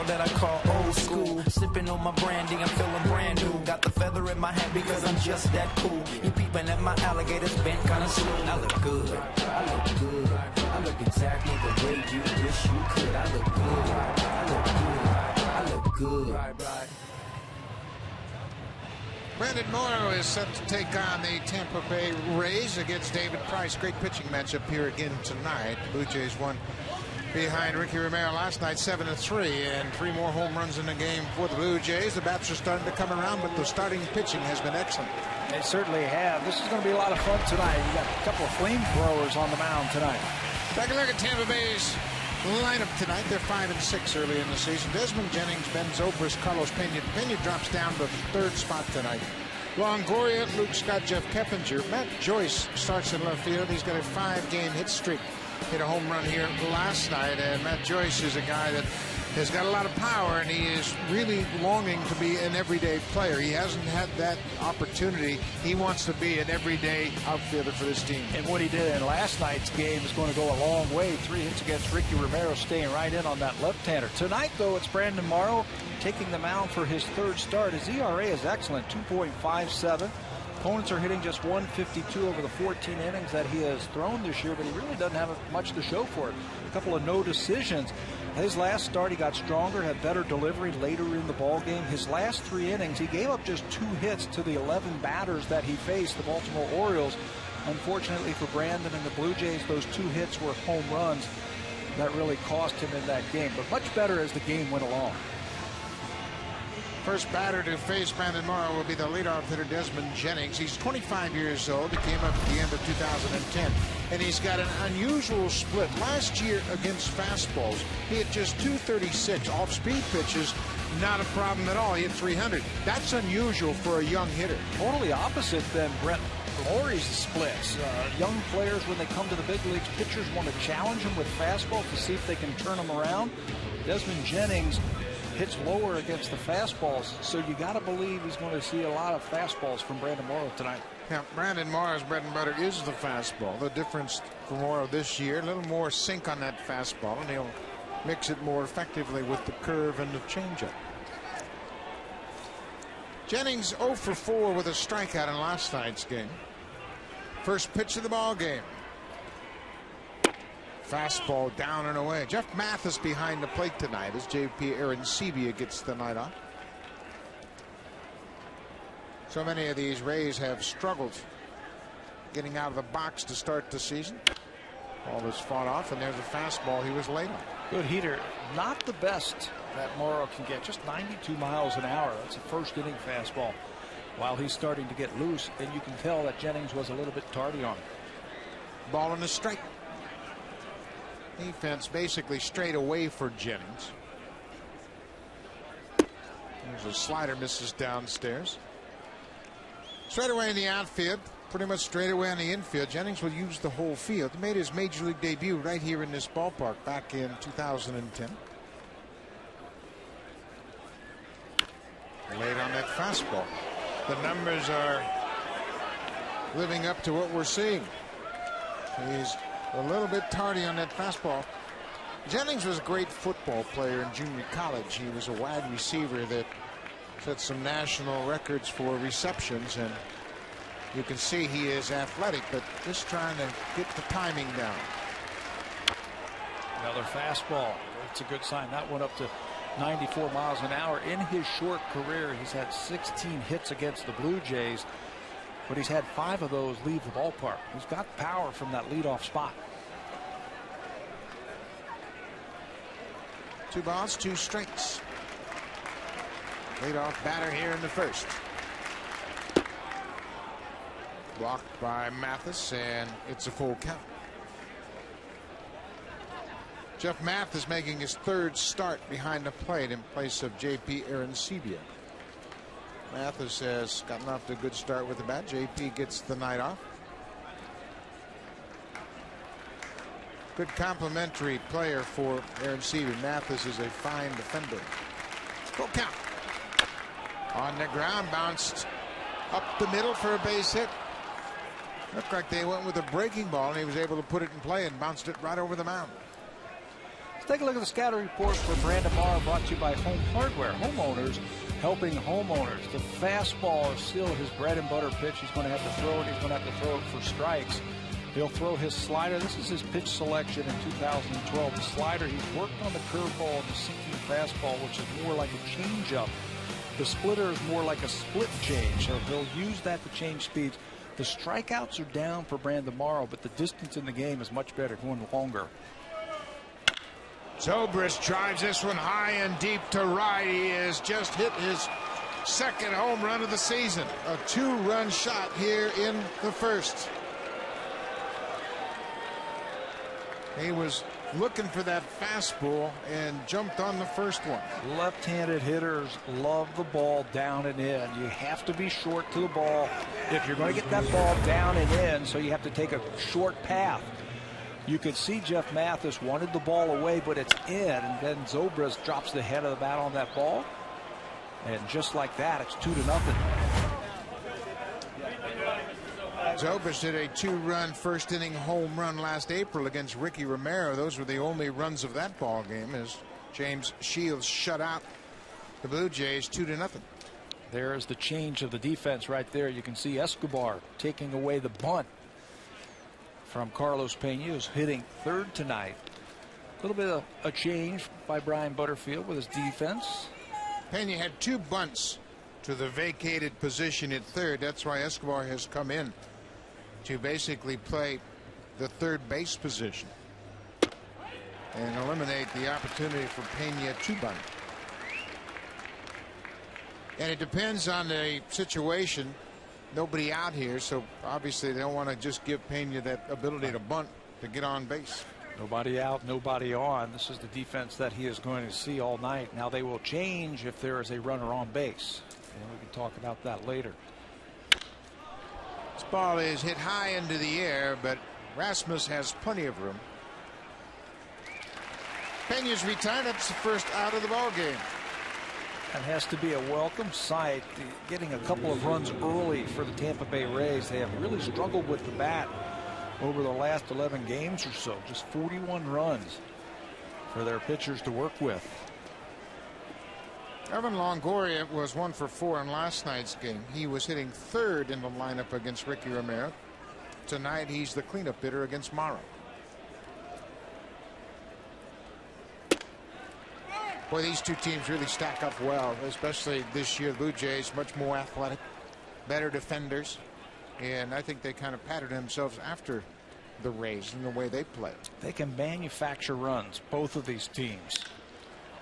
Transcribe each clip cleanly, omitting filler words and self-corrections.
world that I call old school. Sipping on my brandy, I'm feeling brand new. Got the feather in my hat because I'm just that cool. You peeping at my alligators bent kinda slow. I look good, I look good, I look exactly the way you wish you could. I look good, I look good, I look good. Brandon Morrow is set to take on the Tampa Bay Rays against David Price. Great pitching matchup here again tonight. Blue Jays won behind Ricky Romero last night 7-3, and 3 more home runs in the game for the Blue Jays. The bats are starting to come around, but the starting pitching has been excellent. They certainly have. This is going to be a lot of fun tonight. You got a couple of flamethrowers on the mound tonight. Take a look at Tampa Bay's lineup tonight. They're 5-6 early in the season. Desmond Jennings, Ben Zobrist, Carlos Pena. Pena drops down to the 3rd spot tonight. Longoria, Luke Scott, Jeff Keppinger. Matt Joyce starts in left field. He's got a 5-game hit streak. Hit a home run here last night, and Matt Joyce is a guy that has got a lot of power, and he is really longing to be an everyday player. He hasn't had that opportunity. He wants to be an everyday outfielder for this team. And what he did in last night's game is going to go a long way. 3 hits against Ricky Romero, staying right in on that left-hander. Tonight, though, it's Brandon Morrow taking the mound for his 3rd start. His ERA is excellent, 2.57. Opponents are hitting just 152 over the 14 innings that he has thrown this year, but he really doesn't have much to show for it. A couple of no decisions. His last start, he got stronger, had better delivery later in the ball game. His last 3 innings, he gave up just 2 hits to the 11 batters that he faced, the Baltimore Orioles. Unfortunately for Brandon and the Blue Jays, those 2 hits were home runs that really cost him in that game, but much better as the game went along. First batter to face Brandon Morrow will be the leadoff hitter Desmond Jennings. He's 25 years old. He came up at the end of 2010, and he's got an unusual split. Last year against fastballs, he hit just 236. Off-speed pitches, not a problem at all. He hit 300. That's unusual for a young hitter. Totally opposite than Brett Lawrie's splits. Young players, when they come to the big leagues, pitchers want to challenge them with fastball to see if they can turn them around. Desmond Jennings hits lower against the fastballs, so you got to believe he's going to see a lot of fastballs from Brandon Morrow tonight. Now, Brandon Morrow's bread and butter is the fastball. The difference for Morrow this year, a little more sink on that fastball, and he'll mix it more effectively with the curve and the changeup. Jennings 0 for 4 with a strikeout in last night's game. First pitch of the ball game. Fastball down and away. Jeff Mathis behind the plate tonight as JP Arancibia gets the night off. So many of these Rays have struggled getting out of the box to start the season. Ball was fought off, and there's a fastball he was late on. Good heater. Not the best that Morrow can get. Just 92 miles an hour. That's a first inning fastball. While he's starting to get loose, and you can tell that Jennings was a little bit tardy on it. Ball in the strike. Defense basically straight away for Jennings. There's a slider, misses downstairs. Straight away in the outfield, pretty much straight away on the infield. Jennings will use the whole field. He made his major league debut right here in this ballpark back in 2010. Late on that fastball. The numbers are living up to what we're seeing. He's a little bit tardy on that fastball. Jennings was a great football player in junior college. He was a wide receiver that set some national records for receptions, and you can see he is athletic, but just trying to get the timing down. Another fastball. That's a good sign. That went up to 94 miles an hour. In his short career, he's had 16 hits against the Blue Jays, but he's had 5 of those leave the ballpark. He's got power from that leadoff spot. 2 balls, 2 strikes. Leadoff batter here in the first. Blocked by Mathis, and it's a full count. Jeff Mathis making his 3rd start behind the plate in place of JP Arancibia. Mathis has gotten off to a good start with the bat. JP gets the night off. Good complimentary player for Arancibia. Mathis is a fine defender. Full count. On the ground, bounced up the middle for a base hit. Looked like they went with a breaking ball, and he was able to put it in play and bounced it right over the mound. Let's take a look at the scouting report for Brandon Morrow, brought to you by Home Hardware. Homeowners helping homeowners. The fastball is still his bread and butter pitch. He's going to have to throw it. He's going to have to throw it for strikes. He'll throw his slider. This is his pitch selection in 2012. The slider, he's worked on the curveball and the sinking fastball, which is more like a changeup. The splitter is more like a split change, so he'll use that to change speeds. The strikeouts are down for Brandon Morrow, but the distance in the game is much better, going longer. Zobrist drives this one high and deep to right. He has just hit his second home run of the season. A 2-run shot here in the first. He was looking for that fastball and jumped on the first one. Left-handed hitters love the ball down and in. You have to be short to the ball if you're going to get that ball down and in, so you have to take a short path. You could see Jeff Mathis wanted the ball away, but it's in, and then Zobrist drops the head of the bat on that ball. And just like that, it's 2-0. Zobrist hit a 2-run first inning home run last April against Ricky Romero. Those were the only runs of that ball game as James Shields shut out the Blue Jays 2-0. There's the change of the defense right there. You can see Escobar taking away the bunt from Carlos Pena, who's hitting third tonight. A little bit of a change by Brian Butterfield with his defense. Pena had 2 bunts to the vacated position at third. That's why Escobar has come in to basically play the third base position and eliminate the opportunity for Pena to bunt. And it depends on the situation. Nobody out here, so obviously they don't want to just give Pena that ability to bunt to get on base. Nobody out, nobody on. This is the defense that he is going to see all night. Now they will change if there is a runner on base, and we can talk about that later. This ball is hit high into the air, but Rasmus has plenty of room. Pena's retired. That's the first out of the ball game. That has to be a welcome sight. Getting a couple of runs early for the Tampa Bay Rays. They have really struggled with the bat over the last 11 games or so. Just 41 runs for their pitchers to work with. Evan Longoria was 1 for 4 in last night's game. He was hitting third in the lineup against Ricky Romero. Tonight he's the cleanup hitter against Morrow. Boy, these two teams really stack up well, especially this year. The Blue Jays much more athletic, better defenders, and I think they kind of patterned themselves after the Rays in the way they play. They can manufacture runs, both of these teams.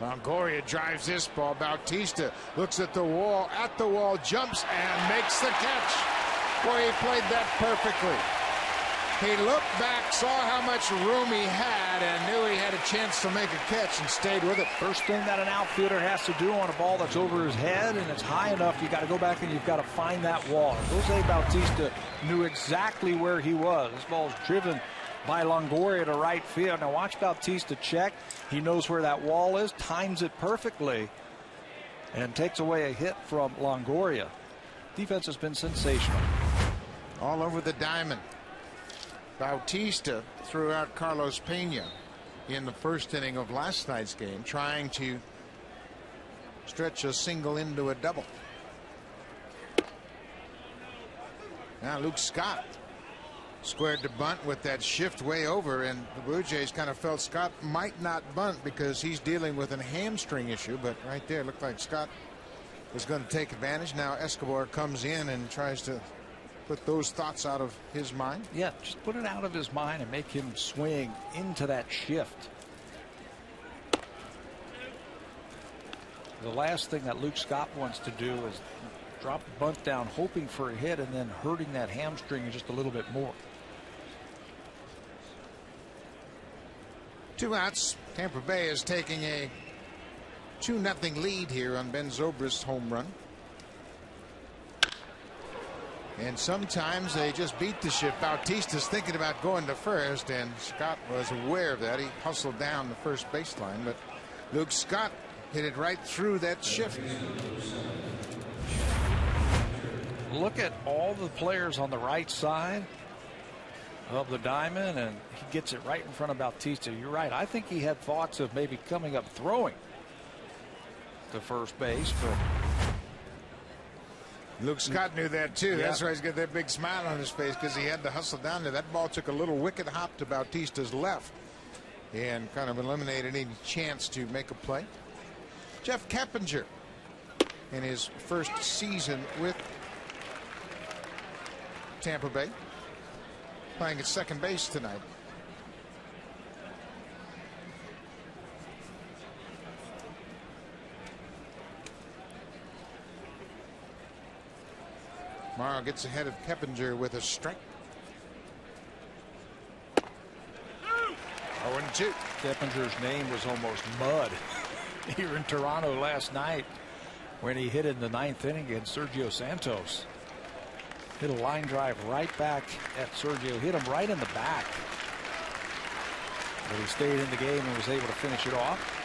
Longoria drives this ball. Bautista looks at the wall, jumps and makes the catch. Boy, he played that perfectly. He looked back, saw how much room he had, and knew he had a chance to make a catch and stayed with it. First thing that an outfielder has to do on a ball that's over his head and it's high enough, you got to go back and you've got to find that wall. Jose Bautista knew exactly where he was. This ball is driven by Longoria to right field. Now watch Bautista check. He knows where that wall is, times it perfectly, and takes away a hit from Longoria. Defense has been sensational. All over the diamond. Bautista threw out Carlos Pena in the first inning of last night's game, trying to stretch a single into a double. Now Luke Scott squared the bunt with that shift way over, and the Blue Jays kind of felt Scott might not bunt because he's dealing with a hamstring issue, but right there looked like Scott was going to take advantage. Now Escobar comes in and tries to put those thoughts out of his mind. Yeah, just put it out of his mind and make him swing into that shift. The last thing that Luke Scott wants to do is drop the bunt down, hoping for a hit, and then hurting that hamstring just a little bit more. 2 outs. Tampa Bay is taking a 2-0 lead here on Ben Zobrist's home run. And sometimes they just beat the shift. Bautista's thinking about going to first, and Scott was aware of that. He hustled down the first baseline, but Luke Scott hit it right through that shift. Look at all the players on the right side. of the diamond, and he gets it right in front of Bautista. You're right. I think he had thoughts of maybe coming up throwing to first base, but Luke Scott knew that too. Yeah. That's why he's got that big smile on his face, because he had to hustle down there. That ball took a little wicked hop to Bautista's left and kind of eliminated any chance to make a play. Jeff Keppinger, in his first season with Tampa Bay, playing at second base tonight. Morrow gets ahead of Keppinger with a strike. 0-2. Keppinger's name was almost mud here in Toronto last night when he hit in the 9th inning against Sergio Santos. Hit a line drive right back at Sergio. Hit him right in the back. But he stayed in the game and was able to finish it off.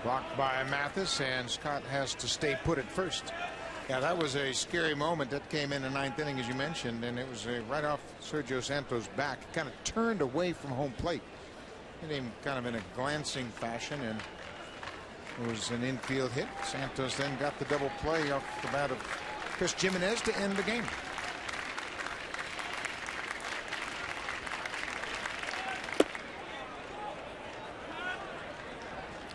Blocked by Mathis, and Scott has to stay put at first. Yeah, that was a scary moment. That came in the 9th inning, as you mentioned, and it was right off Sergio Santos' back. Kind of turned away from home plate. Hit him kind of in a glancing fashion, and it was an infield hit. Santos then got the double play off the bat of Chris Jimenez to end the game.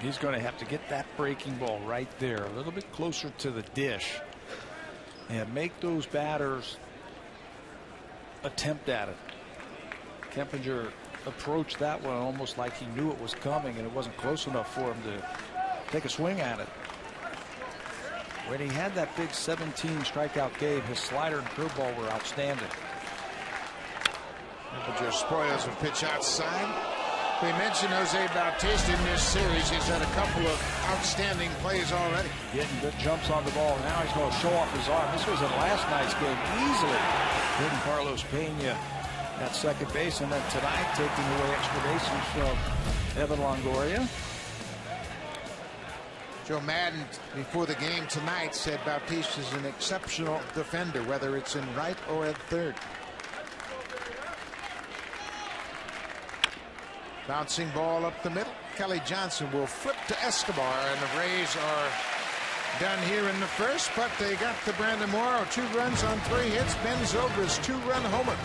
He's going to have to get that breaking ball right there, a little bit closer to the dish, and make those batters attempt at it. Keppinger approached that one almost like he knew it was coming, and it wasn't close enough for him to take a swing at it. When he had that big 17 strikeout game, his slider and curveball were outstanding. Keppinger spoils a pitch outside. We mentioned Jose Bautista in this series. He's had a couple of outstanding plays already. Getting good jumps on the ball. Now he's going to show off his arm. This was in last night's game, easily hitting Carlos Pena at second base, and then tonight taking away extra bases from Evan Longoria. Joe Madden, before the game tonight, said Bautista's an exceptional defender, whether it's in right or at third. Bouncing ball up the middle. Kelly Johnson will flip to Escobar, and the Rays are done here in the first, but they got to Brandon Morrow. 2 runs on 3 hits. Ben Zobrist's 2-run homer.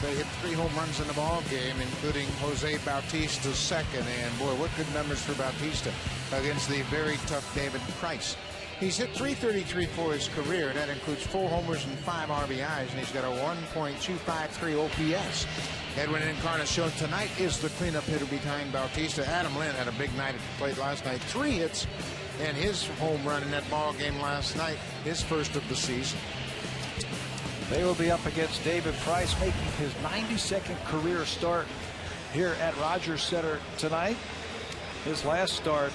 They hit 3 home runs in the ball game, including Jose Bautista's second. And boy, what good numbers for Bautista against the very tough David Price. He's hit .333 for his career. That includes 4 homers and 5 RBIs, and he's got a 1.253 OPS. Edwin Encarnacion tonight is the cleanup hitter behind Bautista. Adam Lynn had a big night at the plate last night. 3 hits and his home run in that ball game last night, his first of the season. They will be up against David Price, making his 92nd career start here at Rogers Center tonight. His last start,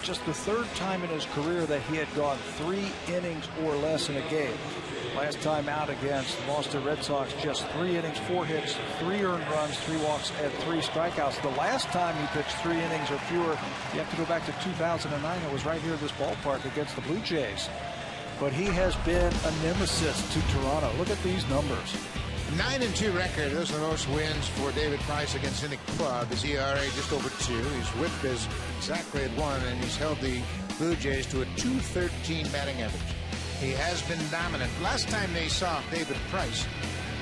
just the 3rd time in his career that he had gone 3 innings or less in a game. Last time out against the Boston Red Sox, just 3 innings, 4 hits, 3 earned runs, 3 walks, and 3 strikeouts. The last time he pitched 3 innings or fewer, you have to go back to 2009. It was right here at this ballpark against the Blue Jays. But he has been a nemesis to Toronto. Look at these numbers. 9-2 record. Those are the most wins for David Price against any club. His ERA just over 2. His whip is exactly at 1, and he's held the Blue Jays to a .213 batting average. He has been dominant. Last time they saw David Price,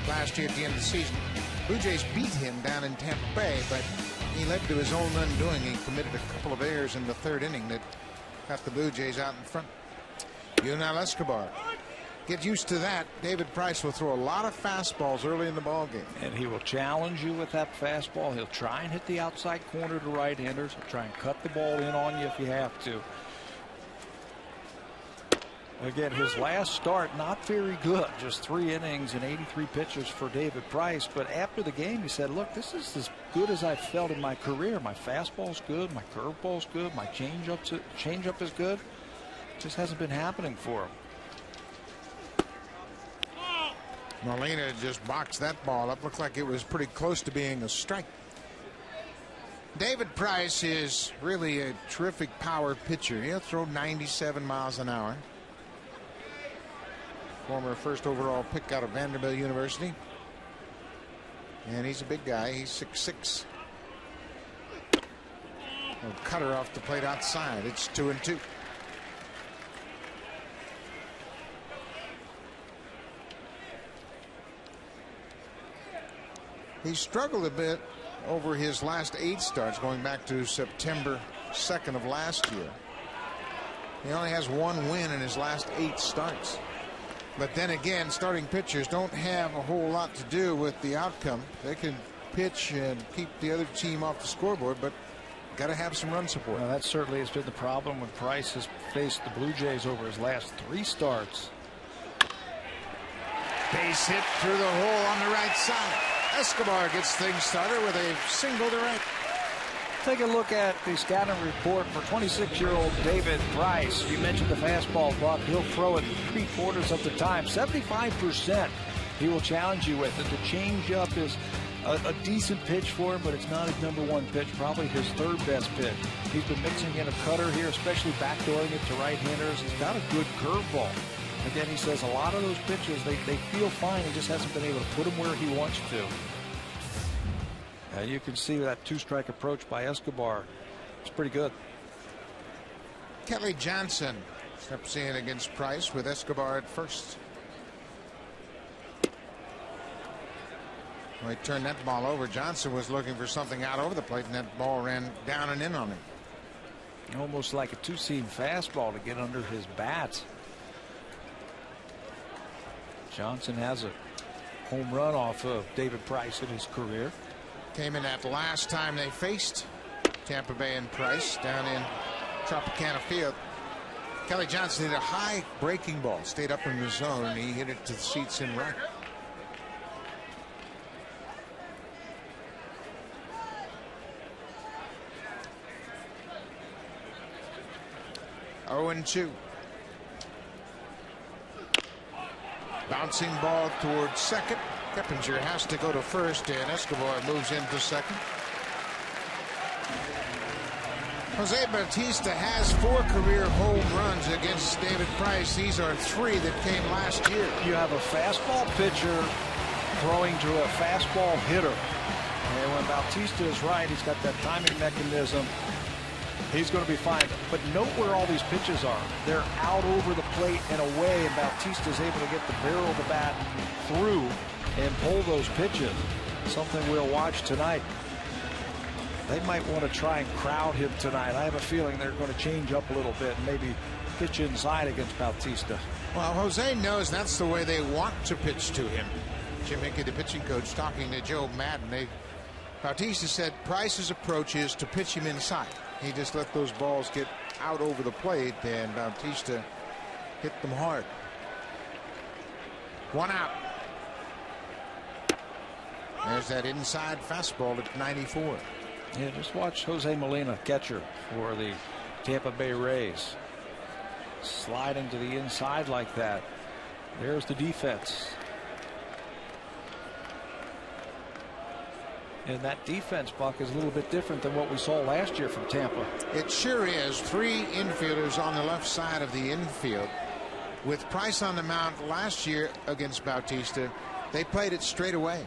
last year at the end of the season, Blue Jays beat him down in Tampa Bay, but he led to his own undoing. He committed a couple of errors in the 3rd inning that got the Blue Jays out in front. Yunel Escobar. Get used to that. David Price will throw a lot of fastballs early in the ball game. And he will challenge you with that fastball. He'll try and hit the outside corner to right-handers. He'll try and cut the ball in on you if you have to. Again, his last start, not very good. Just 3 innings and 83 pitches for David Price. But after the game, he said, look, this is as good as I've felt in my career. My fastball's good. My curveball's good. My changeup is good. Just hasn't been happening for him. Molina just boxed that ball up. Looked like it was pretty close to being a strike. David Price is really a terrific power pitcher. He'll throw 97 miles an hour. Former 1st overall pick out of Vanderbilt University. And he's a big guy. He's 6'6". Cutter off the plate outside. It's 2-2. He struggled a bit over his last 8 starts, going back to September 2nd of last year. He only has 1 win in his last 8 starts. But then again, starting pitchers don't have a whole lot to do with the outcome. They can pitch and keep the other team off the scoreboard, but got to have some run support. Well, that certainly has been the problem when Price has faced the Blue Jays over his last 3 starts. Base hit through the hole on the right side. Escobar gets things started with a single to right. Take a look at the scouting report for 26-year-old David Price. You mentioned the fastball, Buck. He'll throw it 3/4 of the time. 75% he will challenge you with it. The changeup is a decent pitch for him, but it's not his #1 pitch, probably his 3rd best pitch. He's been mixing in a cutter here, especially backdooring it to right-handers. He's got a good curveball. Again, he says a lot of those pitches, they feel fine. He just hasn't been able to put them where he wants to. You can see that 2-strike approach by Escobar. It's pretty good. Kelly Johnson steps in against Price with Escobar at first. When he turned that ball over, Johnson was looking for something out over the plate, and that ball ran down and in on him. Almost like a 2-seam fastball to get under his bat. Johnson has a home run off of David Price in his career. Came in that last time they faced Tampa Bay and Price down in Tropicana Field. Kelly Johnson hit a high breaking ball, stayed up in the zone, and he hit it to the seats in right. Oh, 0-2. Bouncing ball towards second. Keppinger has to go to first, and Escobar moves into second. Jose Bautista has 4 career home runs against David Price. These are 3 that came last year. You have a fastball pitcher throwing to a fastball hitter. And when Bautista is right, he's got that timing mechanism. He's going to be fine. But note where all these pitches are. They're out over the plate and away, and Bautista's able to get the barrel of the bat through and pull those pitches. Something we'll watch tonight. They might want to try and crowd him tonight. I have a feeling they're going to change up a little bit and maybe pitch inside against Bautista. Well, Jose knows that's the way they want to pitch to him. Jim Hickey, the pitching coach, talking to Joe Madden. Bautista said Price's approach is to pitch him inside. He just let those balls get out over the plate, and Bautista hit them hard. 1 out. There's that inside fastball at 94. Yeah, just watch Jose Molina, catcher for the Tampa Bay Rays. Sliding to the inside like that. There's the defense. And that defense, Buck, is a little bit different than what we saw last year from Tampa. It sure is. 3 infielders on the left side of the infield. With Price on the mound last year against Bautista, they played it straight away.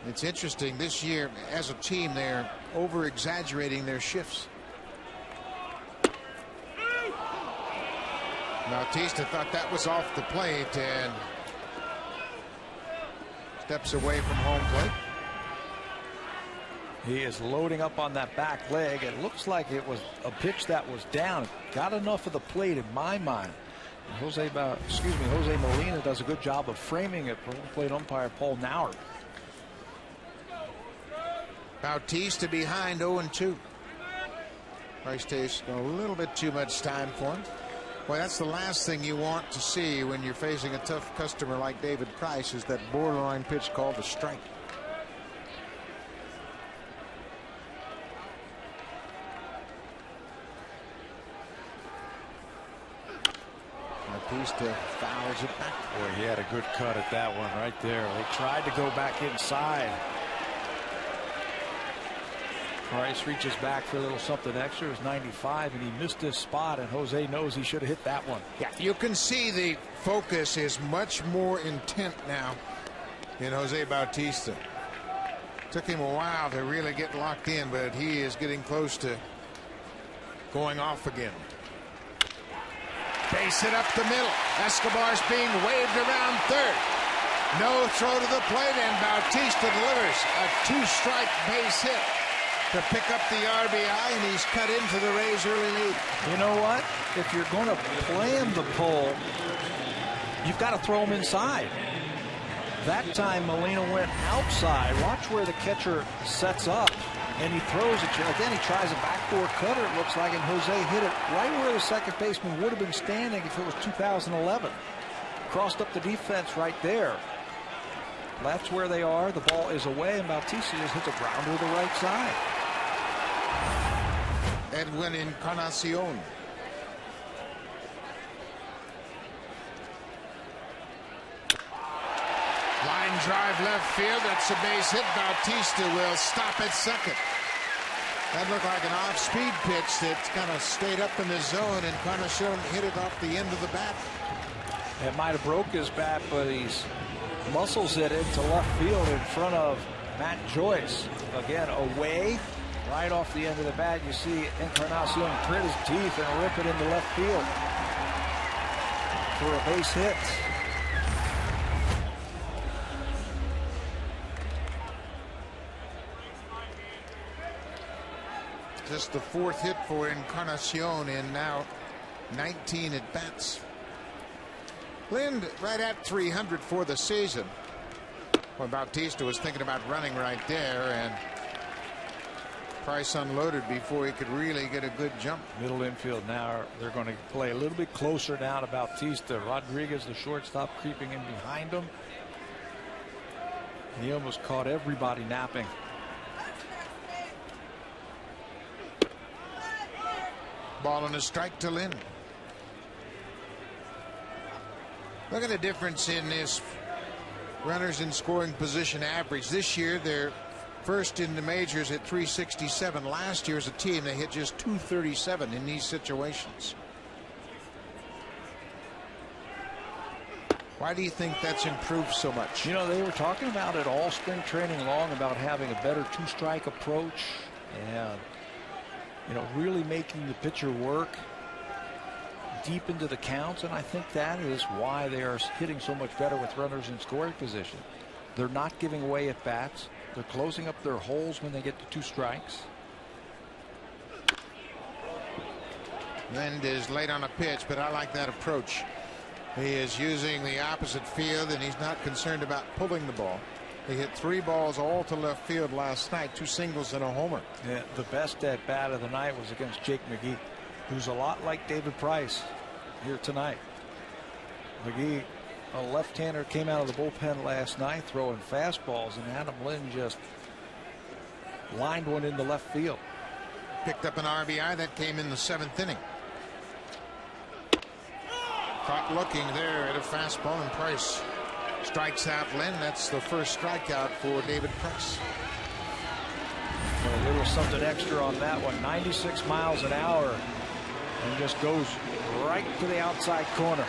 It's interesting this year as a team they're over exaggerating their shifts. Bautista thought that was off the plate and steps away from home plate. He is loading up on that back leg. It looks like it was a pitch that was down. Got enough of the plate in my mind. Jose Molina does a good job of framing it for plate umpire Paul Nauer. Bautista behind 0-2. Price takes a little bit too much time for him. Boy, that's the last thing you want to see when you're facing a tough customer like David Price, is that borderline pitch called a strike. Bautista fouls it back. Boy, he had a good cut at that one right there. They tried to go back inside. Price reaches back for a little something extra. It was 95, and he missed his spot, and Jose knows he should have hit that one. Yeah, you can see the focus is much more intent now in Jose Bautista. Took him a while to really get locked in, but he is getting close to going off again. Base hit up the middle. Escobar's being waved around third. No throw to the plate, and Bautista delivers a 2-strike base hit to pick up the RBI, and he's cut into the Rays' early lead. You know what? If you're going to plan the pull, you've got to throw him inside. That time Molina went outside. Watch where the catcher sets up, and he throws it. Again, he tries a backdoor cutter, it looks like, and Jose hit it right where the second baseman would have been standing if it was 2011. Crossed up the defense right there. That's where they are. The ball is away, and Bautista just hits a grounder to the right side. Edwin Encarnacion. Line drive left field. That's a base hit. Bautista will stop at second. That looked like an off-speed pitch that kind of stayed up in the zone, and Encarnacion hit it off the end of the bat. It might have broke his bat, but he's muscles it into left field in front of Matt Joyce. Again, away, right off the end of the bat. You see Encarnacion grit his teeth and rip it into left field for a base hit. Just the 4th hit for Encarnacion in now 19 at bats. Lind right at 300 for the season. Well, Bautista was thinking about running right there, and Price unloaded before he could really get a good jump. Middle infield now. They're going to play a little bit closer now to Bautista. Rodriguez, the shortstop, creeping in behind him. He almost caught everybody napping. Ball and a strike to Lind. Look at the difference in this runners in scoring position average. This year they're first in the majors at 367. Last year as a team they hit just 237 in these situations. Why do you think that's improved so much? You know, they were talking about it all spring training long about having a better 2-strike approach and, you know, really making the pitcher work deep into the counts, and I think that is why they are hitting so much better with runners in scoring position. They're not giving away at bats. They're closing up their holes when they get to 2 strikes. Lind is late on a pitch, but I like that approach. He is using the opposite field, and he's not concerned about pulling the ball. He hit 3 balls all to left field last night, 2 singles and a homer. Yeah, the best at bat of the night was against Jake McGee, who's a lot like David Price here tonight. McGee, a left-hander, came out of the bullpen last night throwing fastballs, and Adam Lind just lined one into left field. Picked up an RBI that came in the 7th inning. Caught looking there at a fastball, and Price strikes out Lynn. That's the first strikeout for David Price. A little something extra on that one. 96 miles an hour. And just goes right to the outside corner.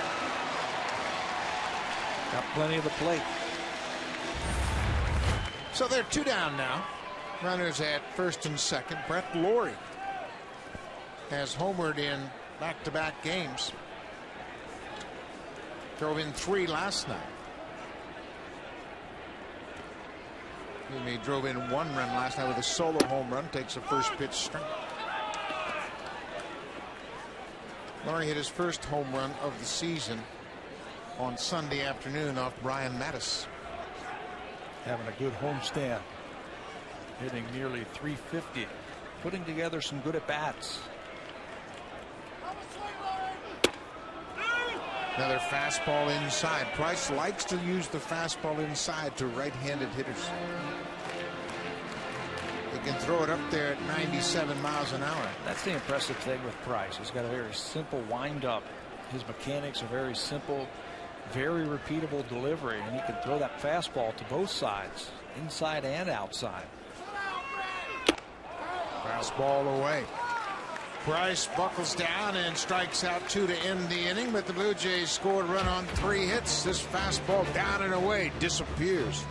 Got plenty of the plate. So they're 2 down now. Runners at first and second. Brett Lawrie has homered in back-to-back games. Drove in 3 last night. He drove in 1 run last night with a solo home run. Takes a first pitch strike. Lawrie hit his first home run of the season on Sunday afternoon off Brian Mattis. Having a good homestand. Hitting nearly 350. Putting together some good at-bats. Another fastball inside. Price likes to use the fastball inside to right-handed hitters. He can throw it up there at 97 miles an hour. That's the impressive thing with Price. He's got a very simple windup. His mechanics are very simple, very repeatable delivery, and he can throw that fastball to both sides, inside and outside. Fastball away. Price buckles down and strikes out 2 to end the inning, but the Blue Jays scored a run on 3 hits. This fastball down and away disappears.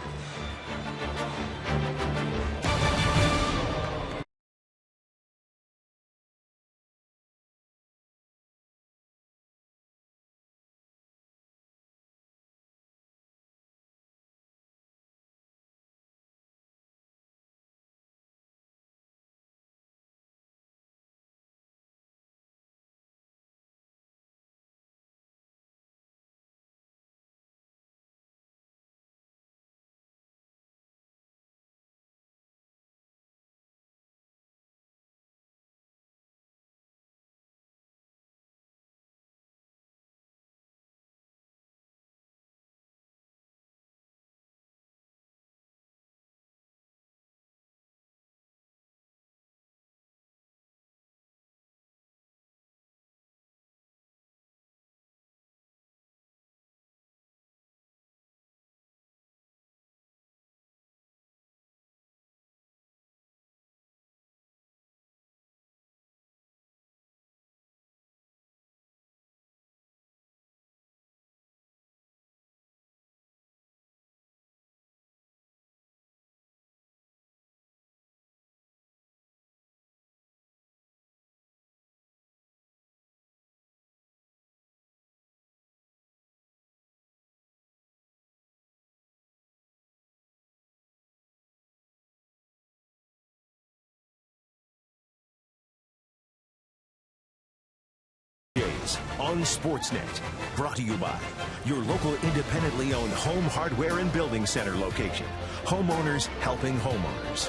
On Sportsnet, brought to you by your local independently owned home hardware and building center location. Homeowners helping homeowners.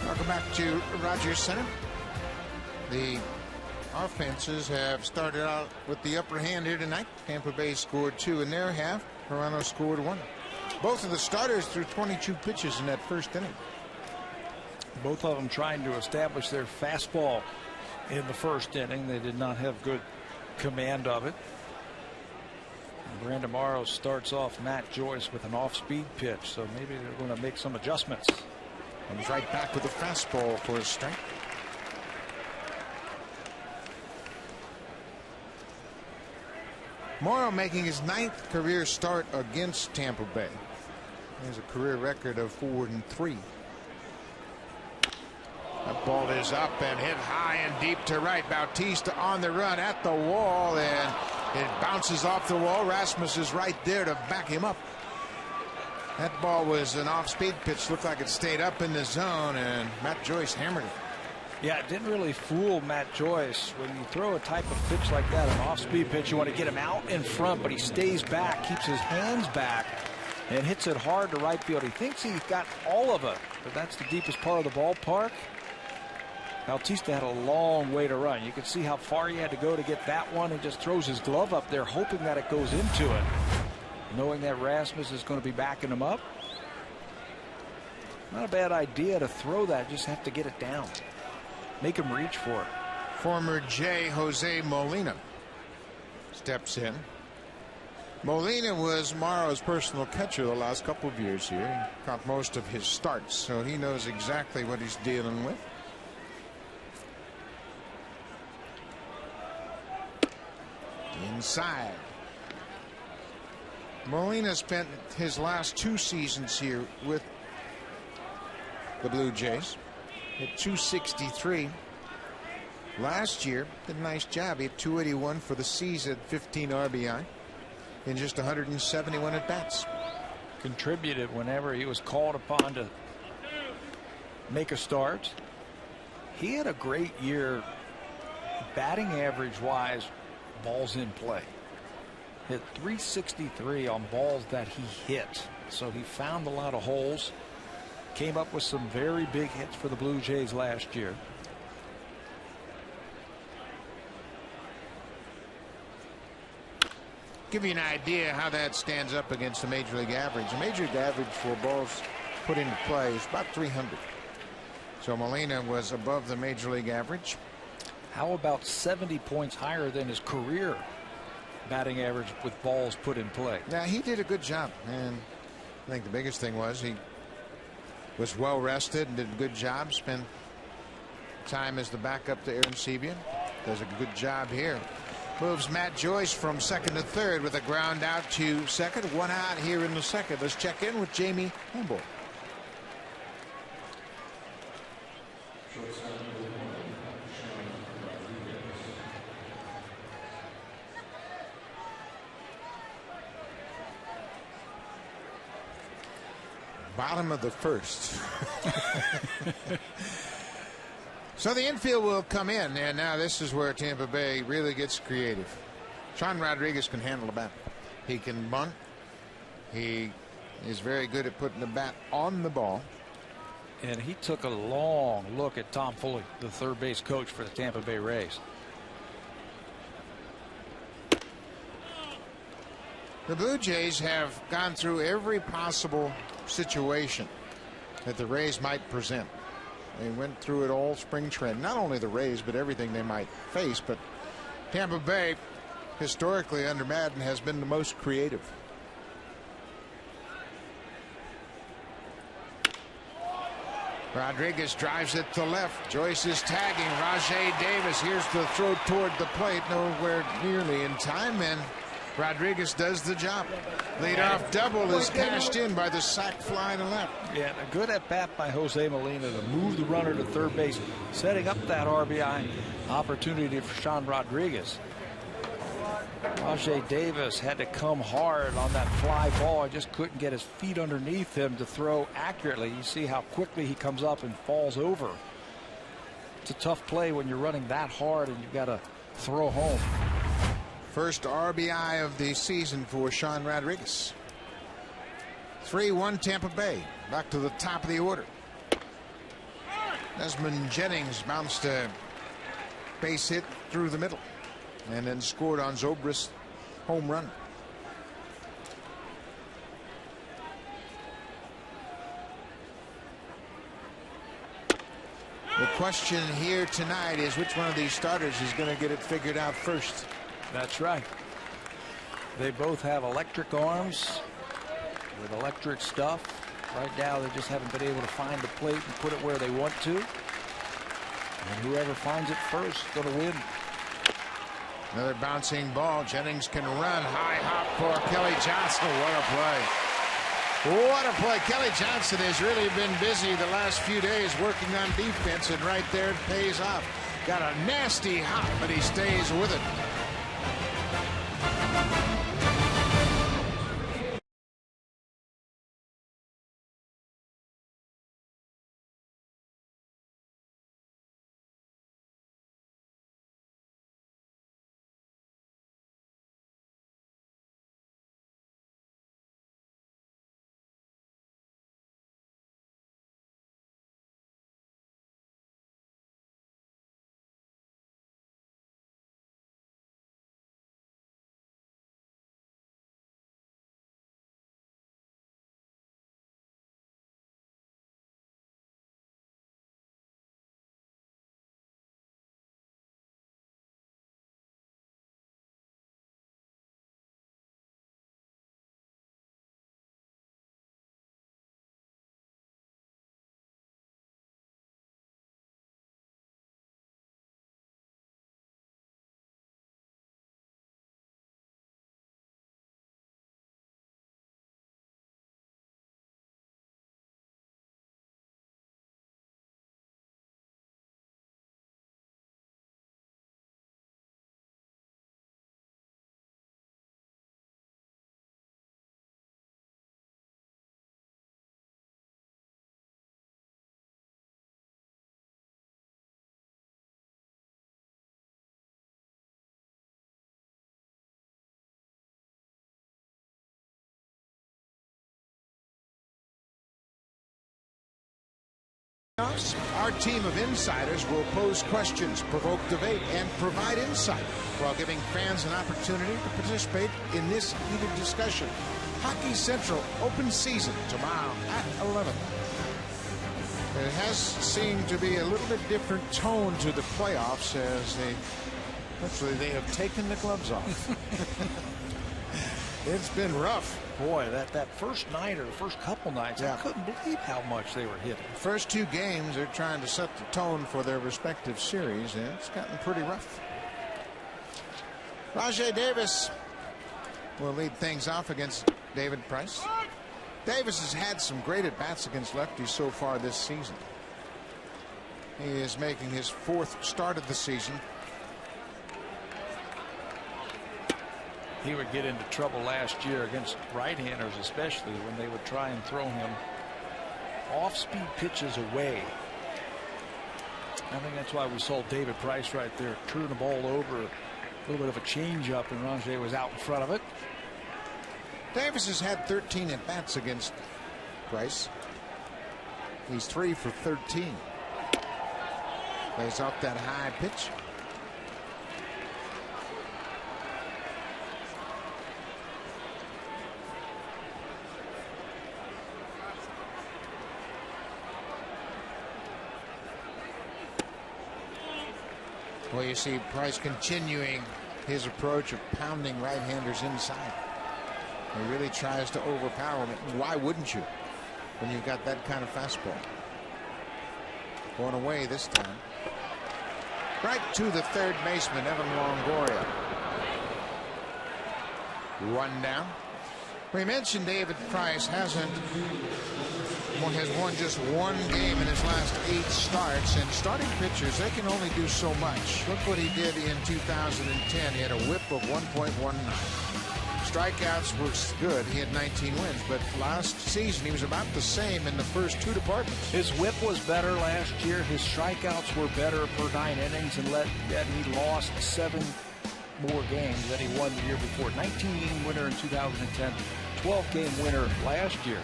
Welcome back to Rogers Center. The offenses have started out with the upper hand here tonight. Tampa Bay scored 2 in their half. Toronto scored 1. Both of the starters threw 22 pitches in that first inning. Both of them trying to establish their fastball in the first inning. They did not have good command of it. And Brandon Morrow starts off Matt Joyce with an off-speed pitch, so maybe they're going to make some adjustments. Comes right back with a fastball for a strike. Morrow making his 9th career start against Tampa Bay. He has a career record of 4-3. That ball is up and hit high and deep to right. Bautista on the run at the wall, and it bounces off the wall. Rasmus is right there to back him up. That ball was an off-speed pitch. Looked like it stayed up in the zone, and Matt Joyce hammered it. Yeah, it didn't really fool Matt Joyce. When you throw a type of pitch like that, an off-speed pitch, you want to get him out in front, but he stays back, keeps his hands back, and hits it hard to right field. He thinks he's got all of it, but that's the deepest part of the ballpark. Bautista had a long way to run. You can see how far he had to go to get that one. He just throws his glove up there, hoping that it goes into it, knowing that Rasmus is going to be backing him up. Not a bad idea to throw that. Just have to get it down. make him reach for it. Former J. Jose Molina steps in. Molina was Morrow's personal catcher the last couple of years here. He caught most of his starts, so he knows exactly what he's dealing with. Inside. Molina spent his last 2 seasons here with the Blue Jays at 263. Last year, did a nice job. He had 281 for the season, 15 RBI in just 171 at bats. Contributed whenever he was called upon to make a start. He had a great year batting average wise, balls in play. Hit 363 on balls that he hit. So he found a lot of holes. Came up with some very big hits for the Blue Jays last year. Give you an idea how that stands up against the major league average. The major league average for balls put into play is about 300. So Molina was above the major league average. How about 70 points higher than his career batting average with balls put in play? Now, he did a good job, and I think the biggest thing was he was well rested and did a good job. Spent time as the backup to Aaron Sevian. Does a good job here. Moves Matt Joyce from second to third with a ground out to second. 1 out here in the second. Let's check in with Jamie Hamble. Bottom of the first. So the infield will come in, and now this is where Tampa Bay really gets creative. Sean Rodriguez can handle the bat. He can bunt. He is very good at putting the bat on the ball. And he took a long look at Tom Foley, the third base coach for the Tampa Bay Rays. The Blue Jays have gone through every possible situation that the Rays might present. They went through it all spring training. Not only the Rays, but everything they might face. But Tampa Bay, historically under Madden, has been the most creative. Rodriguez drives it to left. Joyce is tagging. Rajai Davis. Here's the throw toward the plate. Nowhere nearly in time. And Rodriguez does the job. Leadoff double is cashed in by the sac fly to left. Yeah, a good at bat by Jose Molina to move the runner to third base, setting up that RBI opportunity for Sean Rodriguez. Rajai Davis had to come hard on that fly ball. I just couldn't get his feet underneath him to throw accurately. You see how quickly he comes up and falls over. It's a tough play when you're running that hard and you've got to throw home. First RBI of the season for Sean Rodriguez. 3-1 Tampa Bay. Back to the top of the order. Desmond Jennings bounced a base hit through the middle and then scored on Zobrist's home run. The question here tonight is which one of these starters is going to get it figured out first. That's right. They both have electric arms with electric stuff. Right now they just haven't been able to find the plate and put it where they want to. And whoever finds it first is going to win. Another bouncing ball. Jennings can run. High hop for Kelly Johnson. What a play. What a play. Kelly Johnson has really been busy the last few days working on defense, and right there it pays off. Got a nasty hop, but he stays with it. Our team of insiders will pose questions, provoke debate, and provide insight while giving fans an opportunity to participate in this heated discussion. Hockey Central open season tomorrow at 11. It has seemed to be a little bit different tone to the playoffs as they have taken the gloves off. It's been rough. Boy, that first night or the first couple nights, I couldn't believe how much they were hitting. First two games, they're trying to set the tone for their respective series, and it's gotten pretty rough. Rajai Davis will lead things off against David Price. Davis has had some great at-bats against lefties so far this season. He is making his 4th start of the season. He would get into trouble last year against right-handers, especially when they would try and throw him off-speed pitches away. I think that's why we saw David Price right there turn the ball over. A little bit of a change-up, and Rajai was out in front of it. Davis has had 13 at-bats against Price. He's 3 for 13. Lays off that high pitch. Well, you see Price continuing his approach of pounding right-handers inside. He really tries to overpower them. Why wouldn't you when you've got that kind of fastball? Going away this time. Right to the third baseman, Evan Longoria. 1 down. We mentioned David Price has won just 1 game in his last 8 starts, and starting pitchers, they can only do so much. Look what he did in 2010. He had a whip of 1.19. Strikeouts was good. He had 19 wins, but last season he was about the same in the first 2 departments. His whip was better last year. His strikeouts were better per 9 innings, and he lost 7 more games than he won the year before. 19-game winner in 2010, 12-game winner last year.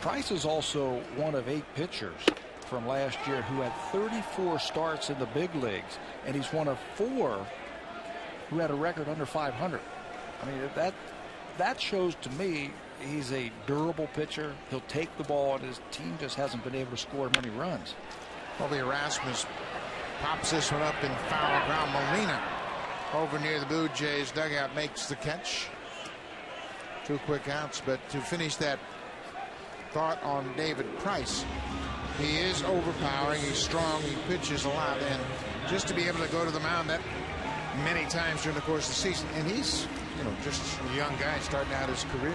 Price is also one of 8 pitchers from last year who had 34 starts in the big leagues, and he's one of 4 who had a record under 500. I mean, that shows to me he's a durable pitcher. He'll take the ball, and his team just hasn't been able to score many runs. Bobby Erasmus pops this one up in foul ground. Molina over near the Blue Jays dugout makes the catch. 2 quick outs, but to finish that thought on David Price, he is overpowering. He's strong. He pitches a lot, and just to be able to go to the mound that many times during the course of the season, and he's just a young guy starting out his career.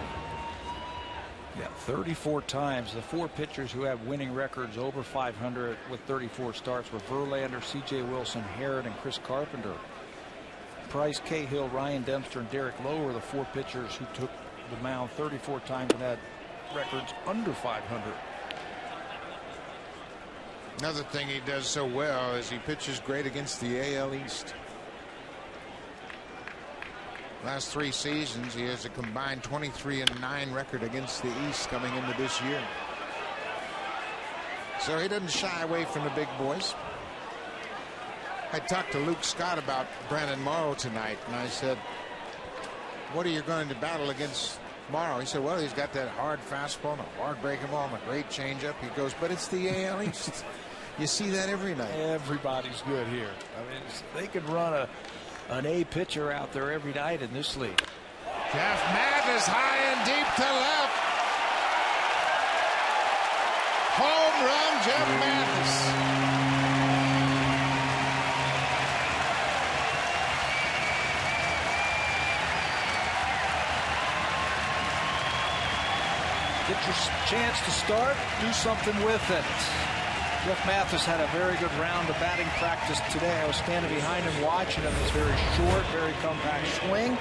Yeah, 34 times. The 4 pitchers who have winning records over 500 with 34 starts were Verlander, C.J. Wilson, Herod, and Chris Carpenter. Price, Cahill, Ryan Dempster, and Derek Lowe were the 4 pitchers who took the mound 34 times and had records under 500. Another thing he does so well is he pitches great against the AL East. Last 3 seasons, he has a combined 23-9 record against the East coming into this year. So he doesn't shy away from the big boys. I talked to Luke Scott about Brandon Morrow tonight, and I said, what are you going to battle against Morrow? He said, well, he's got that hard fastball and a hard breaking ball and a great changeup. He goes, but it's the AL East. You see that every night. Everybody's good here. I mean, they could run an A pitcher out there every night in this league. Jeff Mathis high and deep to left. Home run, Jeff Mathis. Get your chance to start, do something with it. Jeff Mathis had a very good round of batting practice today. I was standing behind him watching him. It's very short, very compact swing.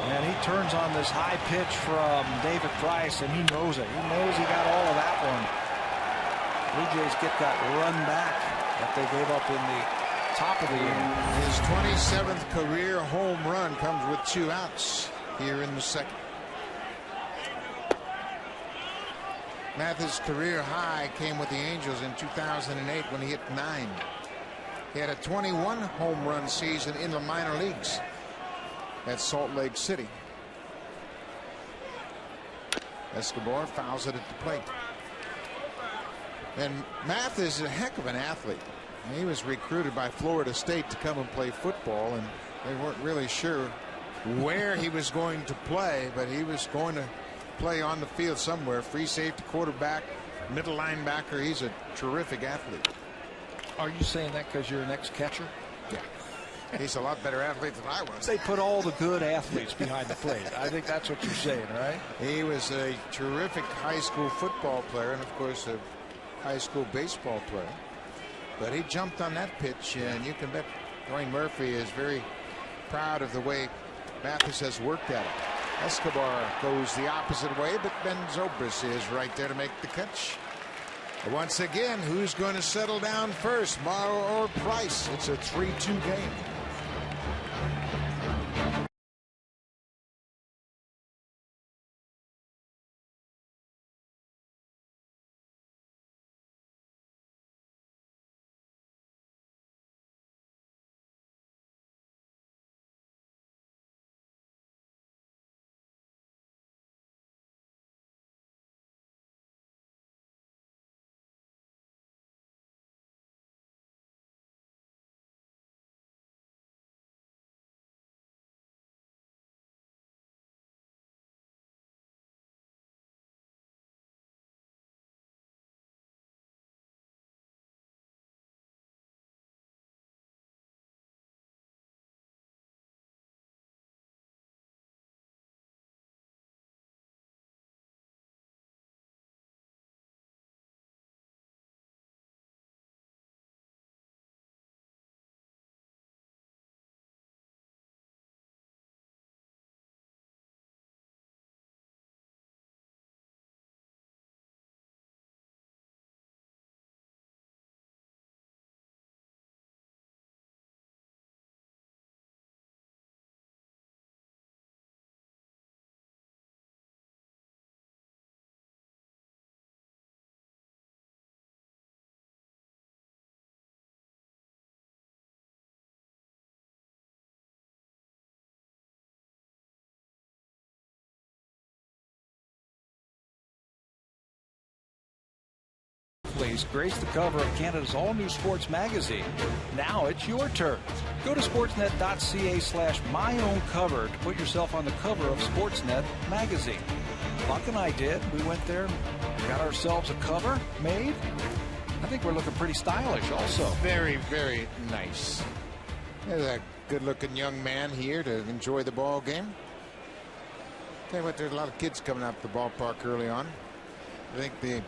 And he turns on this high pitch from David Price, and he knows it. He knows he got all of that one. Blue Jays get that run back that they gave up in the top of the inning. His 27th career home run comes with 2 outs here in the second. Mathis' career high came with the Angels in 2008 when he hit 9. He had a 21 home run season in the minor leagues at Salt Lake City. Escobar fouls it at the plate. And Mathis is a heck of an athlete. He was recruited by Florida State to come and play football, and they weren't really sure where he was going to play, but he was going to play on the field somewhere. Free safety, quarterback, middle linebacker. He's a terrific athlete. Are you saying that because you're an ex-catcher? Yeah. He's a lot better athlete than I was. They put all the good athletes behind the plate. I think that's what you're saying, right? He was a terrific high school football player and, of course, a high school baseball player. But he jumped on that pitch, and you can bet Dwayne Murphy is very proud of the way Mathis has worked at it. Escobar goes the opposite way, but Ben Zobrist is right there to make the catch. Once again, who's going to settle down first, Morrow or Price? It's a 3-2 game. Please grace the cover of Canada's all-new sports magazine. Now it's your turn. Go to sportsnet.ca/my-own-cover to put yourself on the cover of Sportsnet magazine. Buck and I did. We went there, got ourselves a cover made. I think we're looking pretty stylish also. Very, very nice. There's a good-looking young man here to enjoy the ball game. Tell you what, there's a lot of kids coming out to the ballpark early on. I think the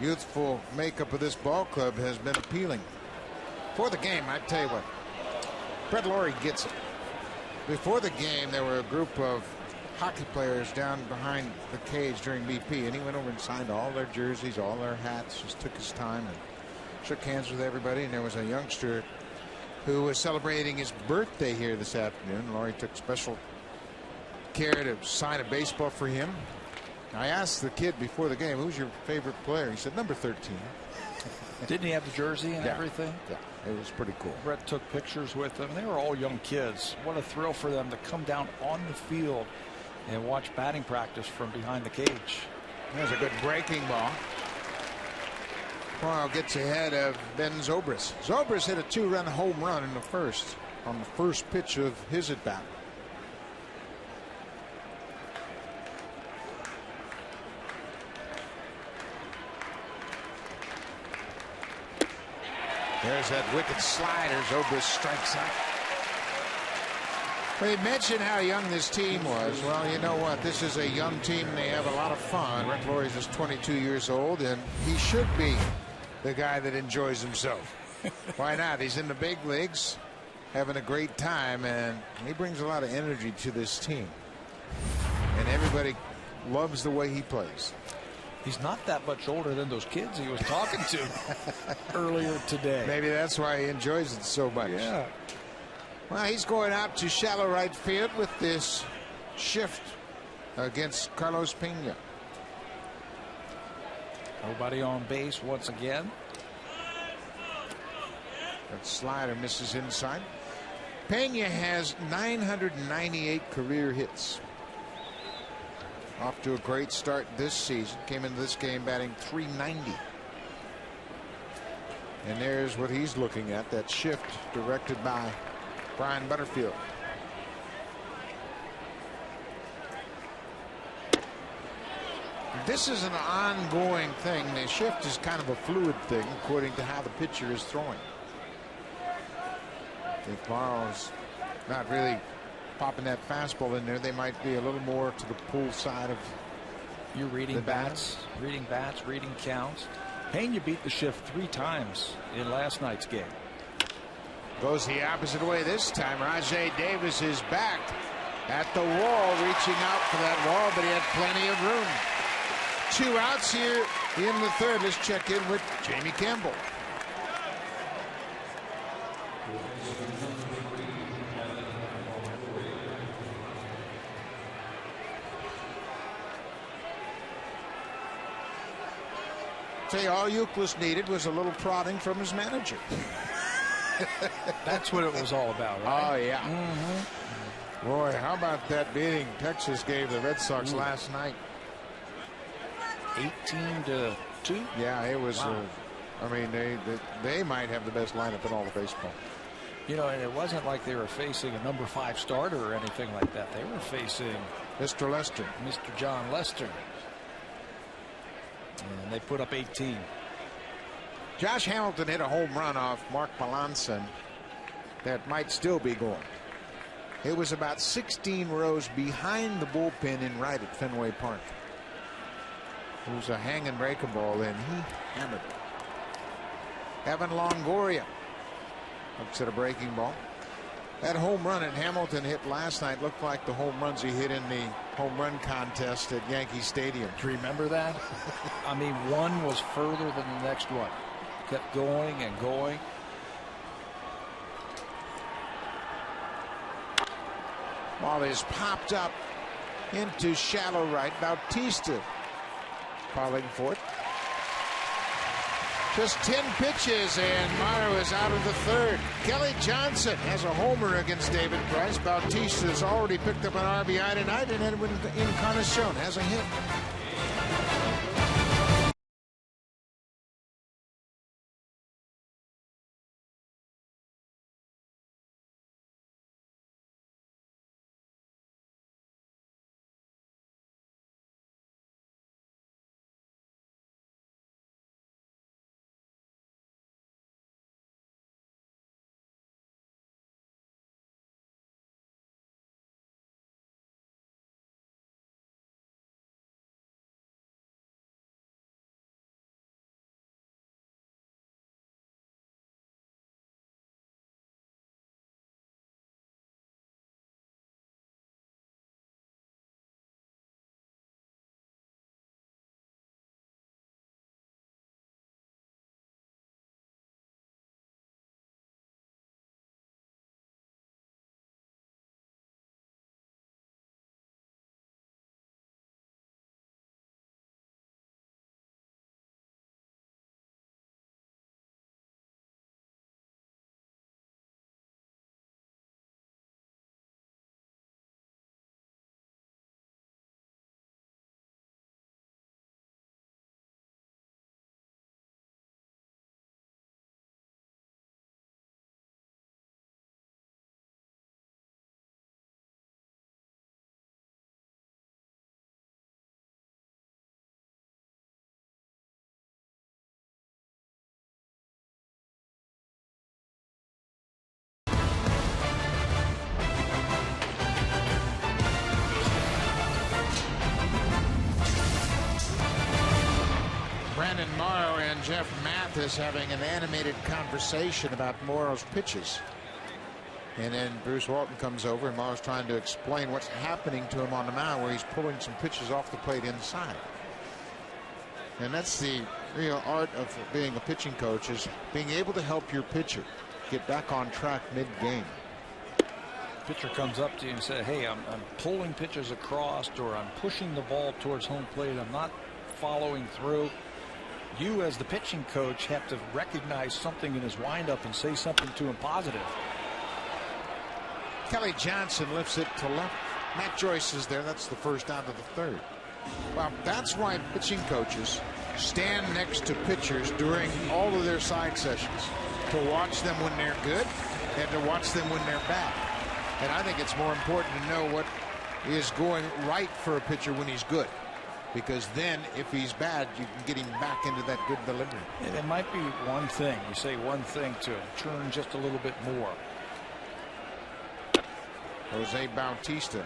youthful makeup of this ball club has been appealing. For the game, I tell you what, Brett Laurie gets it. Before the game, there were a group of hockey players down behind the cage during BP, and he went over and signed all their jerseys, all their hats, just took his time and shook hands with everybody. And there was a youngster who was celebrating his birthday here this afternoon. Laurie took special care to sign a baseball for him. I asked the kid before the game, who's your favorite player? He said, number 13. Didn't he have the jersey and everything? Yeah, it was pretty cool. Brett took pictures with them. They were all young kids. What a thrill for them to come down on the field and watch batting practice from behind the cage. There's a good breaking ball. Morrow gets ahead of Ben Zobrist. Zobrist hit a 2-run home run in the first on the first pitch of his at bat. There's that wicked slider. Zobrist strikes out. We mentioned how young this team was. Well, you know what? This is a young team. They have a lot of fun. Brett Laurie is just 22 years old, and he should be the guy that enjoys himself. Why not? He's in the big leagues, having a great time, and he brings a lot of energy to this team. And everybody loves the way he plays. He's not that much older than those kids he was talking to earlier today. Maybe that's why he enjoys it so much. Yeah. Well, he's going out to shallow right field with this shift against Carlos Pena. Nobody on base once again. That slider misses inside. Pena has 998 career hits. Off to a great start this season. Came into this game batting .390. And there's what he's looking at, that shift directed by Brian Butterfield. This is an ongoing thing. The shift is kind of a fluid thing according to how the pitcher is throwing. If Morrow's not really popping that fastball in there, they might be a little more to the pull side of. You're reading bats, reading counts. Pena beat the shift 3 times in last night's game. Goes the opposite way this time. Rajay Davis is back at the wall, reaching out for that wall, but he had plenty of room. 2 outs here in the third. Let's check in with Jamie Campbell. Say all Euclid needed was a little prodding from his manager. That's what it was all about, right? Oh, yeah. Boy, how about that beating Texas gave the Red Sox last night? 18-2. Yeah, it was. Wow. I mean, they might have the best lineup in all of baseball. You know, and it wasn't like they were facing a number 5 starter or anything like that. They were facing Mr. Lester, Mr. John Lester. And they put up 18. Josh Hamilton hit a home run off Mark Melanson that might still be going. It was about 16 rows behind the bullpen in right at Fenway Park. It was a hang and break a ball, and he hammered it. Evan Longoria looks at a breaking ball. That home run that Hamilton hit last night looked like the home runs he hit in the home run contest at Yankee Stadium. Do you remember that? I mean, one was further than the next one. Kept going and going. Ball is popped up into shallow right. Bautista calling for it. Just 10 pitches, and Morrow is out of the third. Kelly Johnson has a homer against David Price. Bautista has already picked up an RBI tonight, and Edwin Encarnacion has a hit. Brandon Morrow and Jeff Mathis having an animated conversation about Morrow's pitches. And then Bruce Walton comes over, and Morrow's trying to explain what's happening to him on the mound, where he's pulling some pitches off the plate inside. And that's the real art of being a pitching coach, is being able to help your pitcher get back on track mid-game. Pitcher comes up to you and says, hey, I'm pulling pitches across, or I'm pushing the ball towards home plate. I'm not following through. you as the pitching coach have to recognize something in his windup and say something to him positive. Kelly Johnson lifts it to left. Matt Joyce is there. That's the first out of the third. Well, that's why pitching coaches stand next to pitchers during all of their side sessions, to watch them when they're good and to watch them when they're bad. And I think it's more important to know what is going right for a pitcher when he's good, because then if he's bad, you can get him back into that good delivery. And it might be one thing. You say one thing to him, turn just a little bit more. Jose Bautista.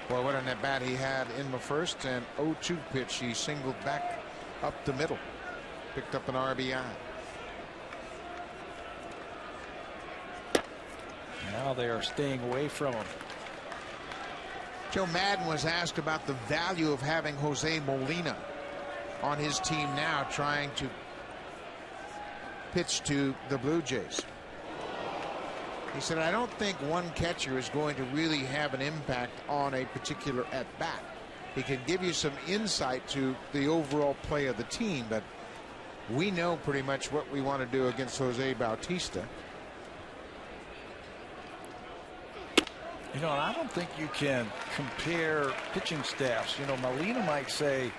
Boy, what an at bat he had in the first, and 0-2 pitch. He singled back up the middle. Picked up an RBI. Now they are staying away from him. Joe Madden was asked about the value of having Jose Molina on his team now, trying to pitch to the Blue Jays. He said, I don't think one catcher is going to really have an impact on a particular at-bat. He can give you some insight to the overall play of the team, but we know pretty much what we want to do against Jose Bautista. You know, and I don't think you can compare pitching staffs. You know, Molina might say,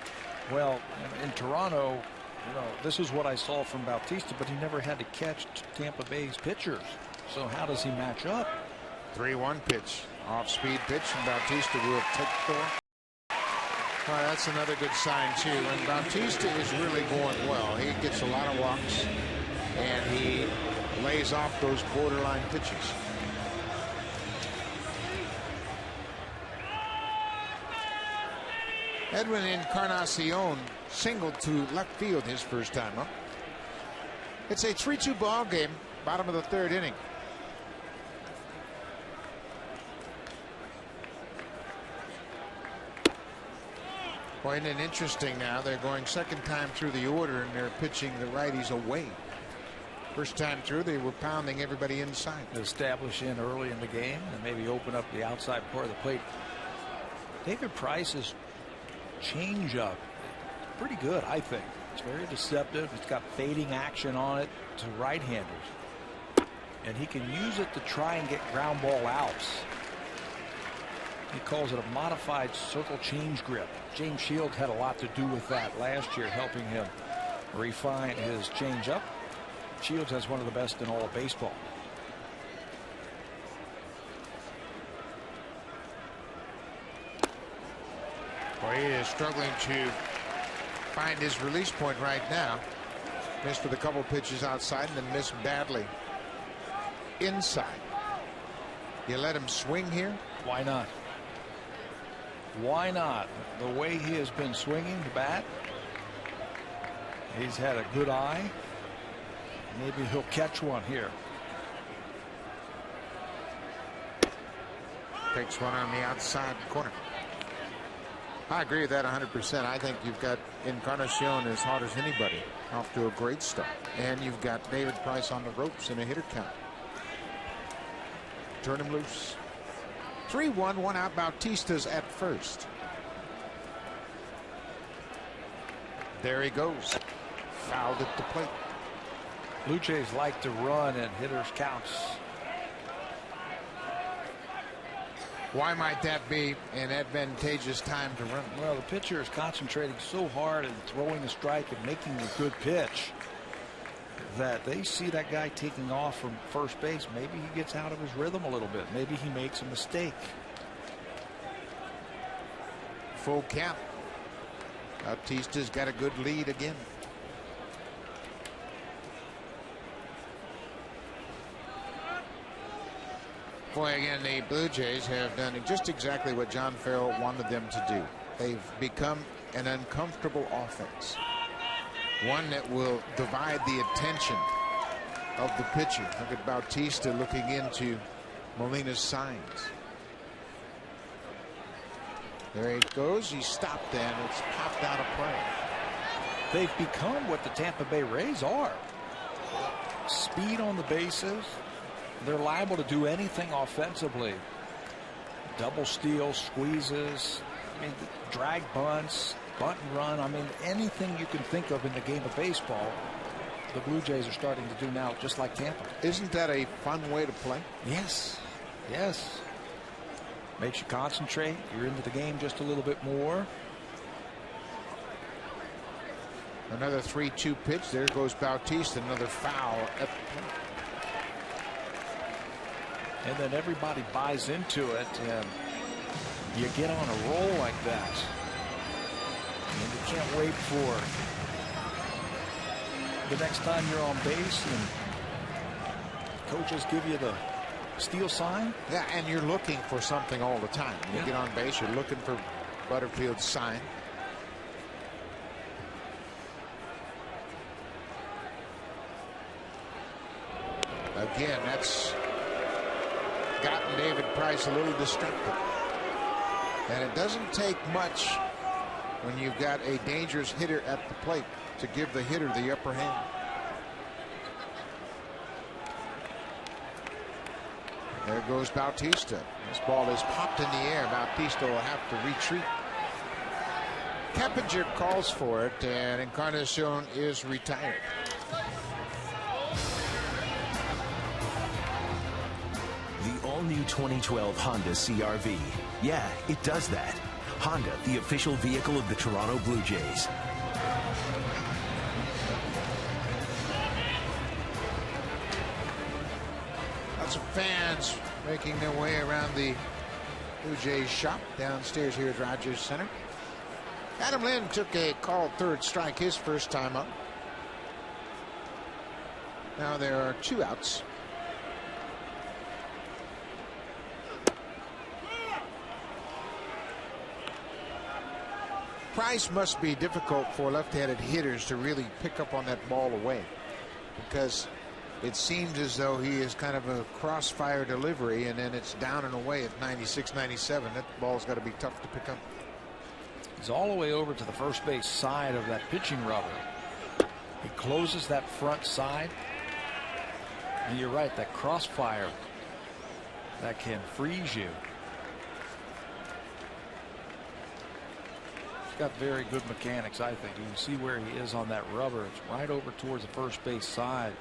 well, in Toronto, you know, this is what I saw from Bautista, but he never had to catch Tampa Bay's pitchers. So how does he match up? 3-1 pitch, off-speed pitch, and Bautista will take four. Well, that's another good sign too. And Bautista is really going well. He gets a lot of walks, and he lays off those borderline pitches. Edwin Encarnacion singled to left field his first time up. It's a 3-2 ball game, bottom of the third inning. Boy, isn't it interesting now? They're going second time through the order, and they're pitching the righties away. First time through, they were pounding everybody inside. Establish in early in the game and maybe open up the outside part of the plate. David Price's changeup, pretty good, I think. It's very deceptive. It's got fading action on it to right-handers, and he can use it to try and get ground ball outs. He calls it a modified circle change grip. James Shields had a lot to do with that last year, helping him refine his changeup. Shields has one of the best in all of baseball. Boy, he is struggling to find his release point right now. Missed with a couple pitches outside and then missed badly inside. You let him swing here? Why not? Why not? The way he has been swinging the bat, he's had a good eye. Maybe he'll catch one here. Takes one on the outside corner. I agree with that 100%. I think you've got Encarnacion as hot as anybody, off to a great start. And you've got David Price on the ropes in a hitter count. Turn him loose. 3-1, one out. Bautista's at first. There he goes. Fouled at the plate. Blue Jays like to run in hitters' counts. Why might that be an advantageous time to run? Well, the pitcher is concentrating so hard and throwing the strike and making a good pitch that they see that guy taking off from first base. Maybe he gets out of his rhythm a little bit. Maybe he makes a mistake. Full count. Bautista's got a good lead again. Boy, again, the Blue Jays have done just exactly what John Farrell wanted them to do. They've become an uncomfortable offense. One that will divide the attention of the pitcher. Look at Bautista looking into Molina's signs. There he goes. He stopped and it's popped out of play. They've become what the Tampa Bay Rays are. Speed on the bases. They're liable to do anything offensively. Double steal, squeezes, I mean, drag bunts, bunt and run. I mean, anything you can think of in the game of baseball, the Blue Jays are starting to do now, just like Tampa. Isn't that a fun way to play? Yes. Yes. Makes you concentrate. You're into the game just a little bit more. Another 3-2 pitch. There goes Bautista. Another foul at the plate. And then everybody buys into it, and you get on a roll like that. And you can't wait for the next time you're on base and coaches give you the steal sign. Yeah, and you're looking for something all the time. You get on base, you're looking for Butterfield's sign. Again, that's gotten David Price a little distracted. And it doesn't take much when you've got a dangerous hitter at the plate to give the hitter the upper hand. There goes Bautista. This ball is popped in the air. Bautista will have to retreat. Keppinger calls for it, and Encarnacion is retired. The all-new 2012 Honda CR-V. Yeah, it does that. Honda, the official vehicle of the Toronto Blue Jays. Lots of fans making their way around the Blue Jays shop downstairs here at Rogers Center. Adam Lind took a called third strike his first time up. Now there are 2 outs. Price must be difficult for left-handed hitters to really pick up on that ball away, because it seems as though he is kind of a crossfire delivery, and then it's down and away at 96, 97. That ball's got to be tough to pick up. He's all the way over to the first base side of that pitching rubber. He closes that front side. And you're right, that crossfire that can freeze you. He's got very good mechanics, I think. You can see where he is on that rubber. It's right over towards the first base side.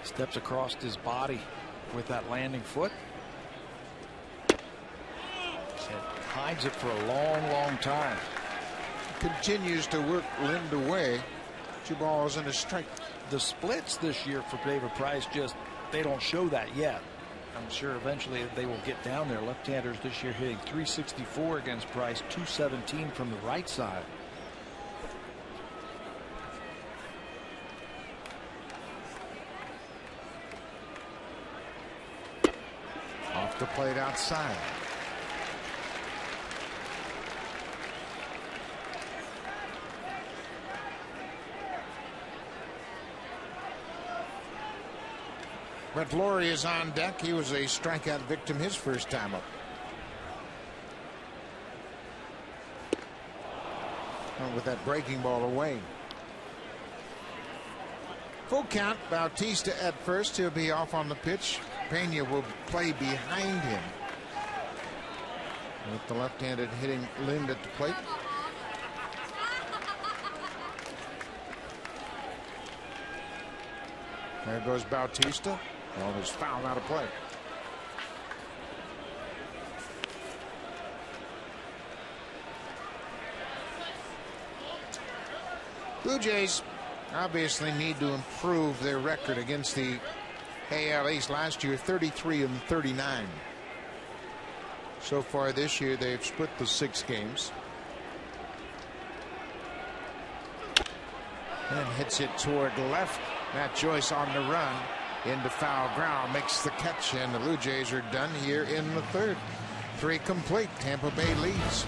Steps across his body with that landing foot. And hides it for a long, long time. Continues to work Lind away. 2 balls and a strike. The splits this year for David Price, just they don't show that yet. I'm sure eventually they will get down there. Left-handers this year hitting .364 against Price, .217 from the right side. Off the plate outside. Brett Flory is on deck. He was a strikeout victim his first time up. With that breaking ball away. Full count. Bautista at first. He'll be off on the pitch. Pena will play behind him, with the left-handed hitting Lind at the plate. There goes Bautista. Ball is fouled out of play. Blue Jays obviously need to improve their record against the AL East. Last year 33-39. So far this year they've split the 6 games. And hits it toward left. Matt Joyce on the run into foul ground, makes the catch, and the Blue Jays are done here in the 3rd. 3 complete. Tampa Bay leads.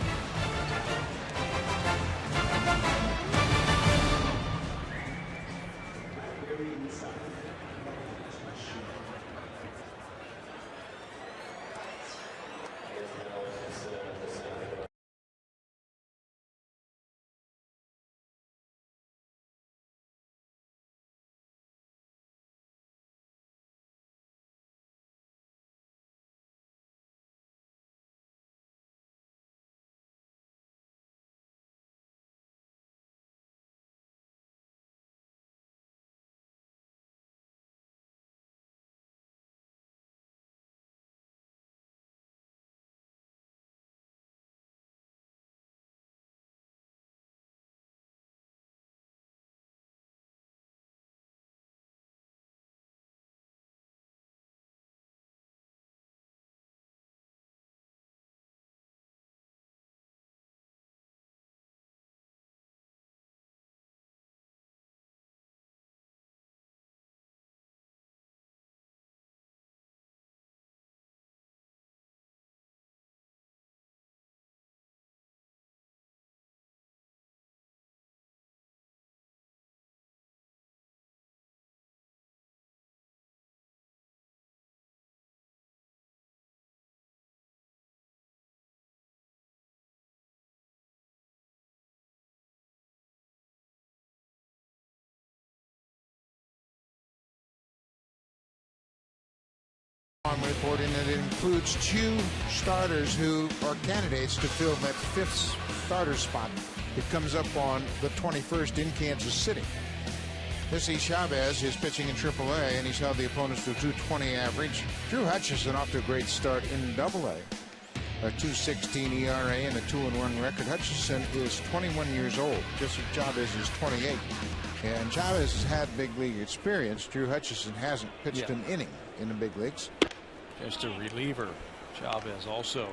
I'm reporting that it includes 2 starters who are candidates to fill that 5th starter spot. It comes up on the 21st in Kansas City. Jesse Chavez is pitching in AAA, and he's held the opponents to a .220 average. Drew Hutchison off to a great start in AA. A .216 ERA and a 2-1 record. Hutchison is 21 years old. Jesse Chavez is 28. And Chavez has had big league experience. Drew Hutchison hasn't pitched an inning in the big leagues. Just a reliever. Chavez also.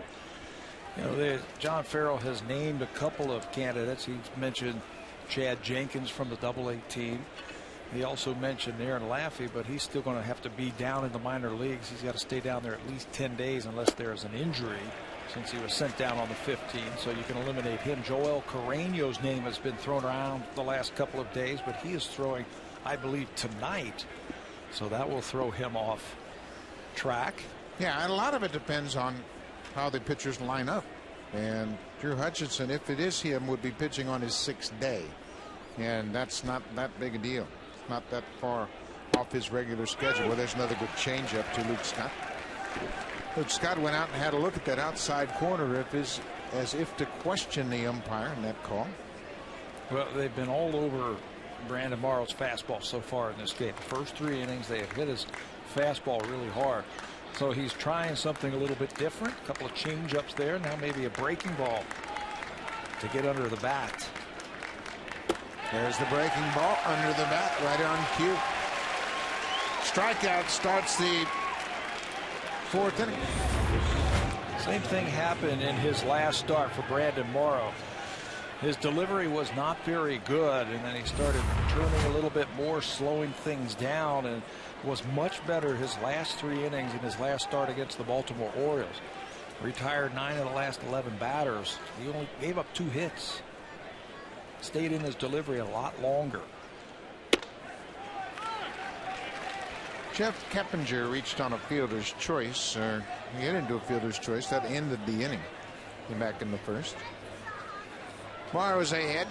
You know, John Farrell has named a couple of candidates. He's mentioned Chad Jenkins from the AA team. He also mentioned Aaron Laffey, but he's still going to have to be down in the minor leagues. He's got to stay down there at least 10 days unless there's an injury, since he was sent down on the 15th. So you can eliminate him. Joel Carreño's name has been thrown around the last couple of days, but he is throwing, I believe, tonight. So that will throw him off track. Yeah, and a lot of it depends on how the pitchers line up. And Drew Hutchison, if it is him, would be pitching on his 6th day. And that's not that big a deal. It's not that far off his regular schedule. Well, there's another good changeup to Luke Scott. Luke Scott went out and had a look at that outside corner as if to question the umpire in that call. Well, they've been all over Brandon Morrow's fastball so far in this game. The first 3 innings, they have hit his fastball really hard. So he's trying something a little bit different. A couple of change-ups there. Now maybe a breaking ball to get under the bat. There's the breaking ball under the bat, right on cue. Strikeout starts the 4th inning. Same thing happened in his last start for Brandon Morrow. His delivery was not very good, and then he started turning a little bit more, slowing things down, and was much better his last 3 innings in his last start against the Baltimore Orioles. Retired 9 of the last 11 batters. He only gave up 2 hits. Stayed in his delivery a lot longer. Jeff Keppinger reached on a fielder's choice, or he hit into a fielder's choice. That ended the inning. Came back in the 1st. Morrow's ahead.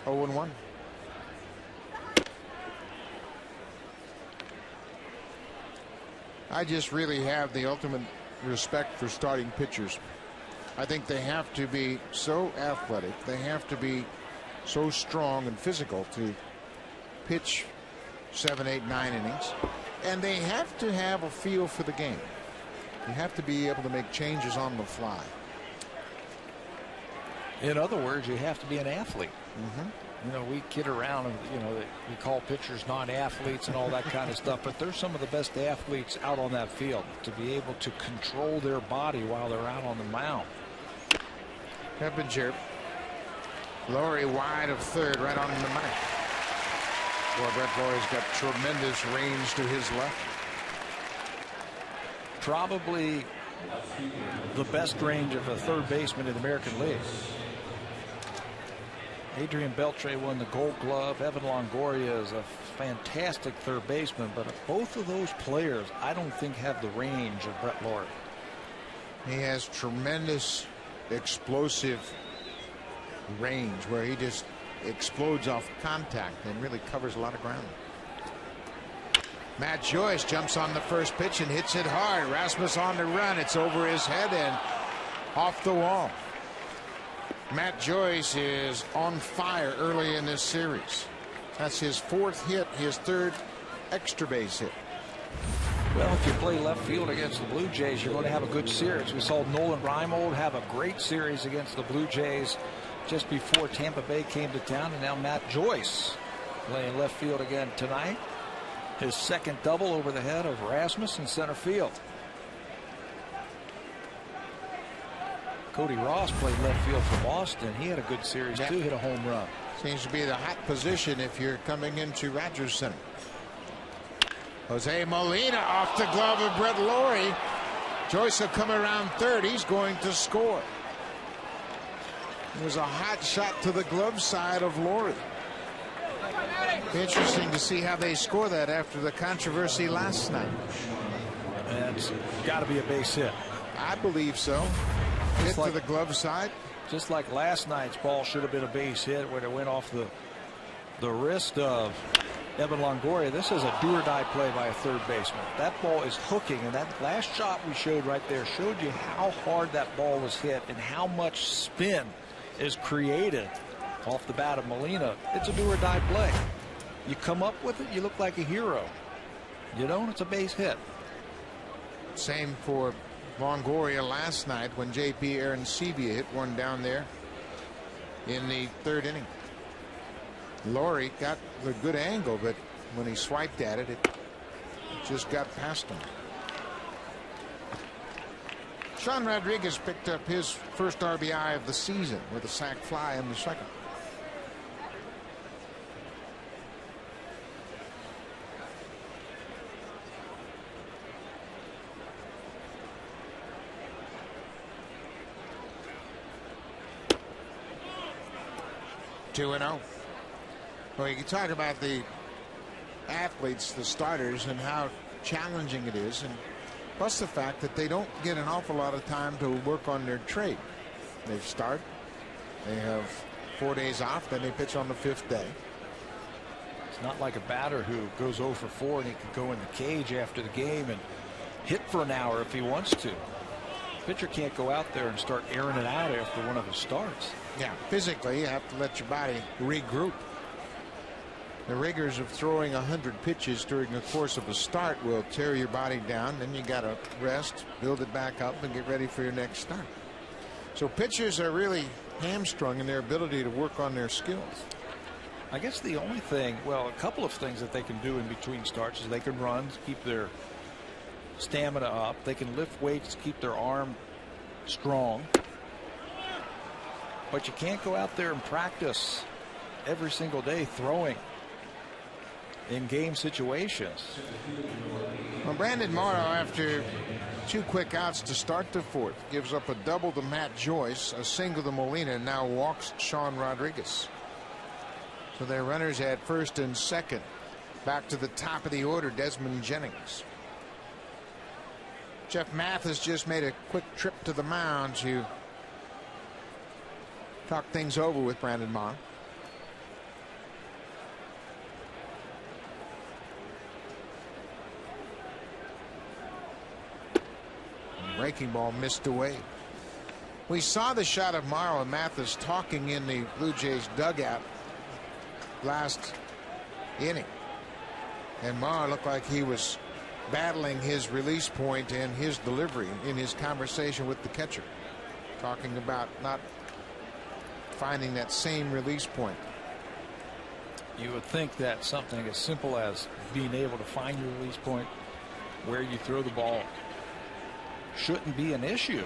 0-1. I just really have the ultimate respect for starting pitchers. I think they have to be so athletic. They have to be so strong and physical to pitch 7, 8, 9 innings. And they have to have a feel for the game. You have to be able to make changes on the fly. In other words, you have to be an athlete. You know, we kid around and, you know, we call pitchers non-athletes and all that kind of stuff, but they're some of the best athletes out on that field, to be able to control their body while they're out on the mound. Keppinger. Laurie wide of 3rd, right on the money. Boy, Brett Laurie's got tremendous range to his left. Probably the best range of a 3rd baseman in the American League. Adrian Beltre won the Gold Glove. Evan Longoria is a fantastic 3rd baseman, but both of those players I don't think have the range of Brett Laurie. He has tremendous explosive range where he just explodes off contact and really covers a lot of ground. Matt Joyce jumps on the first pitch and hits it hard. Rasmus on the run. It's over his head and off the wall. Matt Joyce is on fire early in this series. That's his 4th hit, his 3rd extra base hit. Well, if you play left field against the Blue Jays, you're going to have a good series. We saw Nolan Reimold have a great series against the Blue Jays just before Tampa Bay came to town, and now Matt Joyce playing left field again tonight. His 2nd double over the head of Rasmus in center field. Cody Ross played left field for Boston. He had a good series too, hit a home run. Seems to be the hot position if you're coming into Rogers Center. Jose Molina off the glove of Brett Laurie. Joyce will come around 3rd. He's going to score. It was a hot shot to the glove side of Laurie. Interesting to see how they score that after the controversy last night. And it's got to be a base hit. I believe so. Hit to the glove side. Just like last night's ball should have been a base hit when it went off the wrist of Evan Longoria, this is a do-or-die play by a third baseman. That ball is hooking, and that last shot we showed right there showed you how hard that ball was hit and how much spin is created off the bat of Molina. It's a do-or-die play. You come up with it, you look like a hero. You don't, it's a base hit. Same for Longoria last night when J.P. Arencibia hit one down there in the third inning. Laurie got a good angle, but when he swiped at it, it just got past him. Sean Rodriguez picked up his first RBI of the season with a sac fly in the second. Two and 0. Well, you can talk about the athletes, the starters, and how challenging it is, and plus the fact that they don't get an awful lot of time to work on their trade. They start, they have 4 days off, then they pitch on the 5th day. It's not like a batter who goes 0 for 4 and he can go in the cage after the game and hit for an hour if he wants to. Pitcher can't go out there and start airing it out after one of his starts. Yeah, physically you have to let your body regroup. The rigors of throwing 100 pitches during the course of a start will tear your body down. Then you got to rest, build it back up, and get ready for your next start. So pitchers are really hamstrung in their ability to work on their skills. I guess the only thing, well, a couple of things that they can do in between starts is they can run to keep their stamina up. They can lift weights to keep their arm strong. But you can't go out there and practice every single day throwing in game situations. Well, Brandon Morrow, after 2 quick outs to start the 4th, gives up a double to Matt Joyce, a single to Molina, and now walks Sean Rodriguez. So their runners at first and second. Back to the top of the order, Desmond Jennings. Jeff Mathis just made a quick trip to the mound to talk things over with Brandon Morrow. Breaking ball missed away. We saw the shot of Morrow and Mathis talking in the Blue Jays dugout last inning, and Morrow looked like he was battling his release point and his delivery in his conversation with the catcher, talking about not finding that same release point. You would think that something as simple as being able to find your release point where you throw the ball shouldn't be an issue,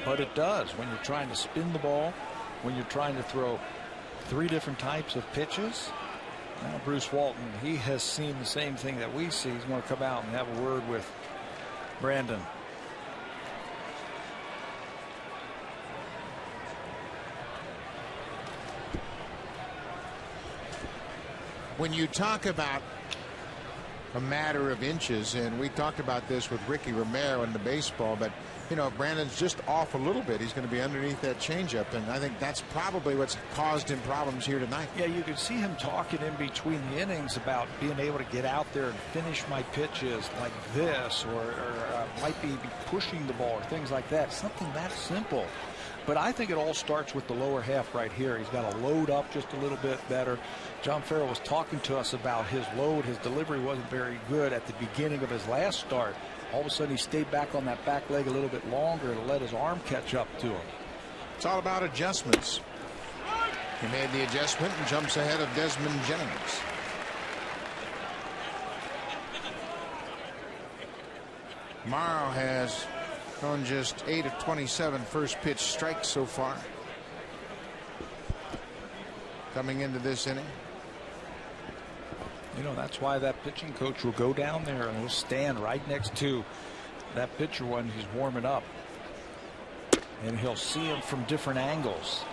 but it does when you're trying to spin the ball, when you're trying to throw 3 different types of pitches. Now Bruce Walton, he has seen the same thing that we see. He's going to come out and have a word with Brandon. When you talk about a matter of inches, and we talked about this with Ricky Romero in the baseball, but you know, Brandon's just off a little bit. He's going to be underneath that changeup, and I think that's probably what's caused him problems here tonight. Yeah, you could see him talking in between the innings about being able to get out there and finish my pitches like this, or might be pushing the ball or things like that. Something that simple. But I think it all starts with the lower half right here. He's got to load up just a little bit better. John Farrell was talking to us about his load. His delivery wasn't very good at the beginning of his last start. All of a sudden he stayed back on that back leg a little bit longer to let his arm catch up to him. It's all about adjustments. He made the adjustment and jumps ahead of Desmond Jennings. Morrow has thrown just 8 of 27 first pitch strikes so far coming into this inning. You know, that's why that pitching coach will go down there and he'll stand right next to that pitcher when he's warming up, and he'll see him from different angles.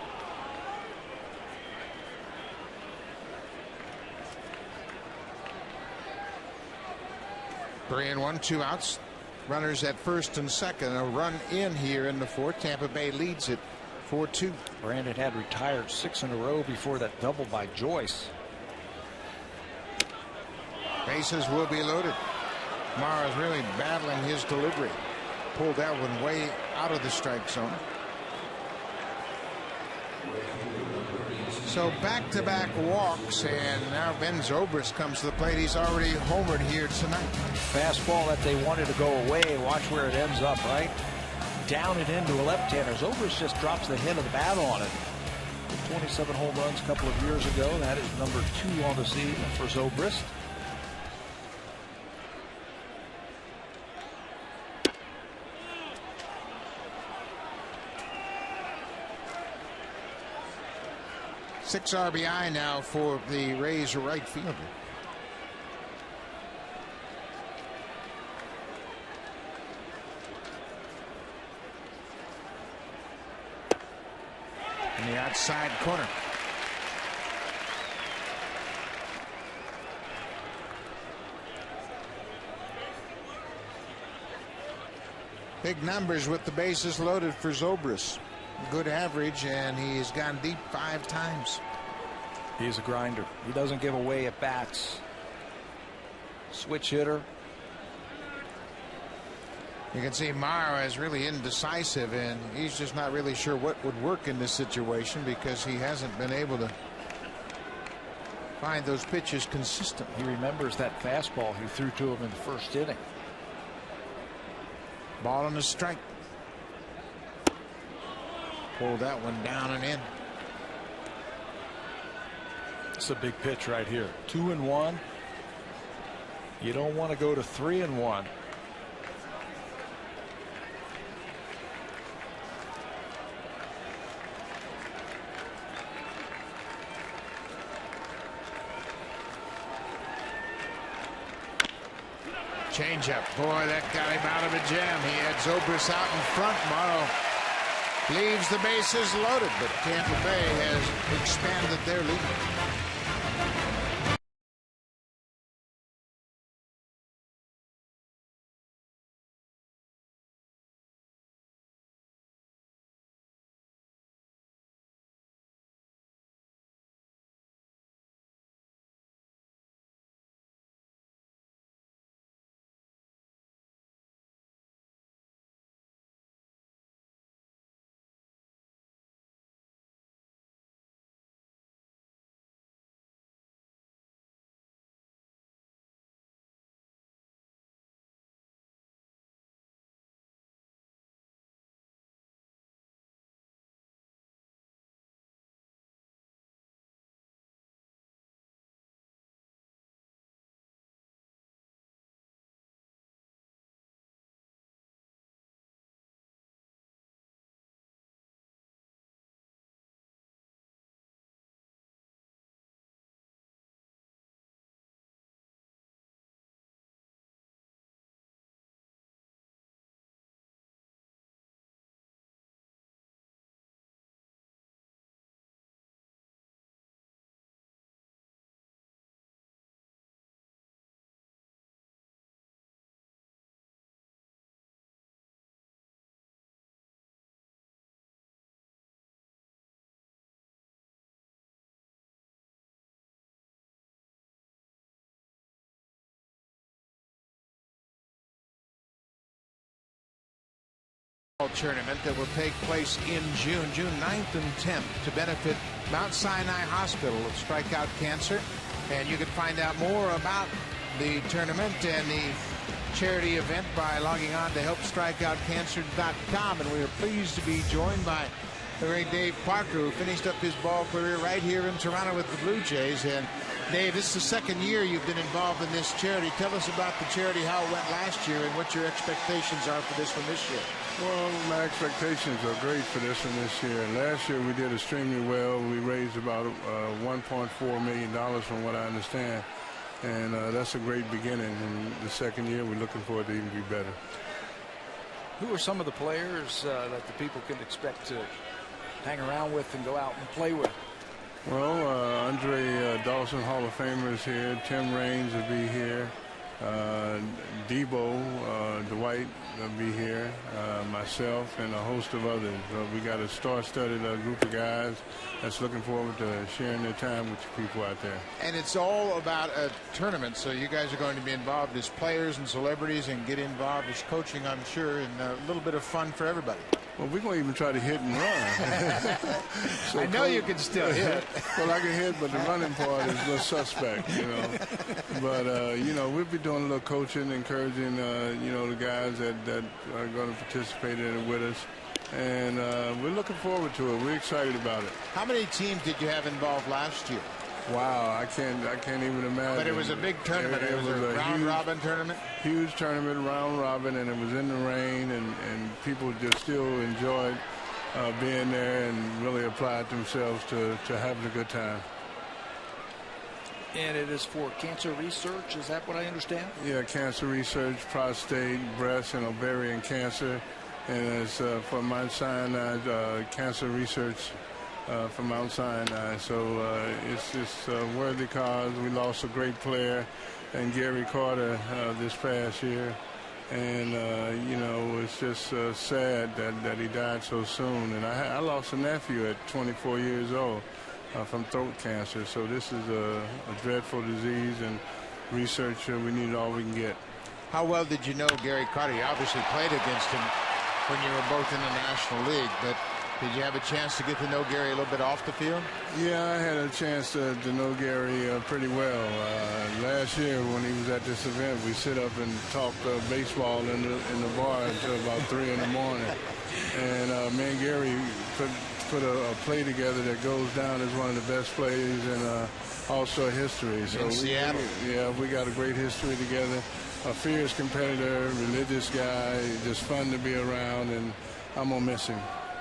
Three and 1, 2 outs. Runners at first and second. A run in here in the 4th. Tampa Bay leads it 4-2. Brandon had retired 6 in a row before that double by Joyce. Bases will be loaded. Morrow's really battling his delivery. Pulled that one way out of the strike zone. So back-to-back walks, and now Ben Zobrist comes to the plate. He's already homered here tonight. Fastball that they wanted to go away. Watch where it ends up, right? Down and into a left-hander. Zobrist just drops the head of the bat on it. 27 home runs a couple of years ago. That is number 2 on the season for Zobrist. Six RBI now for the Rays right fielder. In the outside corner. Big numbers with the bases loaded for Zobrist. Good average, and he's gone deep 5 times. He's a grinder. He doesn't give away at bats. Switch hitter. You can see Morrow is really indecisive, and he's just not really sure what would work in this situation because he hasn't been able to find those pitches consistent. He remembers that fastball he threw to him in the first inning. Ball on the strike. Pull that one down and in. It's a big pitch right here. 2-1. You don't want to go to 3-1. Changeup. Boy, that got him out of a jam. He had Zobrist out in front. Morrow leaves the bases loaded, but Tampa Bay has expanded their lead. Tournament that will take place in June 9th and 10th to benefit Mount Sinai Hospital of strikeout cancer. And you can find out more about the tournament and the charity event by logging on to helpstrikeoutcancer.com. And we are pleased to be joined by the great Dave Parker, who finished up his ball career right here in Toronto with the Blue Jays. And Dave, this is the second year you've been involved in this charity. Tell us about the charity, how it went last year, and what your expectations are for this one this year. Well, my expectations are great for this one this year. Last year we did extremely well. We raised about $1.4 million from what I understand. And that's a great beginning. And the second year we're looking forward to even be better. Who are some of the players that the people can expect to hang around with and go out and play with? Well, Andre Dawson, Hall of Famer, is here. Tim Raines will be here. Debo, Dwight will be here, myself, and a host of others. We got a star-studded group of guys that's looking forward to sharing their time with you people out there. And it's all about a tournament, so you guys are going to be involved as players and celebrities and get involved as coaching, I'm sure, and a little bit of fun for everybody. Well, we're going to even try to hit and run. So I know you can still hit. Well, I can hit, but the running part is a little suspect, you know. But, you know, we'll be doing a little coaching, encouraging, you know, the guys that are going to participate in it with us. And we're looking forward to it. We're excited about it. How many teams did you have involved last year? Wow, I can't even imagine. But it was a big tournament. It was a round-robin tournament? Huge tournament, round-robin, and it was in the rain, and people just still enjoyed being there and really applied themselves to having a good time. And it is for cancer research, is that what I understand? Yeah, cancer research, prostate, breast, and ovarian cancer. And it's for Mount Sinai, cancer research from Mount Sinai. So it's just a worthy cause. We lost a great player, and Gary Carter, this past year. And, you know, it's just sad that he died so soon. And I lost a nephew at 24 years old from throat cancer. So this is a dreadful disease, and research, we need all we can get. How well did you know Gary Carter? You obviously played against him when you were both in the National League, but did you have a chance to get to know Gary a little bit off the field? Yeah, I had a chance to know Gary pretty well. Last year when he was at this event, we sit up and talk baseball in the bar until about 3 in the morning. And me and Gary put a play together that goes down as one of the best plays in All-Star history. So in Seattle? We got a great history together. A fierce competitor, religious guy, just fun to be around, and I'm going to miss him.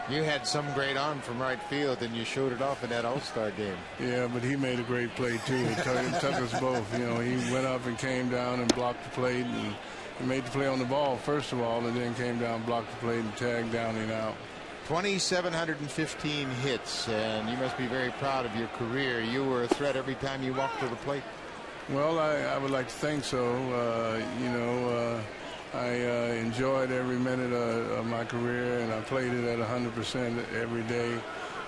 You had some great arm from right field, and you showed it off in that All-Star game. Yeah, but he made a great play, too. It took us both. You know, he went up and came down and blocked the plate, and he made the play on the ball, first of all, and then came down, blocked the plate, and tagged down and out. 2,715 hits, and you must be very proud of your career. You were a threat every time you walked to the plate. Well, I would like to think so. You know, I enjoyed every minute of my career, and I played it at 100% every day.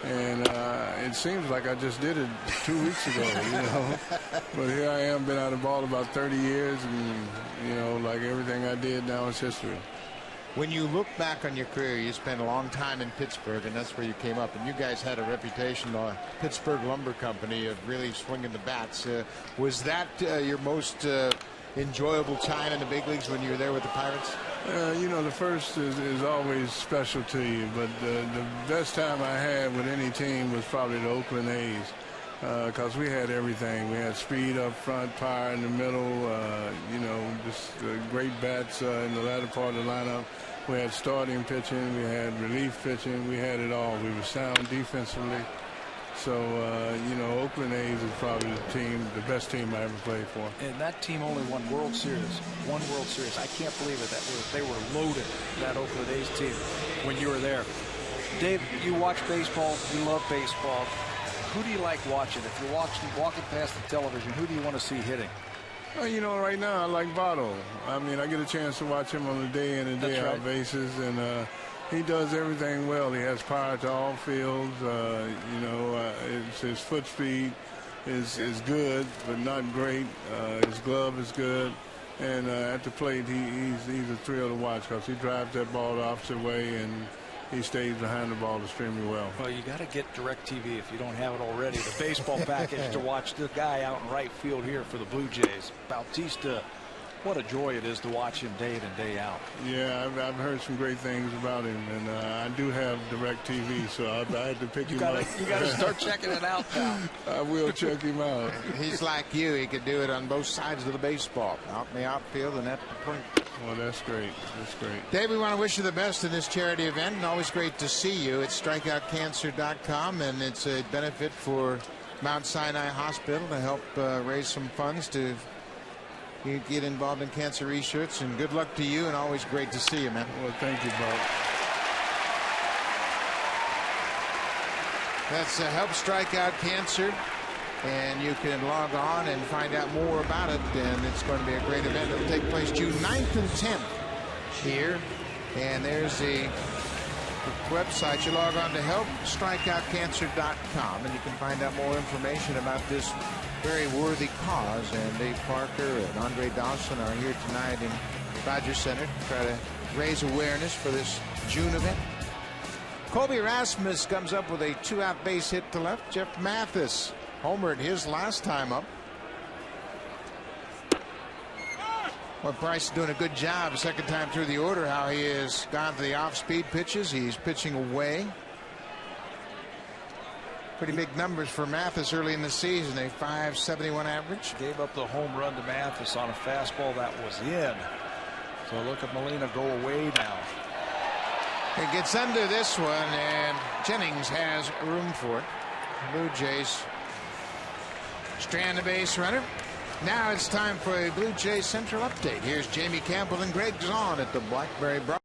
And it seems like I just did it 2 weeks ago, you know. But here I am, been out of the ball about 30 years, and, you know, like everything I did now is history. When you look back on your career, you spent a long time in Pittsburgh, and that's where you came up. And you guys had a reputation, Pittsburgh Lumber Company, of really swinging the bats. Was that your most enjoyable time in the big leagues when you were there with the Pirates? You know, the first is always special to you, but the best time I had with any team was probably the Oakland A's. Because we had everything. We had speed up front, power in the middle, you know, just great bats in the latter part of the lineup. We had starting pitching, we had relief pitching, we had it all. We were sound defensively. So, you know, Oakland A's is probably the best team I ever played for. And that team only won World Series. One World Series. I can't believe it. They were loaded, that Oakland A's team, when you were there. Dave, you watch baseball. You love baseball. Who do you like watching? If you're walking past the television, who do you want to see hitting? Well, you know, right now I like Votto. I mean, I get a chance to watch him on a day in and day out basis, and he does everything well. He has power to all fields. You know, his foot speed is good, but not great. His glove is good, and at the plate, he's a thrill to watch because he drives that ball the opposite way, and he stays behind the ball extremely well. Well, you got to get DirecTV if you don't have it already. The baseball package to watch the guy out in right field here for the Blue Jays, Bautista. What a joy it is to watch him day in and day out. Yeah, I've heard some great things about him, and I do have DirecTV, so I had to pick him up. You got to start checking it out now. I will check him out. He's like you. He could do it on both sides of the baseball, out in the outfield and at the plate. Well, that's great. That's great. Dave, we want to wish you the best in this charity event, and always great to see you. It's strikeoutcancer.com, and it's a benefit for Mount Sinai Hospital to help raise some funds to get involved in cancer research. And good luck to you, and always great to see you, man. Well, thank you, Bob. That's Help Strike Out Cancer. And you can log on and find out more about it. And it's going to be a great event. It'll take place June 9th and 10th here. And there's the website. You log on to helpstrikeoutcancer.com and you can find out more information about this very worthy cause. And Dave Parker and Andre Dawson are here tonight in Rogers Center to try to raise awareness for this June event. Colby Rasmus comes up with a 2-out base hit to left. Jeff Mathis homered his last time up. Well, Price is doing a good job second time through the order, how he has gone to the off-speed pitches. He's pitching away. Pretty big numbers for Mathis early in the season, a .571 average. Gave up the home run to Mathis on a fastball that was in. So look at Molina go away now. It gets under this one, and Jennings has room for it. Blue Jays strand the base runner. Now it's time for a Blue Jays Central update. Here's Jamie Campbell and Greg Zahn at the Blackberry Bros.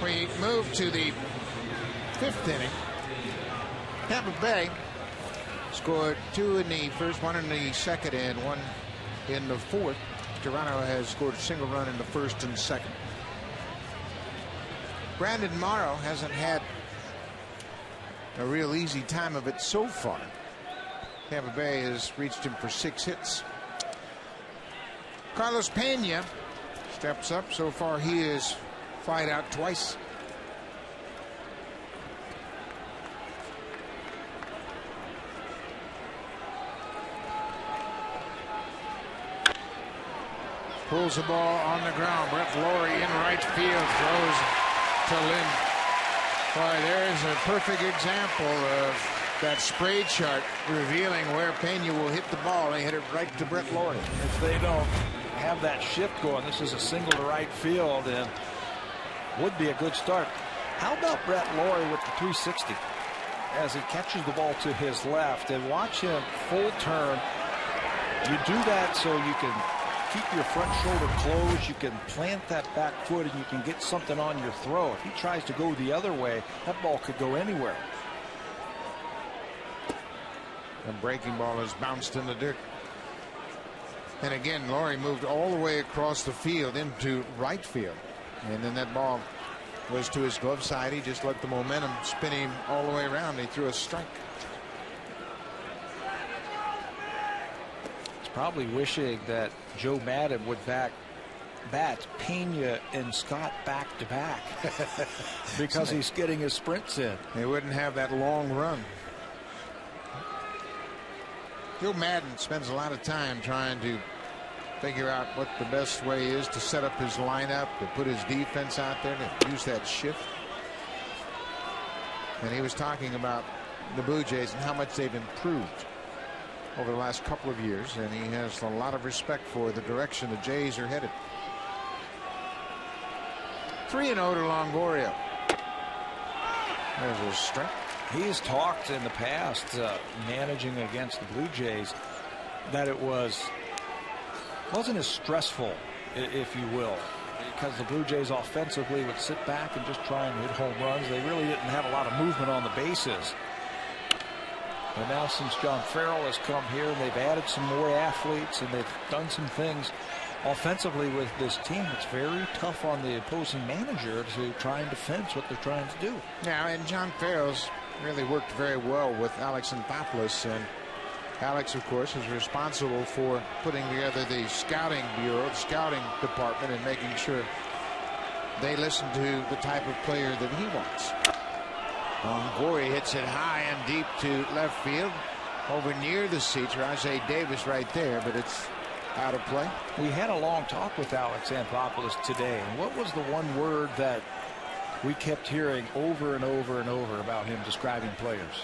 We move to the 5th inning. Tampa Bay scored 2 in the first, 1 in the second, and 1 in the fourth. Toronto has scored a single run in the first and second. Brandon Morrow hasn't had a real easy time of it so far. Tampa Bay has reached him for 6 hits. Carlos Pena steps up. So far he is flied out twice. Pulls the ball on the ground. Brett Laurie in right field, throws to Lynn. Boy, there's a perfect example of that spray chart revealing where Pena will hit the ball. They hit it right to Brett Laurie. If they don't have that shift going, this is a single to right field and would be a good start. How about Brett Laurie with the 360 as he catches the ball to his left, and watch him full turn. You do that so you can keep your front shoulder closed, you can plant that back foot, and you can get something on your throw. If he tries to go the other way, that ball could go anywhere. The breaking ball has bounced in the dirt. And again, Laurie moved all the way across the field into right field. And then that ball was to his glove side. He just let the momentum spin him all the way around. He threw a strike. He's probably wishing that Joe Madden would bat Pena and Scott back to back because he's getting his sprints in. They wouldn't have that long run. Joe Madden spends a lot of time trying to figure out what the best way is to set up his lineup, to put his defense out there, to use that shift. And he was talking about the Blue Jays and how much they've improved. over the last couple of years, and he has a lot of respect for the direction the Jays are headed. 3-0 to Longoria. There's a strike. He's talked in the past, managing against the Blue Jays, that it wasn't as stressful, if you will, because the Blue Jays offensively would sit back and just try and hit home runs. They really didn't have a lot of movement on the bases. But now since John Farrell has come here, and they've added some more athletes, and they've done some things offensively with this team, it's very tough on the opposing manager to try and defend what they're trying to do. Now, and John Farrell's really worked very well with Alex Anthopoulos, and Alex, of course, is responsible for putting together the scouting bureau, the scouting department, and making sure they listen to the type of player that he wants. Longoria hits it high and deep to left field, over near the seats. Rajay Davis right there, but it's out of play. We had a long talk with Alex Anthopoulos today, and what was the one word that we kept hearing over and over and over about him describing players?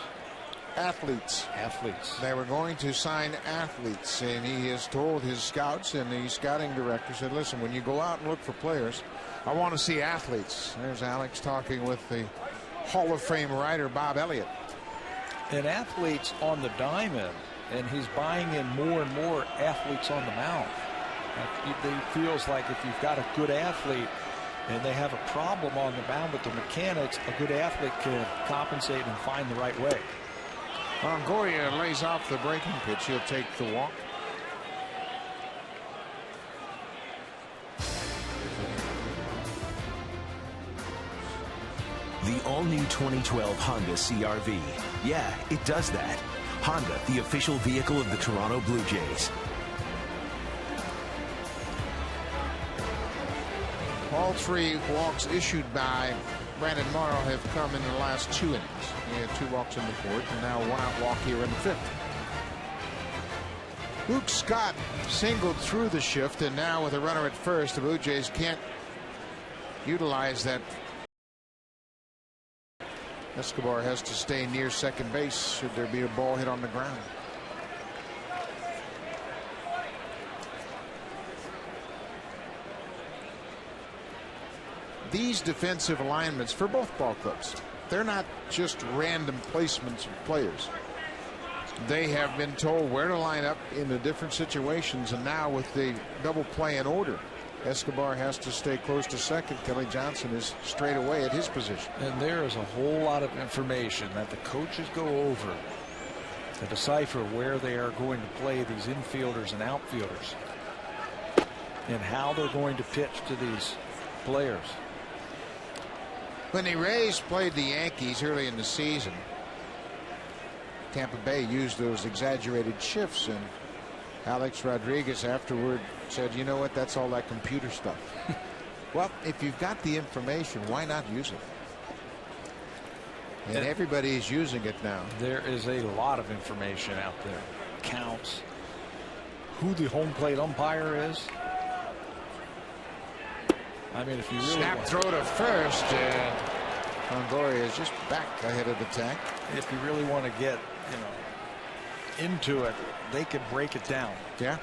Athletes. Athletes. They were going to sign athletes, and he has told his scouts, and the scouting director said, listen, when you go out and look for players, I want to see athletes. There's Alex talking with the Hall of Fame writer Bob Elliott. And athletes on the diamond, and he's buying in more and more athletes on the mound. It feels like if you've got a good athlete and they have a problem on the mound with the mechanics, a good athlete can compensate and find the right way. Longoria lays off the breaking pitch. He'll take the walk. The all-new 2012 Honda CR-V. Yeah, it does that. Honda, the official vehicle of the Toronto Blue Jays. All 3 walks issued by Brandon Morrow have come in the last 2 innings. He had 2 walks in the 4th, and now 1 out walk here in the 5th. Luke Scott singled through the shift, and now with a runner at first, the Blue Jays can't utilize that. Escobar has to stay near second base should there be a ball hit on the ground. These defensive alignments for both ball clubs, they're not just random placements of players. They have been told where to line up in the different situations, and now with the double play in order, Escobar has to stay close to second. Kelly Johnson is straight away at his position. And there is a whole lot of information that the coaches go over to decipher where they are going to play these infielders and outfielders and how they're going to pitch to these players. When the Rays played the Yankees early in the season, Tampa Bay used those exaggerated shifts, and Alex Rodriguez afterward said, you know what, that's all that computer stuff. Well, if you've got the information, why not use it? And everybody is using it now. There is a lot of information out there. Counts, who the home plate umpire is. I mean, if you really snap throw to first, and Longoria is just back ahead of the tag. If you really want to get, into it, they can break it down. Yeah,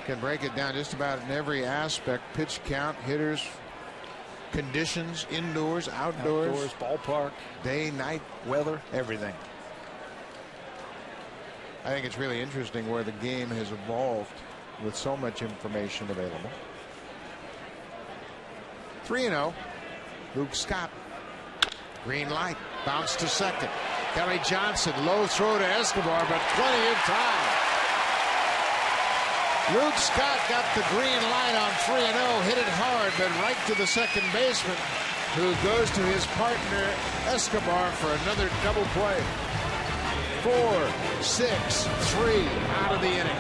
can break it down just about in every aspect. Pitch count, hitters, conditions, indoors, outdoors, ballpark, day, night, weather, everything. I think it's really interesting where the game has evolved with so much information available. 3-0. Luke Scott. Green light. Bounce to second. Kelly Johnson. Low throw to Escobar, but plenty of time. Luke Scott got the green light on 3-0. Hit it hard, but right to the second baseman, who goes to his partner Escobar for another double play. 4-6-3 out of the inning.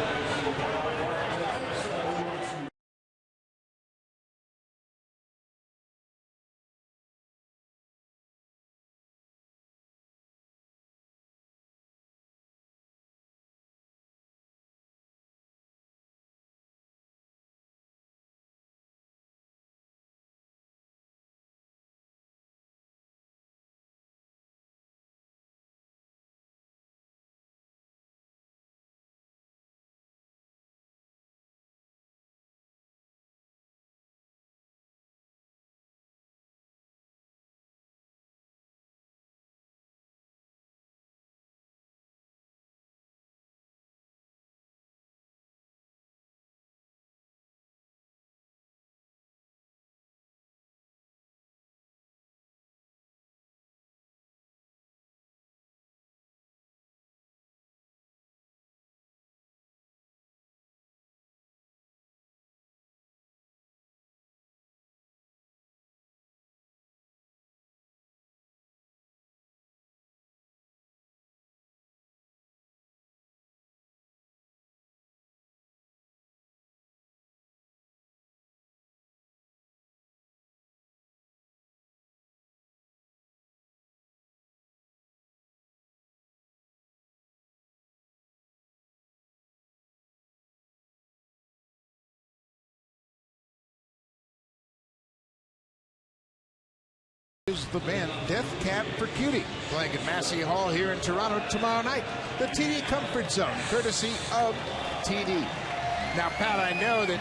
Is the band Death Cab for Cutie playing at Massey Hall here in Toronto tomorrow night. The TD Comfort Zone, courtesy of TD. Now, Pat, I know that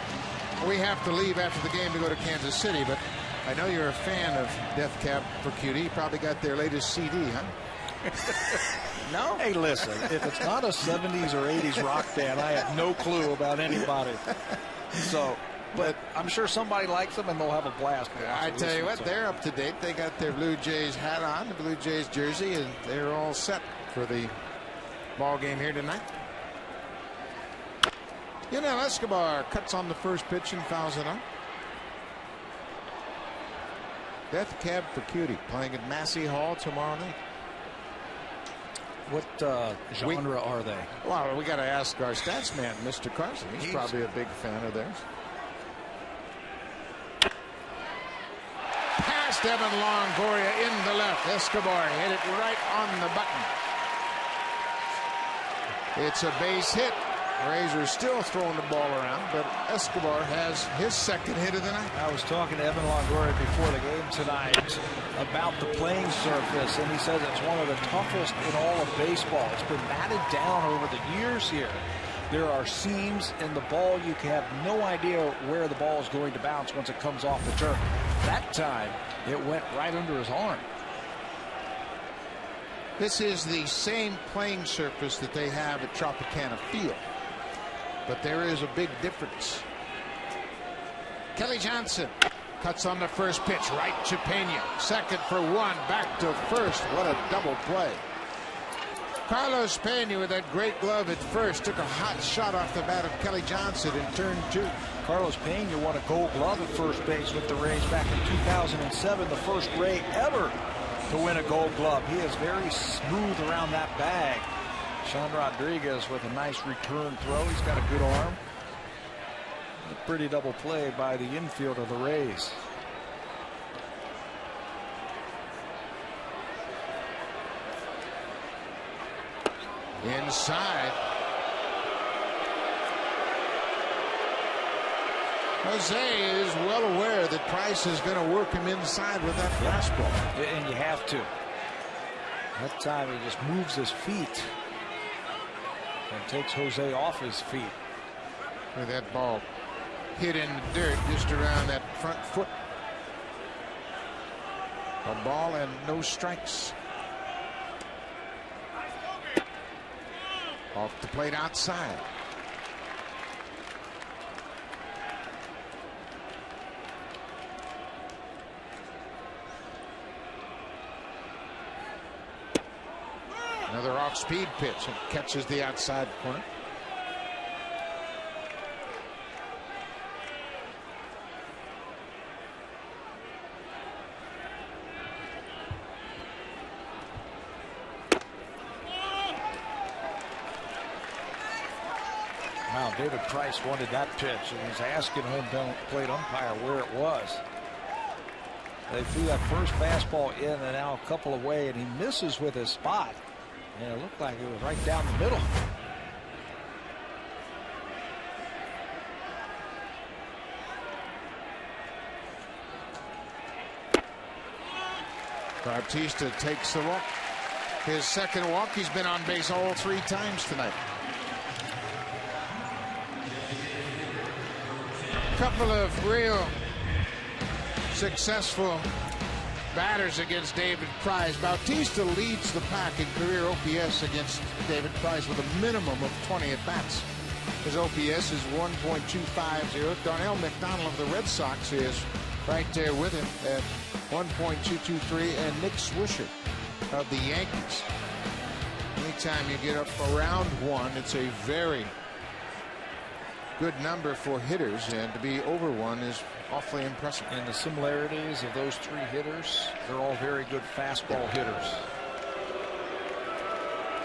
we have to leave after the game to go to Kansas City, but I know you're a fan of Death Cab for Cutie. You probably got their latest CD, huh? No? Hey, listen, if it's not a 70s or 80s rock band, I have no clue about anybody. So, but I'm sure somebody likes them and they'll have a blast. I tell you what, they're up to date. They got their Blue Jays hat on, the Blue Jays jersey, and they're all set for the ball game here tonight. Yunel Escobar cuts on the first pitch and fouls it up. Death Cab for Cutie playing at Massey Hall tomorrow night. What genre are they? Well, we got to ask our stats man, Mr. Carson. He's probably a big fan of theirs. Past Evan Longoria in the left. Escobar hit it right on the button. It's a base hit. Razor still throwing the ball around, but Escobar has his second hit of the night. I was talking to Evan Longoria before the game tonight about the playing surface, and he says it's one of the toughest in all of baseball. It's been batted down over the years here. There are seams in the ball. You have no idea where the ball is going to bounce once it comes off the turf. That time, it went right under his arm. This is the same playing surface that they have at Tropicana Field, but there is a big difference. Kelly Johnson cuts on the first pitch, right to Pena. Second for one, back to first. What a double play. Carlos Pena with that great glove at first took a hot shot off the bat of Kelly Johnson in turn two. Carlos Pena won a Gold Glove at first base with the Rays back in 2007, the first Ray ever to win a Gold Glove. He is very smooth around that bag. Sean Rodriguez with a nice return throw. He's got a good arm. A pretty double play by the infield of the Rays. Inside. Jose is well aware that Price is going to work him inside with that fastball. And you have to. That time he just moves his feet and takes Jose off his feet. With that ball hit in the dirt just around that front foot. A ball and no strikes. Off the plate outside. Another off-speed pitch and catches the outside corner. Wow, David Price wanted that pitch and was asking home plate umpire where it was. They threw that first fastball in and now a couple away, and he misses with his spot. And it looked like it was right down the middle. Bautista takes the walk. His second walk. He's been on base all 3 times tonight. Couple of real successful batters against David Price. Bautista leads the pack in career OPS against David Price with a minimum of 20 at-bats. His OPS is 1.250. Darnell McDonald of the Red Sox is right there with him at 1.223, and Nick Swisher of the Yankees. Anytime you get up around 1, it's a very good number for hitters, and to be over 1 is awfully impressive. And the similarities of those 3 hitters, they're all very good fastball hitters.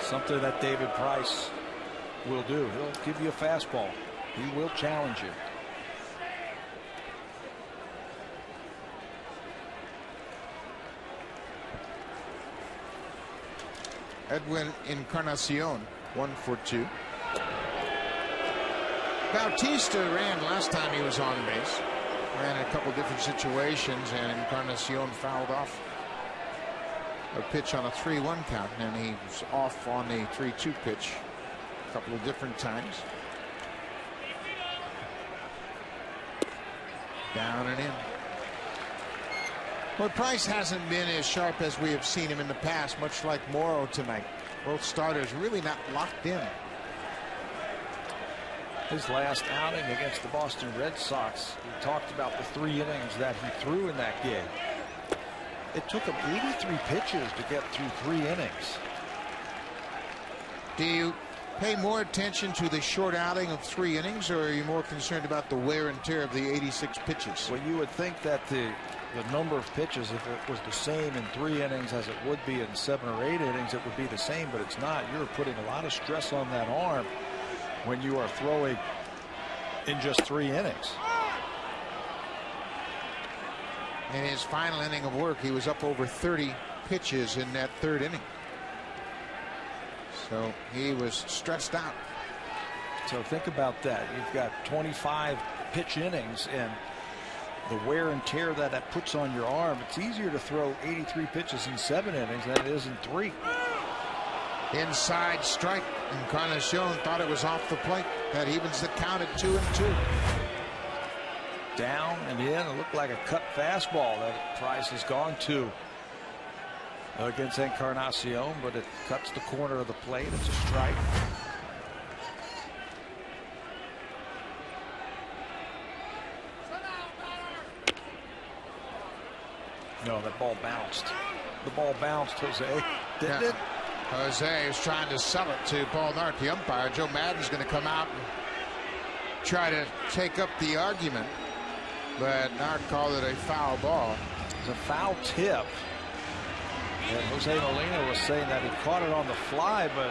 Something that David Price will do. He'll give you a fastball. He will challenge you. Edwin Encarnacion, 1 for 2. Bautista ran last time he was on base. Ran in a couple different situations, and Encarnacion fouled off. a pitch on a 3-1 count, and he was off on the 3-2 pitch a couple of different times. Down and in. Well, Price hasn't been as sharp as we have seen him in the past, much like Morrow tonight. Both starters really not locked in. His last outing against the Boston Red Sox, we talked about the 3 innings that he threw in that game. It took him 83 pitches to get through 3 innings. Do you pay more attention to the short outing of 3 innings, or are you more concerned about the wear and tear of the 86 pitches? Well, you would think that the number of pitches, if it was the same in 3 innings as it would be in 7 or 8 innings, it would be the same, but it's not. You're putting a lot of stress on that arm when you are throwing in just 3 innings. In his final inning of work, he was up over 30 pitches in that 3rd inning. So he was stressed out. So think about that. You've got 25 pitch innings, and the wear and tear that puts on your arm. It's easier to throw 83 pitches in 7 innings than it is in 3. Inside strike. Encarnacion thought it was off the plate. That evens the count at 2-2. Down and in. It looked like a cut fastball that Price has gone to against Encarnacion, but it cuts the corner of the plate. It's a strike. No, that ball bounced. The ball bounced, Jose. Didn't it? Jose is trying to sell it to Paul Nart, the umpire. Joe Madden's going to come out and try to take up the argument, but Nart called it a foul ball. It's a foul tip. And Jose Molina was saying that he caught it on the fly, but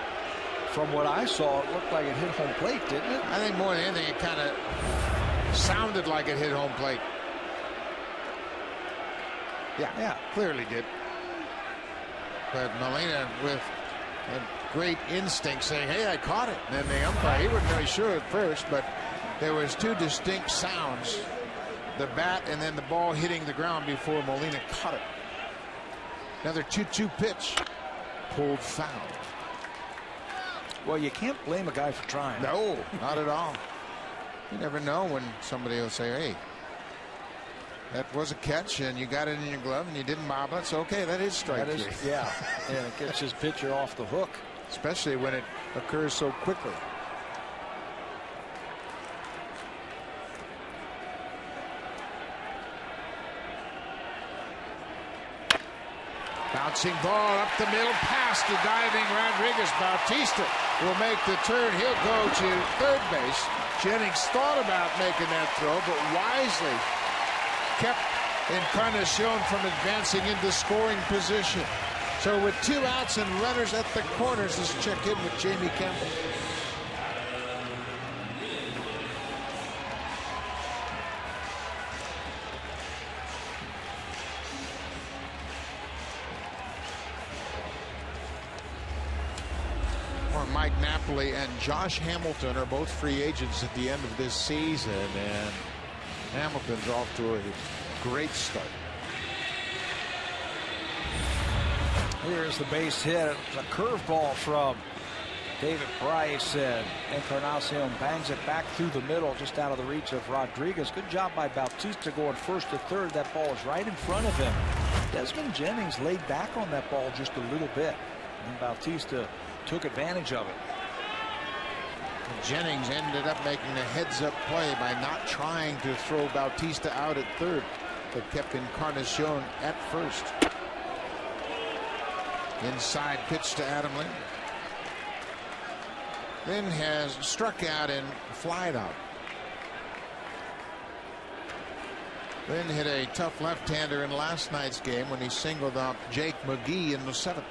from what I saw, it looked like it hit home plate, didn't it? I think more than anything, it kind of sounded like it hit home plate. Yeah, clearly did. But Molina with a great instinct saying, hey, I caught it. And then the umpire, he wasn't really sure at first, but there was 2 distinct sounds. The bat and then the ball hitting the ground before Molina caught it. Another 2-2 pitch. Pulled foul. Well, you can't blame a guy for trying. No, not at all. You never know when somebody will say, hey, that was a catch and you got it in your glove and you didn't mob it. So, okay, that is strike 3. Yeah, and it gets his pitcher off the hook. Especially when it occurs so quickly. Bouncing ball up the middle, past the diving Rodriguez. Bautista will make the turn. He'll go to third base. Jennings thought about making that throw, but wisely kept Encarnacion from advancing into scoring position. So with 2 outs and runners at the corners, let's check in with Jamie Campbell. Mike Napoli and Josh Hamilton are both free agents at the end of this season, and Hamilton's off to a great start. Here's the base hit. A curveball from David Price, and Encarnacion bangs it back through the middle, just out of the reach of Rodriguez. Good job by Bautista going first to third. That ball is right in front of him. Desmond Jennings laid back on that ball just a little bit, and Bautista took advantage of it. Jennings ended up making a heads-up play by not trying to throw Bautista out at third, but kept Encarnacion at first. Inside pitch to Adam Lynn. Lynn has struck out and flied out. Lynn hit a tough left-hander in last night's game when he singled out Jake McGee in the 7th.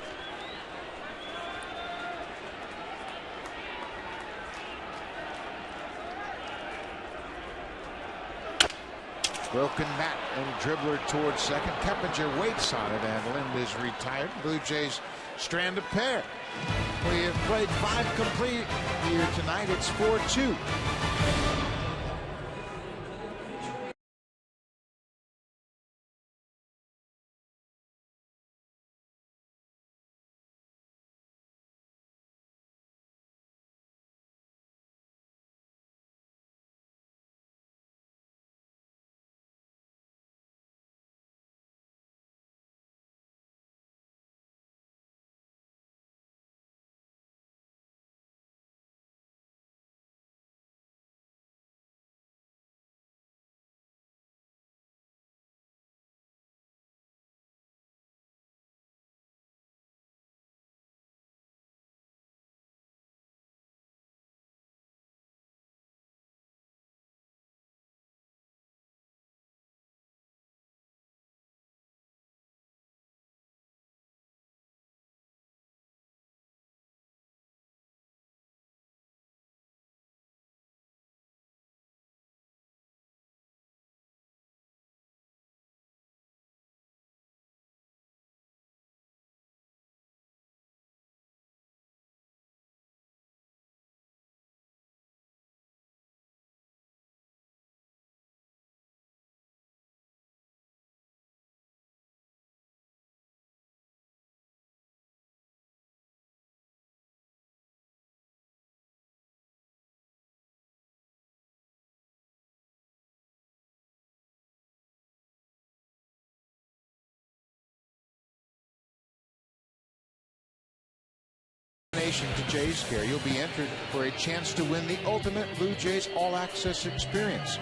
Broken bat and dribbler towards second. Keppinger waits on it, and Lind is retired. Blue Jays strand a pair. We have played 5 complete here tonight. It's 4-2. donation to Jays Care, you'll be entered for a chance to win the ultimate Blue Jays All Access experience.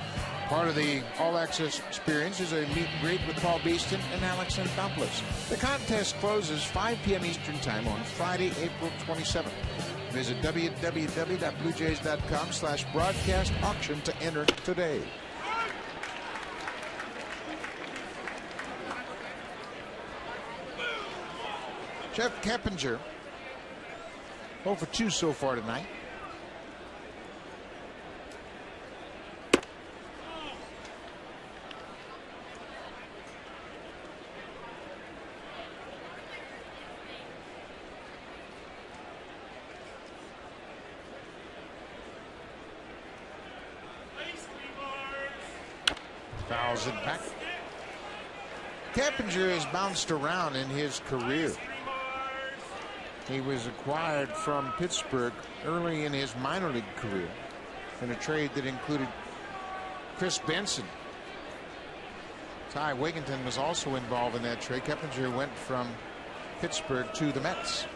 Part of the All Access experience is a meet and greet with Paul Beeston and Alex Anthopoulos. The contest closes 5 p.m. Eastern Time on Friday, April 27th. Visit www.bluejays.com/broadcast auction to enter today. Jeff Keppinger, 0 for 2 so far tonight. Fouls it back. Keppinger has bounced around in his career. He was acquired from Pittsburgh early in his minor league career in a trade that included Chris Benson. Ty Wigginton was also involved in that trade. Keppinger went from Pittsburgh to the Mets.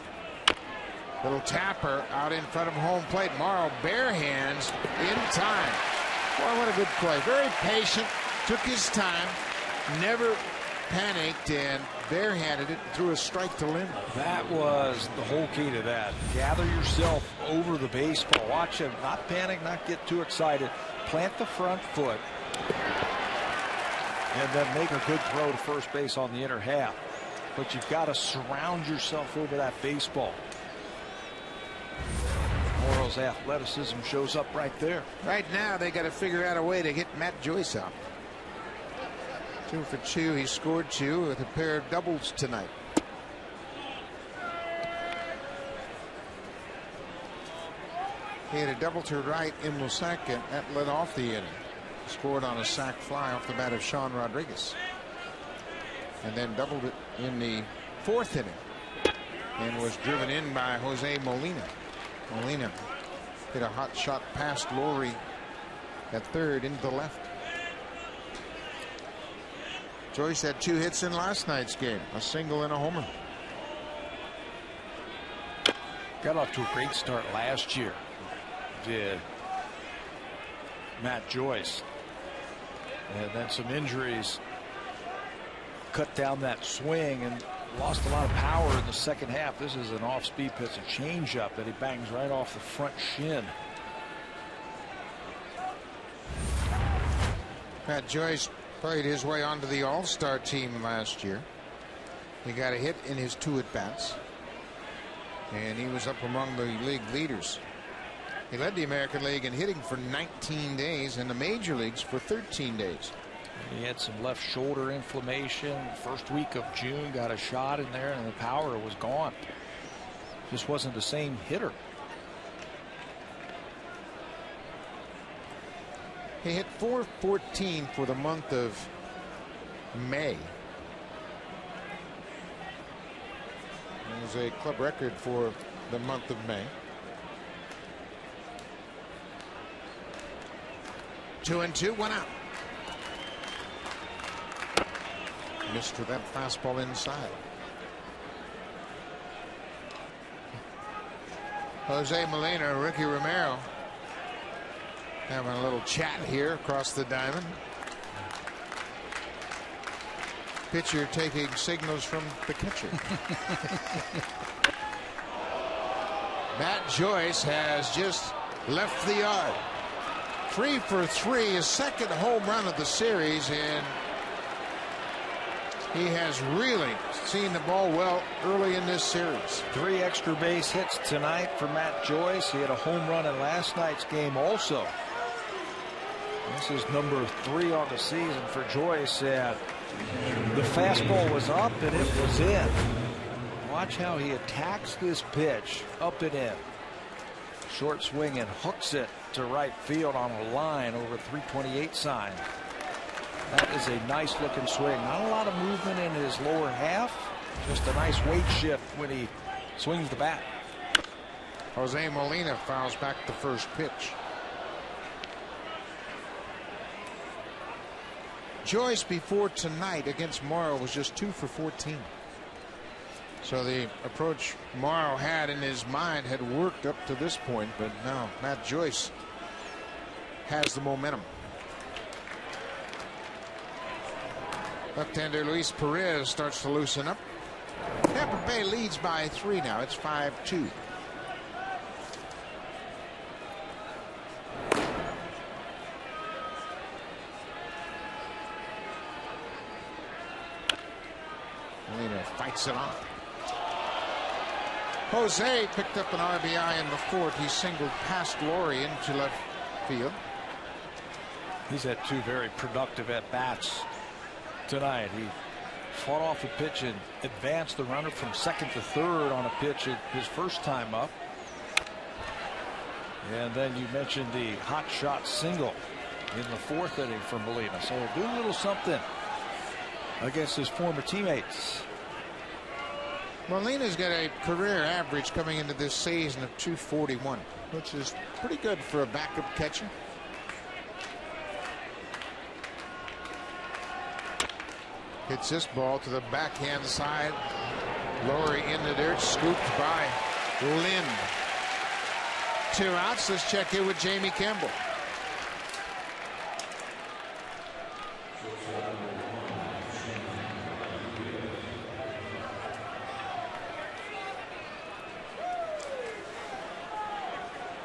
Little tapper out in front of home plate. Morrow bare hands in time. Boy, what a good play. Very patient. Took his time. Never panicked and barehanded it, threw a strike to Lynn. That was the whole key to that. Gather yourself over the baseball. Watch him not panic, not get too excited. Plant the front foot. And then make a good throw to first base on the inner half. But you've got to surround yourself over that baseball. Morrow's athleticism shows up right there. Right now, they got to figure out a way to get Matt Joyce out. 2 for 2. He scored 2 with a pair of doubles tonight. He had a double to right in the second. That led off the inning. Scored on a sac fly off the bat of Sean Rodriguez. And then doubled it in the 4th inning. And was driven in by Jose Molina. Molina hit a hot shot past Lowry at third into the left. Joyce had 2 hits in last night's game, a single and a homer. Got off to a great start last year, did Matt Joyce. And then some injuries cut down that swing and lost a lot of power in the second half. This is an off-speed pitch, a changeup that he bangs right off the front shin. Matt Joyce played his way onto the All-Star team last year. He got a hit in his 2 at-bats. And he was up among the league leaders. He led the American League in hitting for 19 days and the major leagues for 13 days. He had some left shoulder inflammation. First week of June, got a shot in there and the power was gone. Just wasn't the same hitter. He hit .414 for the month of May. It was a club record for the month of May. 2-2, 1 out. Missed with that fastball inside. Jose Molina, Ricky Romero having a little chat here across the diamond. Pitcher taking signals from the catcher. Matt Joyce has just left the yard. 3 for 3, his second home run of the series, and he has really seen the ball well early in this series. 3 extra base hits tonight for Matt Joyce. He had a home run in last night's game also. This is number 3 on the season for Joyce. And the fastball was up and it was in. Watch how he attacks this pitch up and in. Short swing and hooks it to right field on a line over 328 sign. That is a nice looking swing. Not a lot of movement in his lower half. Just a nice weight shift when he swings the bat. Jose Molina fouls back the first pitch. Joyce before tonight against Morrow was just 2 for 14. So the approach Morrow had in his mind had worked up to this point, but now Matt Joyce has the momentum. Left-hander Luis Perez starts to loosen up. Tampa Bay leads by 3 now. It's 5-2. Molina fights it off. Jose picked up an RBI in the 4th. He singled past Laurie into left field. He's had 2 very productive at-bats tonight. He fought off a pitch and advanced the runner from 2nd to 3rd on a pitch his first time up. And then you mentioned the hot shot single in the 4th inning for Molina. So do a little something against his former teammates. Molina's got a career average coming into this season of .241, which is pretty good for a backup catcher. Hits this ball to the backhand side. Laurie in the dirt, scooped by Lynn. 2 outs. Let's check in with Jamie Campbell.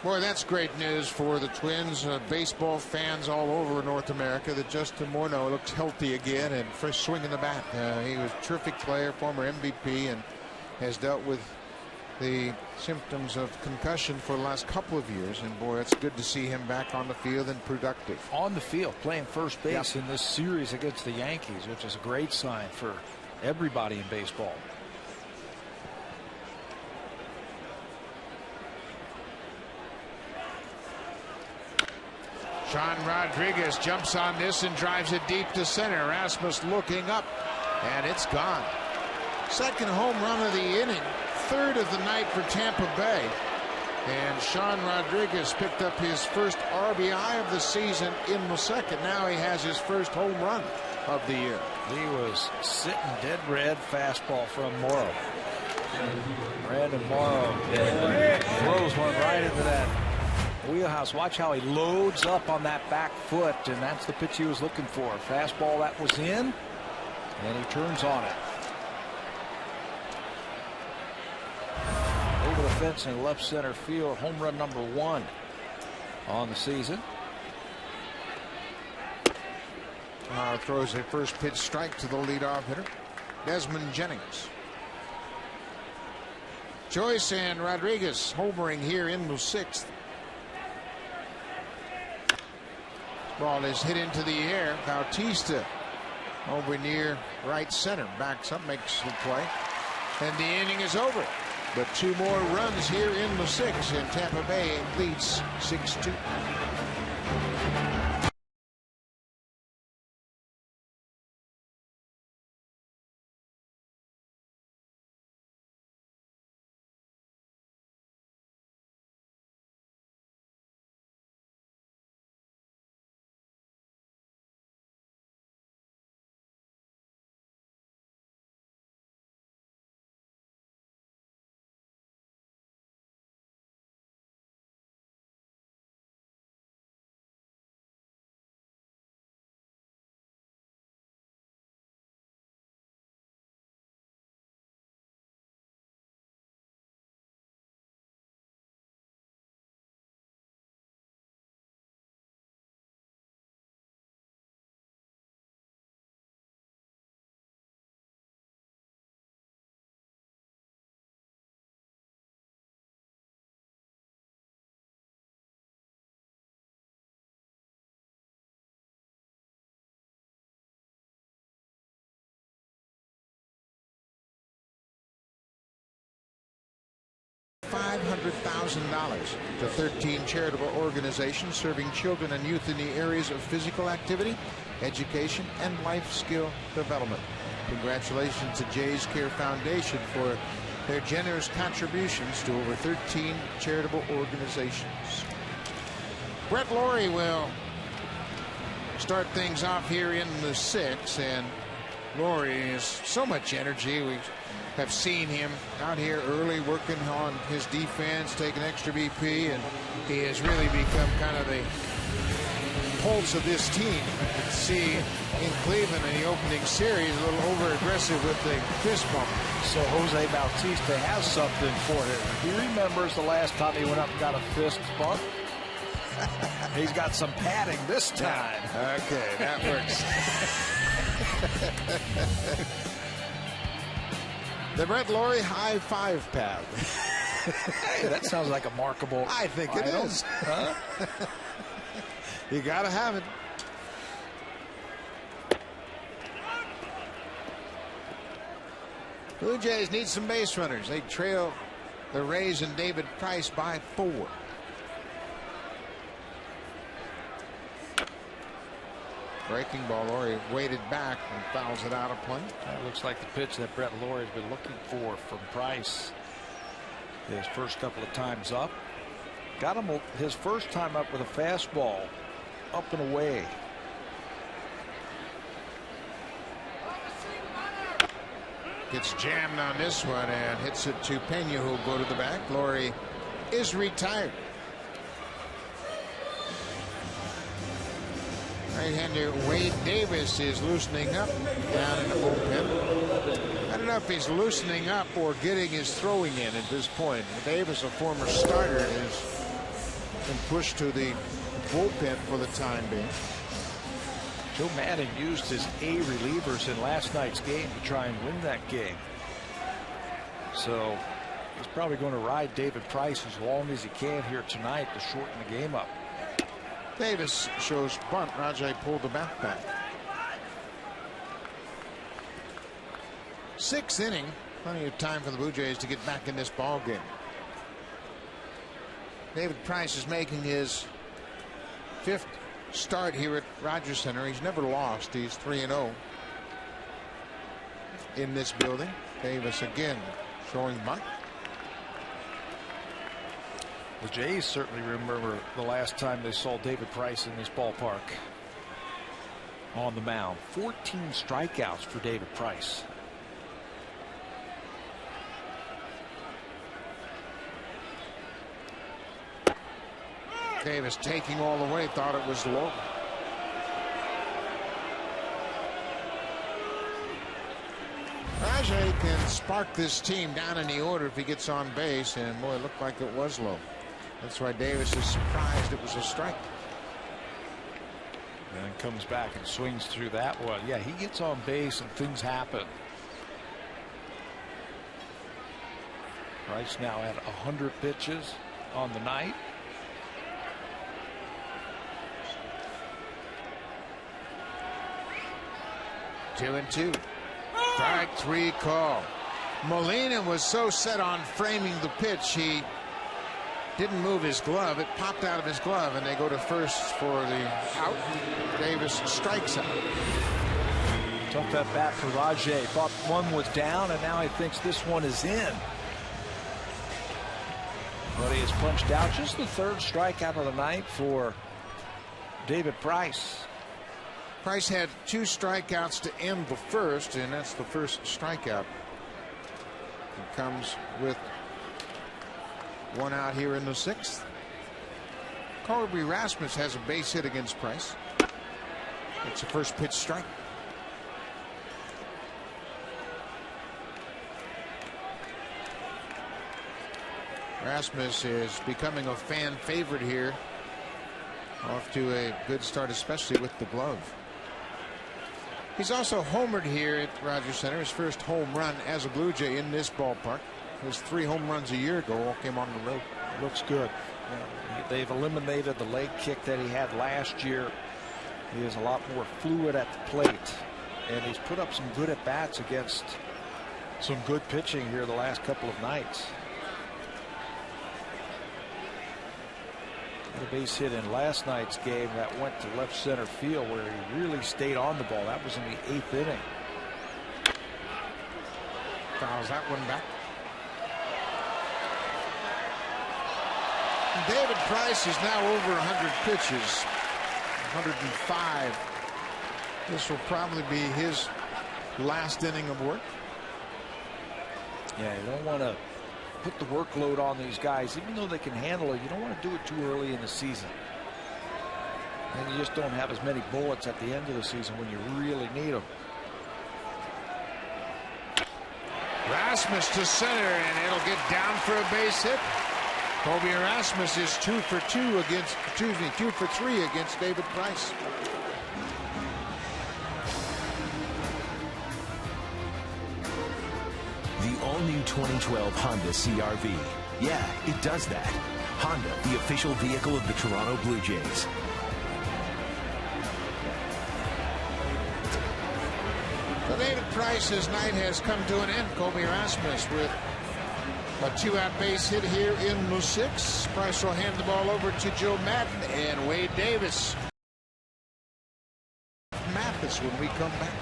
Boy, that's great news for the Twins. Baseball fans all over North America that Justin Morneau looks healthy again and fresh swing in the bat. He was a terrific player, former MVP, and has dealt with the symptoms of concussion for the last couple of years. And boy, it's good to see him back on the field and productive. On the field, playing first base in this series against the Yankees, which is a great sign for everybody in baseball. Sean Rodriguez jumps on this and drives it deep to center. Rasmus looking up, and it's gone. 2nd home run of the inning, 3rd of the night for Tampa Bay. And Sean Rodriguez picked up his first RBI of the season in the 2nd. Now he has his first home run of the year. He was sitting dead red fastball from Morrow. Brandon Morrow throws one right into that wheelhouse. Watch how he loads up on that back foot, and that's the pitch he was looking for. Fastball that was in, and he turns on it. Over the fence in left center field, home run number 1 on the season. Throws a first pitch strike to the leadoff hitter, Desmond Jennings. Joyce and Rodriguez homering here in the 6th. Ball is hit into the air. Bautista over near right center. Backs up, makes the play. And the inning is over. But 2 more runs here in the 6th, and Tampa Bay leads 6-2. $500,000 to 13 charitable organizations serving children and youth in the areas of physical activity, education, and life skill development. Congratulations to Jay's Care Foundation for their generous contributions to over 13 charitable organizations. Brett Laurie will start things off here in the 6th, and Laurie has so much energy. We have seen him out here early working on his defense, taking extra BP, and he has really become kind of the pulse of this team. I could see in Cleveland in the opening series a little over-aggressive with the fist bump. So Jose Bautista has something for him. He remembers the last time he went up and got a fist bump. He's got some padding this time. Okay, that works. The Brett Laurie high five pad. Hey, that sounds like a markable. I think it is. Huh? You gotta have it. Blue Jays need some base runners. They trail the Rays and David Price by 4. Breaking ball. Laurie weighted back and fouls it out of play. That looks like the pitch that Brett Laurie has been looking for from Price. His first couple of times up. Got him his first time up with a fastball. Up and away. Gets jammed on this one and hits it to Pena, who'll go to the back. Laurie is retired. Right-hander Wade Davis is loosening up down in the bullpen. I don't know if he's loosening up or getting his throwing in at this point. Davis, a former starter, has been pushed to the bullpen for the time being. Joe Maddon used his A relievers in last night's game to try and win that game. So he's probably going to ride David Price as long as he can here tonight to shorten the game up. Davis shows bunt. Rajai pulled the bat back. 6th inning. Plenty of time for the Blue Jays to get back in this ball game. David Price is making his 5th start here at Rogers Center. He's never lost. He's 3-0 in this building. Davis again showing bunt. The Jays certainly remember the last time they saw David Price in this ballpark on the mound. 14 strikeouts for David Price. Davis taking all the way, thought it was low. Rajai can spark this team down in the order if he gets on base, and boy, it looked like it was low. That's why Davis is surprised it was a strike. And then comes back and swings through that one. Yeah, he gets on base and things happen. Price now at 100 pitches on the night. Two and two. Strike 3 call. Molina was so set on framing the pitch, he didn't move his glove. It popped out of his glove, and they go to first for the out. Davis strikes out. Tough at bat for Rajai. Thought one was down, and now he thinks this one is in. But he has punched out. Just the 3rd strikeout of the night for David Price. Price had 2 strikeouts to end the first, and that's the first strikeout. It comes with 1 out here in the 6th. Colby Rasmus has a base hit against Price. It's a first pitch strike. Rasmus is becoming a fan favorite here. Off to a good start, especially with the glove. He's also homered here at Rogers Center. His first home run as a Blue Jay in this ballpark. His 3 home runs a year ago all came on the road. Looks good. They've eliminated the leg kick that he had last year. He is a lot more fluid at the plate, and he's put up some good at bats against some good pitching here the last couple of nights. A base hit in last night's game that went to left center field, where he really stayed on the ball. That was in the 8th inning. Fouls that one back. David Price is now over 100 pitches. 105. This will probably be his last inning of work. Yeah, you don't want to put the workload on these guys, even though they can handle it. You don't want to do it too early in the season. And you just don't have as many bullets at the end of the season when you really need them. Rasmus to center, and it'll get down for a base hit. Kobe Rasmus is 2 for 3 against David Price. The all-new 2012 Honda CR-V. Yeah, it does that. Honda, the official vehicle of the Toronto Blue Jays. For David Price's night has come to an end. Kobe Rasmus with a 2-out base hit here in the 6th. Price will hand the ball over to Joe Madden and Wade Davis. Mathis when we come back.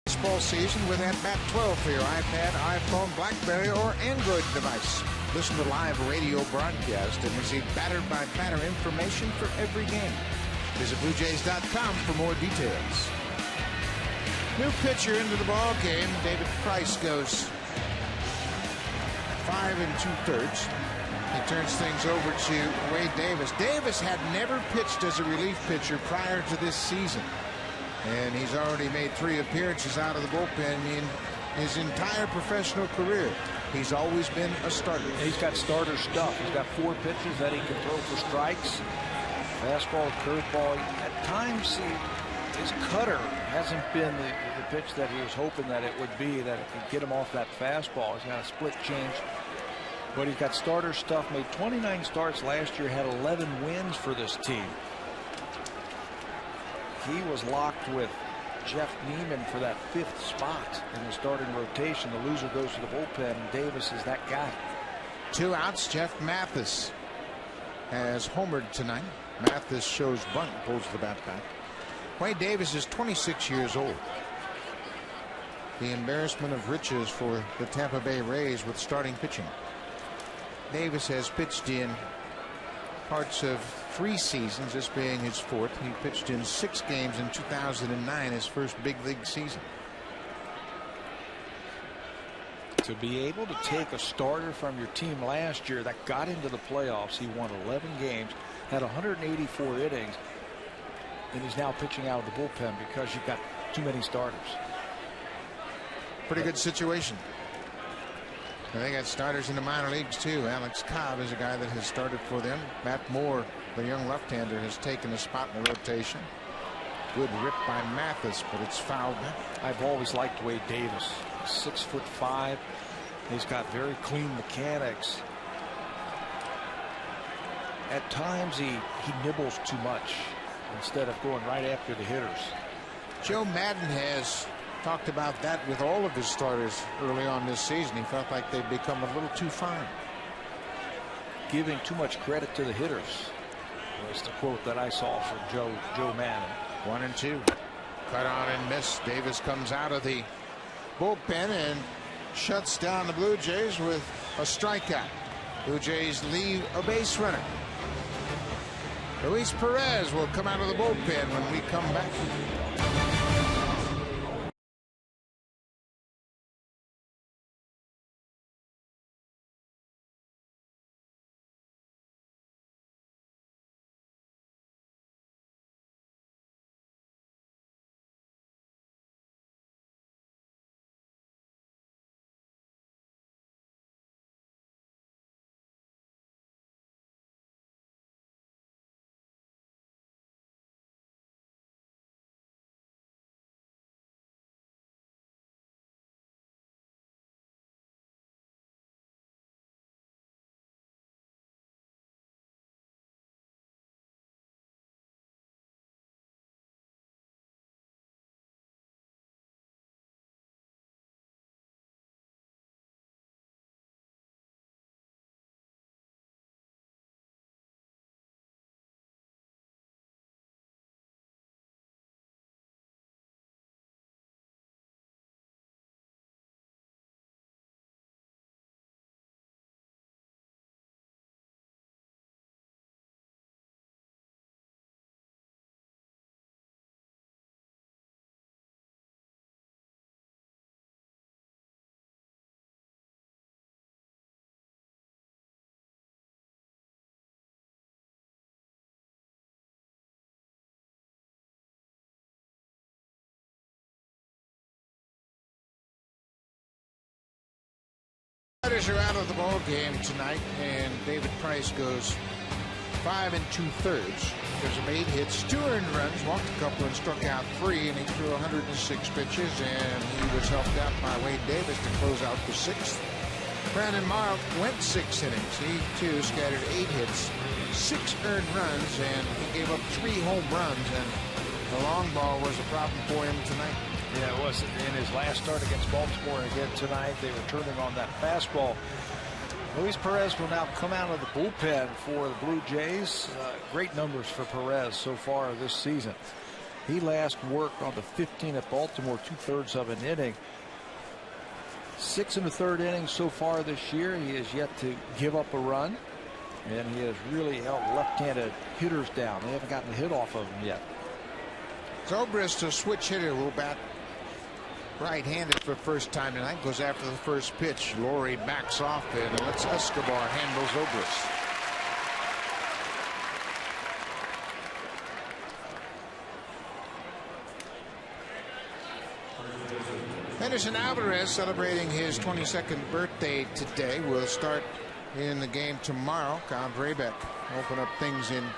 Baseball season with that Bat 12 for your iPad, iPhone, BlackBerry, or Android device. Listen to live radio broadcast and receive batter-by-batter information for every game. Visit BlueJays.com for more details. New pitcher into the ball game. David Price goes 5 2/3. He turns things over to Wade Davis. Davis had never pitched as a relief pitcher prior to this season. And he's already made 3 appearances out of the bullpen in his entire professional career. He's always been a starter. He's got starter stuff. He's got 4 pitches that he can throw for strikes. Fastball, curveball. At times, his cutter hasn't been the pitch that he was hoping that it would be, that it could get him off that fastball. He's got a split change. But he's got starter stuff. Made 29 starts last year. Had 11 wins for this team. He was locked with Jeff Neiman for that 5th spot in the starting rotation. The loser goes to the bullpen, and Davis is that guy. 2 outs. Jeff Mathis has homered tonight. Mathis shows bunt, pulls the bat back. Wade Davis is 26 years old. The embarrassment of riches for the Tampa Bay Rays with starting pitching. Davis has pitched in parts of 3 seasons, this being his 4th. He pitched in 6 games in 2009, his first big league season. To be able to take a starter from your team last year that got into the playoffs, he won 11 games, had 184 innings, and he's now pitching out of the bullpen because you've got too many starters. Pretty good situation. And they got starters in the minor leagues too. Alex Cobb is a guy that has started for them. Matt Moore, the young left-hander, has taken a spot in the rotation. Good rip by Mathis, but it's fouled back. I've always liked Wade Davis. 6'5". He's got very clean mechanics. At times he nibbles too much instead of going right after the hitters. Joe Madden has talked about that with all of his starters early on this season. He felt like they'd become a little too fine. Giving too much credit to the hitters. was the quote that I saw from Joe Madden. 1-2. Cut on and miss. Davis comes out of the bullpen and shuts down the Blue Jays with a strikeout. Blue Jays leave a base runner. Luis Perez will come out of the bullpen when we come back. Riders are out of the ball game tonight, and David Price goes 5 2/3. Gives him 8 hits, 2 earned runs, walked a couple and struck out 3, and he threw 106 pitches, and he was helped out by Wade Davis to close out the 6th. Brandon Mark went 6 innings. He too scattered 8 hits, 6 earned runs, and he gave up 3 home runs, and the long ball was a problem for him tonight. Yeah, it was in his last start against Baltimore. Again tonight, they were turning on that fastball. Luis Perez will now come out of the bullpen for the Blue Jays. Great numbers for Perez so far this season. He last worked on the 15 at Baltimore, 2/3 of an inning. 6 1/3 innings so far this year. He has yet to give up a run, and he has really held left-handed hitters down. They haven't gotten a hit off of him yet. Zobrist, a switch hitter, will bat right-handed for the first time tonight. Goes after the first pitch. Laurie backs off and lets Escobar handle Zobrist. Henderson Alvarez celebrating his 22nd birthday today. Will start in the game tomorrow. Kyle Drabek open up things in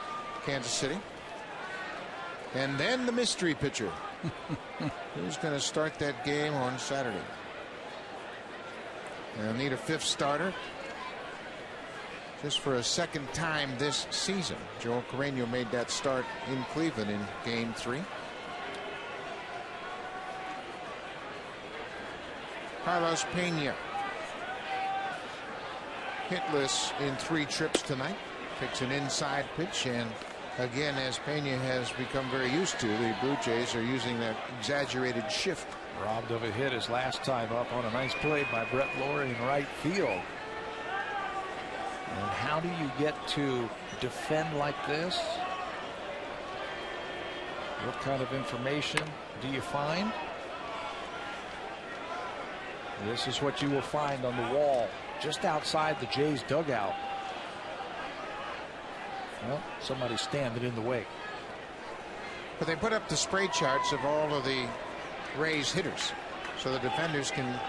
Kansas City. And then the mystery pitcher. Who's going to start that game on Saturday? They'll need a 5th starter. Just for a 2nd time this season. Joel Carreño made that start in Cleveland in Game 3. Carlos Pena hitless in 3 trips tonight. Takes an inside pitch, and again, as Pena has become very used to, the Blue Jays are using that exaggerated shift. Robbed of a hit his last time up on a nice play by Brett Lawrie in right field. And how do you get to defend like this? What kind of information do you find? This is what you will find on the wall just outside the Jays dugout. Well, somebody's standing in the way. But they put up the spray charts of all of the Rays hitters, so the defenders can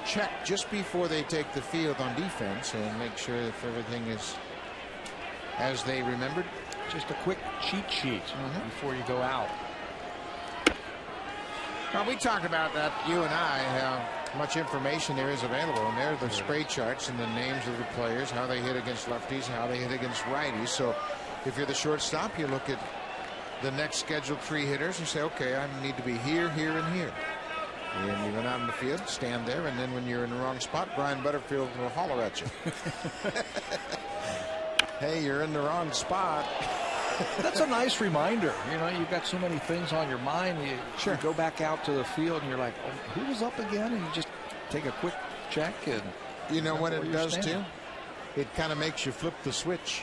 check just before they take the field on defense and make sure if everything is as they remembered. Just a quick cheat sheet before you go out. Now, we talked about that, you and I, how much information there is available, and there are the spray charts and the names of the players, how they hit against lefties, how they hit against righties. So if you're the shortstop, you look at the next scheduled 3 hitters and say, okay, I need to be here, here, and here. And you run out in the field, stand there, and then when you're in the wrong spot, Brian Butterfield will holler at you. Hey, you're in the wrong spot. That's a nice reminder. You know, you've got so many things on your mind. You go back out to the field and you're like, oh, who was up again? And you just take a quick check. And you know what it does too? It kind of makes you flip the switch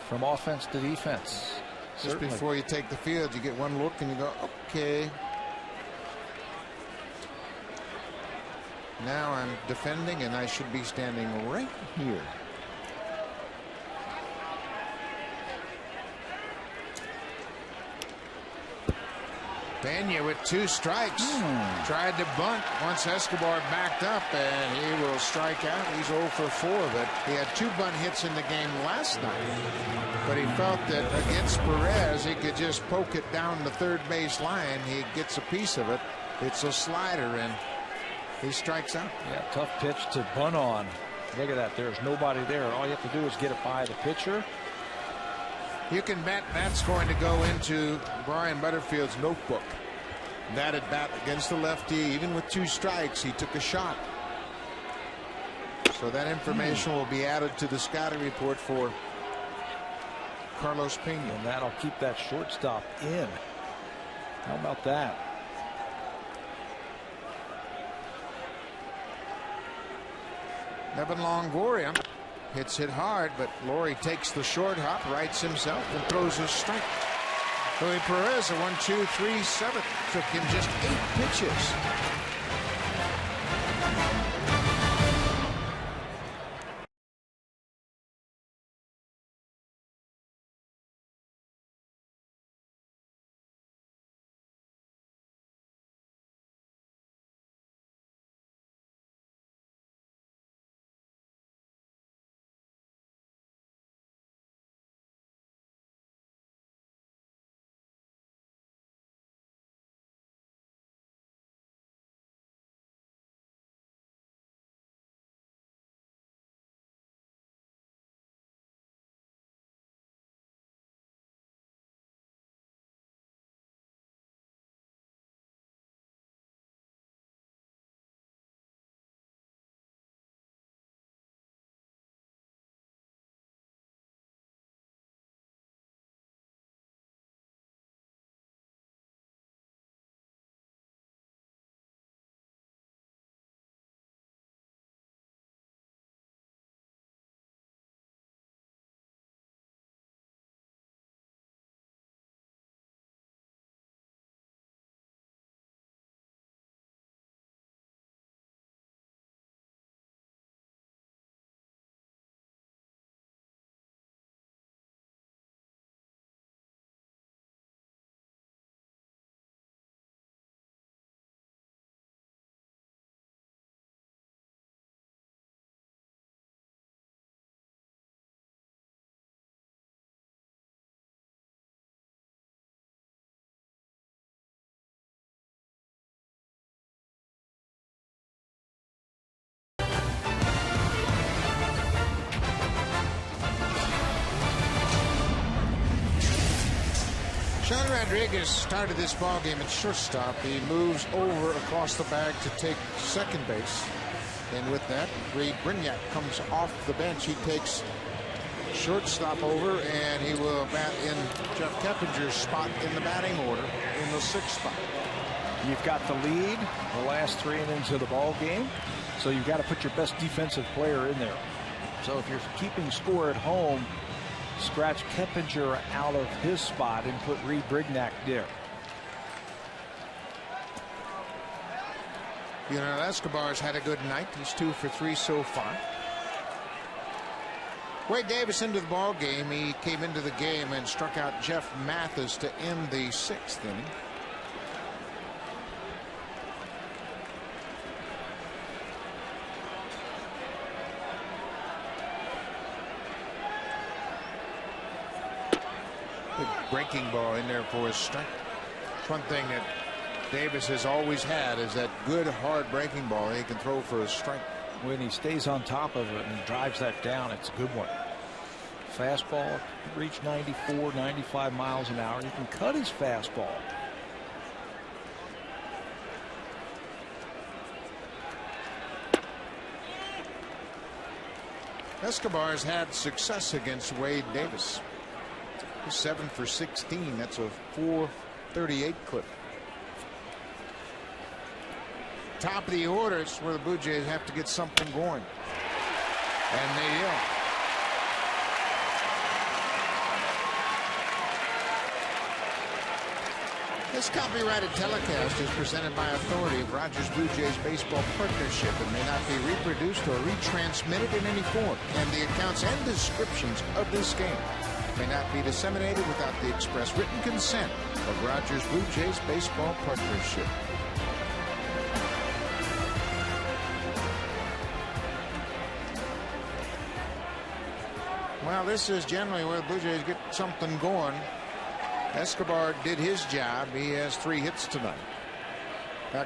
from offense to defense. Just before you take the field, you get one look and you go, okay. Now I'm defending and I should be standing right here. Pena with 2 strikes. Tried to bunt once Escobar backed up, and he will strike out. He's 0 for 4, but he had 2 bunt hits in the game last night. But he felt that against Perez, he could just poke it down the third base line. He gets a piece of it. It's a slider, and he strikes out. Yeah, tough pitch to bunt on. Look at that. There's nobody there. All you have to do is get it by the pitcher. You can bet that's going to go into Brian Butterfield's notebook. That at bat against the lefty, even with 2 strikes, he took a shot. So that information will be added to the scouting report for Carlos Pena. And that'll keep that shortstop in. How about that? Evan Longoria hits it hard, but Laurie takes the short hop, rights himself, and throws a strike. Luis Perez, a 1-2-3-7. Took him just 8 pitches. Sean Rodriguez started this ball game at shortstop. He moves over across the bag to take second base. And with that, Reed Brignac comes off the bench. He takes shortstop over, and he will bat in Jeff Keppinger's spot in the batting order in the 6th spot. You've got the lead the last 3 innings of the ball game, so you've got to put your best defensive player in there. So if you're keeping score at home, scratch Keppinger out of his spot and put Reed Brignac there. You know, Escobar's had a good night. He's 2 for 3 so far. Wade Davis into the ball game. He came into the game and struck out Jeff Mathis to end the 6th inning. Good breaking ball in there for a strike. One thing that Davis has always had is that good hard breaking ball he can throw for a strike. When he stays on top of it and drives that down, it's a good one. Fastball reach 94, 95 miles an hour. You can cut his fastball. Escobar's had success against Wade Davis. 7 for 16. That's a 438 clip. Top of the order is where the Blue Jays have to get something going. And they do. This copyrighted telecast is presented by authority of Rogers Blue Jays Baseball Partnership and may not be reproduced or retransmitted in any form. And the accounts and descriptions of this game may not be disseminated without the express written consent of Rogers Blue Jays Baseball Partnership. Well, this is generally where the Blue Jays get something going. Escobar did his job. He has 3 hits tonight.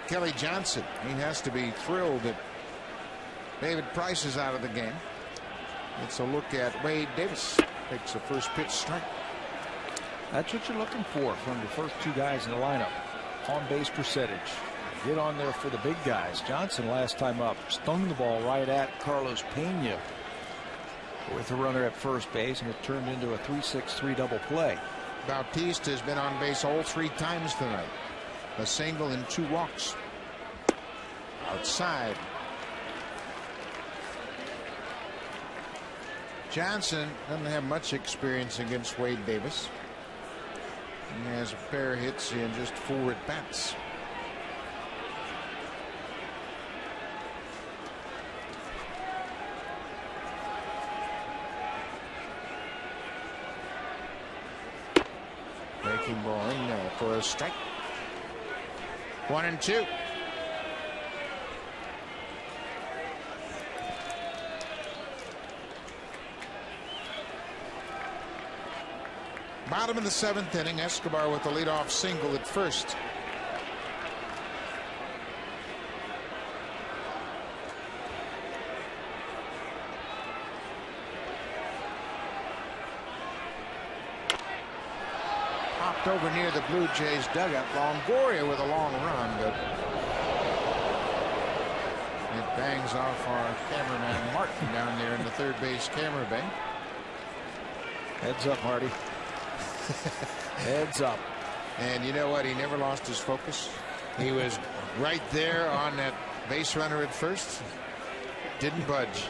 Kelly Johnson, he has to be thrilled that David Price is out of the game. It's a look at Wade Davis. Takes the first pitch strike. That's what you're looking for from the first 2 guys in the lineup. On base percentage. Get on there for the big guys. Johnson last time up stung the ball right at Carlos Pena with a runner at first base, and it turned into a 3-6-3 double play. Bautista has been on base all 3 times tonight. A single and 2 walks. Outside. Johnson doesn't have much experience against Wade Davis. He has a pair of hits in just 4 at-bats. Breaking ball in there for a strike. 1-2. Bottom of the 7th inning. Escobar with the leadoff single at first. Popped over near the Blue Jays dugout. Longoria with a long run, but it bangs off our cameraman Martin down there in the third base camera bay. Heads up, Marty. Heads up. And you know what? He never lost his focus. He was right there on that base runner at first. Didn't budge.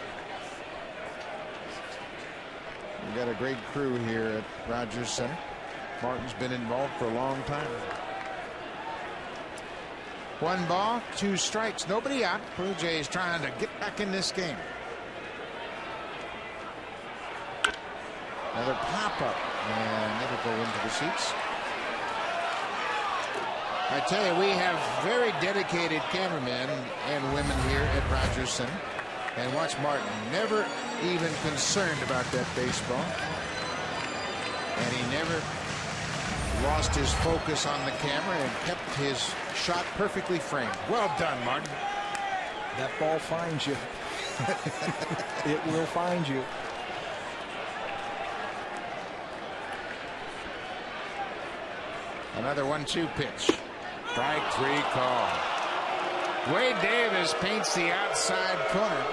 We got a great crew here at Rogers Center. Martin's been involved for a long time. 1 ball, 2 strikes, nobody out. Blue Jays trying to get back in this game. Another pop-up, and it'll go into the seats. I tell you, we have very dedicated cameramen and women here at Rogers Center. And watch Martin, never even concerned about that baseball. And he never lost his focus on the camera and kept his shot perfectly framed. Well done, Martin. That ball finds you. It will find you. Another 1-2 pitch. Strike 3 call. Wade Davis paints the outside corner.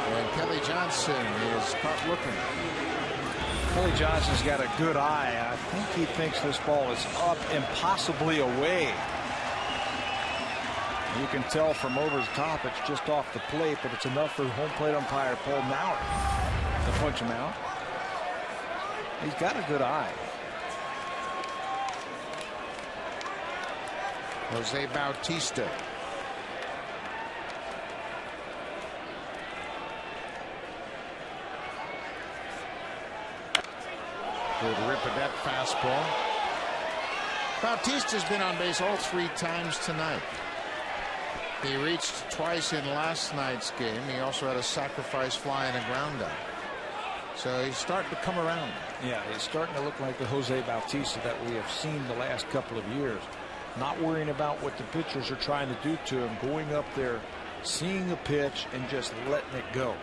And Kelly Johnson is caught looking. Kelly Johnson's got a good eye. I think he thinks this ball is up and possibly away. You can tell from over the top it's just off the plate, but it's enough for home plate umpire Paul Maurer to punch him out. He's got a good eye. Jose Bautista. Good rip of that fastball. Bautista's been on base all 3 times tonight. He reached twice in last night's game. He also had a sacrifice fly and a ground out. So he's starting to come around. Yeah, he's starting to look like the Jose Bautista that we have seen the last couple of years. Not worrying about what the pitchers are trying to do to him, going up there, seeing a pitch, and just letting it go.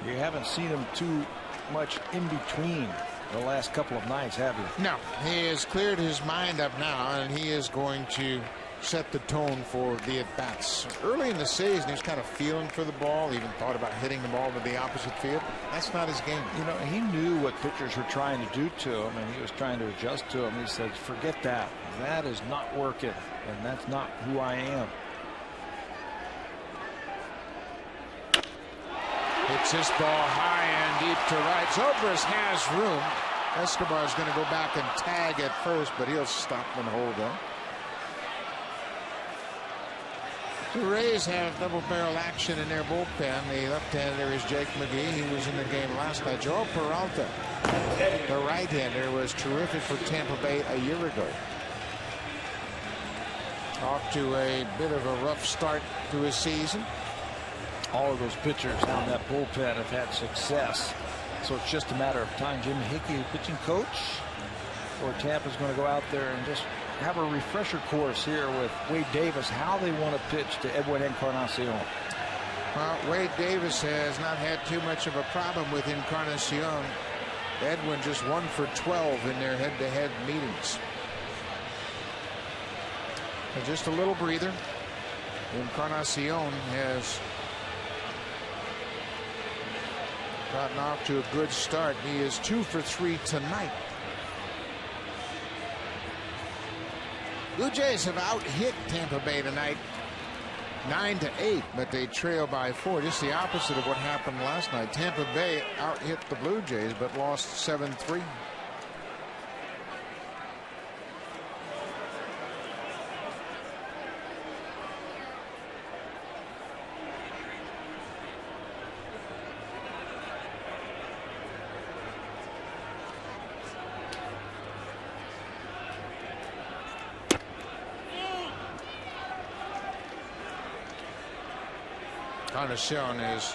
You haven't seen him too much in between the last couple of nights, have you? No, he has cleared his mind up now, and he is going to set the tone for the at-bats. Early in the season, he was kind of feeling for the ball, even thought about hitting the ball to the opposite field. That's not his game. You know, he knew what pitchers were trying to do to him, and he was trying to adjust to him. He said, forget that. That is not working, and that's not who I am. Hits this ball high and deep to right. Zobrist has room. Escobar is going to go back and tag at first, but he'll stop and hold on. The Rays have double barrel action in their bullpen. The left-hander is Jake McGee. He was in the game last night. Joe Peralta, the right-hander, was terrific for Tampa Bay a year ago. Off to a bit of a rough start to his season. All of those pitchers down that bullpen have had success. So it's just a matter of time. Jim Hickey, pitching coach, or Tampa's going to go out there and just have a refresher course here with Wade Davis, how they want to pitch to Edwin Encarnacion. Well, Wade Davis has not had too much of a problem with Encarnacion. Edwin just 1 for 12 in their head-to-head meetings. And just a little breather. Encarnacion has gotten off to a good start. He is 2 for 3 tonight. Blue Jays have out-hit Tampa Bay tonight 9-8, but they trail by 4. Just the opposite of what happened last night. Tampa Bay out-hit the Blue Jays but lost 7-3. Encarnacion has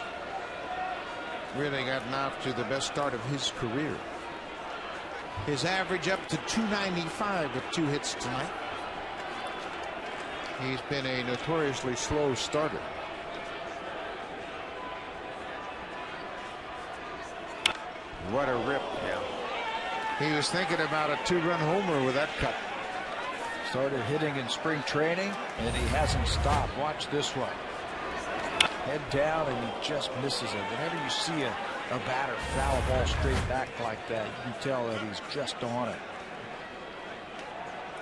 really gotten off to the best start of his career. His average up to 295 with 2 hits tonight. He's been a notoriously slow starter. What a rip. Yeah. He was thinking about a 2-run homer with that cut. Started hitting in spring training, and he hasn't stopped. Watch this one. Head down, and he just misses it. Whenever you see a batter foul a ball straight back like that, you can tell that he's just on it.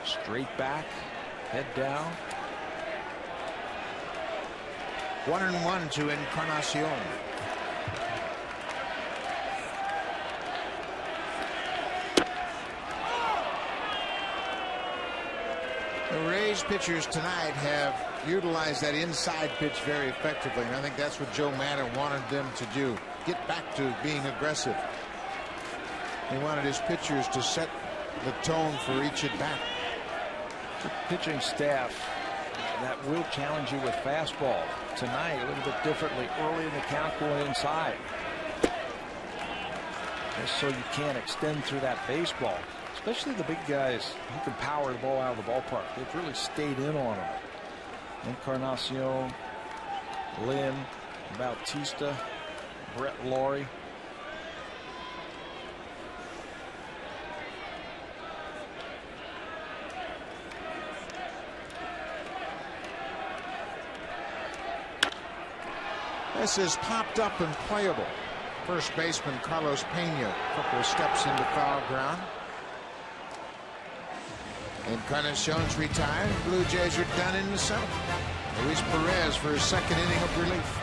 Straight back, head down. 1-1 to Encarnacion. The Rays pitchers tonight have utilized that inside pitch very effectively, and I think that's what Joe Maddon wanted them to do. Get back to being aggressive. He wanted his pitchers to set the tone for each at bat. The pitching staff that will challenge you with fastball tonight a little bit differently early in the count, going inside, just so you can't extend through that baseball. Especially the big guys who can power the ball out of the ballpark. They've really stayed in on him. Encarnacion, Lynn, Bautista, Brett Laurie. This is popped up and playable. First baseman Carlos Pena, a couple of steps into foul ground. Encarnacion's retired. Blue Jays are done in the 7th. Luis Perez for his 2nd inning of relief.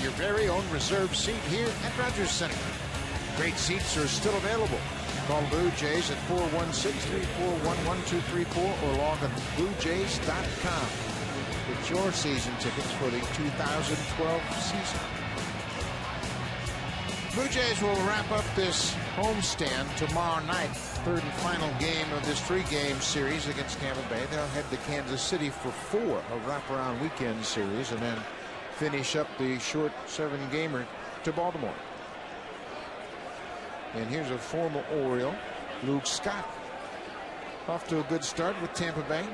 your very own reserved seat here at Rogers Center. Great seats are still available. Call Blue Jays at 416-341-1234 or log on to BlueJays.com. Get your season tickets for the 2012 season. Blue Jays will wrap up this homestand tomorrow night, third and final game of this 3-game series against Tampa Bay. They'll head to Kansas City for 4, a wraparound weekend series, and then finish up the short 7-gamer to Baltimore. And here's a former Oriole, Luke Scott, off to a good start with Tampa Bay.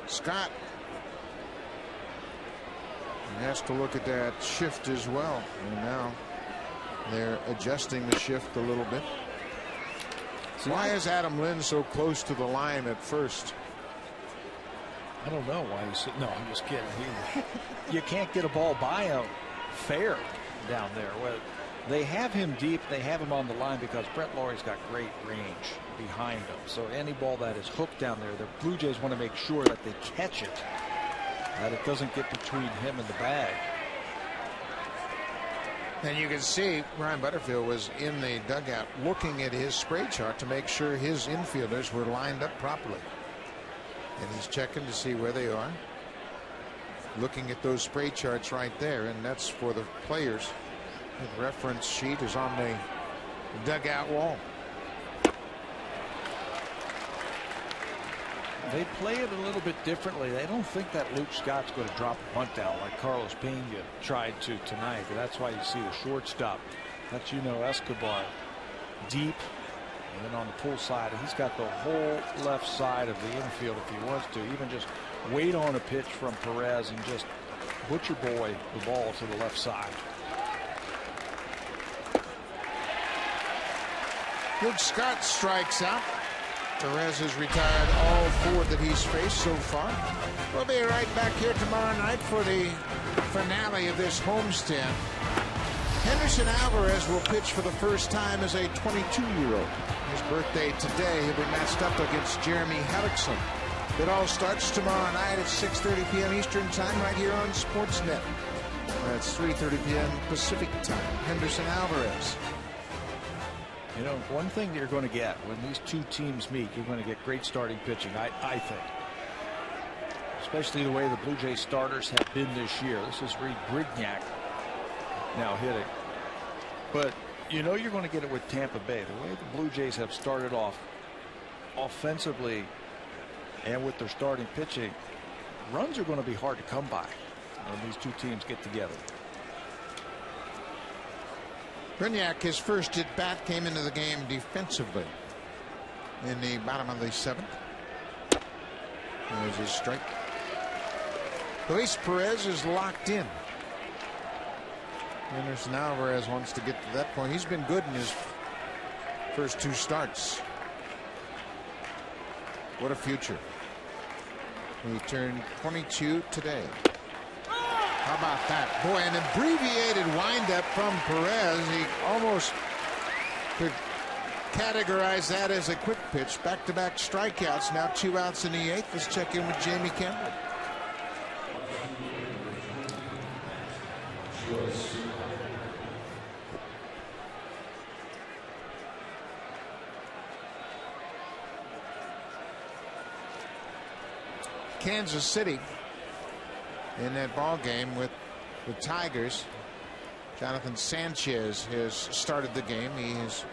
Scott has to look at that shift as well, and now they're adjusting the shift a little bit. Why is Adam Lynn so close to the line at first? I don't know why he's sitting. No, I'm just kidding. You can't get a ball by him fair down there. Well, they have him deep. They have him on the line because Brett Laurie's got great range behind him. So any ball that is hooked down there, the Blue Jays want to make sure that they catch it, that it doesn't get between him and the bag. And you can see Ryan Butterfield was in the dugout looking at his spray chart to make sure his infielders were lined up properly. And he's checking to see where they are. Looking at those spray charts right there, and that's for the players. The reference sheet is on the dugout wall. They play it a little bit differently. They don't think that Luke Scott's going to drop a bunt out like Carlos Pena tried to tonight. That's why you see the shortstop. That's Escobar deep. And then on the pull side, he's got the whole left side of the infield if he wants to. Even just wait on a pitch from Perez and just butcher boy the ball to the left side. Luke Scott strikes out. Perez has retired all 4 that he's faced so far. We'll be right back here tomorrow night for the finale of this homestand. Henderson Alvarez will pitch for the first time as a 22-year-old. His birthday today. He'll be matched up against Jeremy Hellickson. It all starts tomorrow night at 6:30 p.m. Eastern Time right here on Sportsnet. That's 3:30 p.m. Pacific Time. Henderson Alvarez. You know, one thing that you're going to get when these two teams meet, you're going to get great starting pitching, I think. Especially the way the Blue Jays starters have been this year. This is Reed Brignac now hitting. But you know you're going to get it with Tampa Bay. The way the Blue Jays have started off offensively and with their starting pitching, runs are going to be hard to come by when these two teams get together. Brignac, his first at bat, came into the game defensively in the bottom of the 7th. There's his strike. Luis Perez is locked in. Henderson Alvarez wants to get to that point. He's been good in his first 2 starts. What a future. He turned 22 today. How about that? Boy, an abbreviated windup from Perez. He almost could categorize that as a quick pitch. Back-to-back strikeouts. Now 2 outs in the 8th. Let's check in with Jamie Campbell. Kansas City in that ball game with the Tigers. Jonathan Sanchez has started the game. He has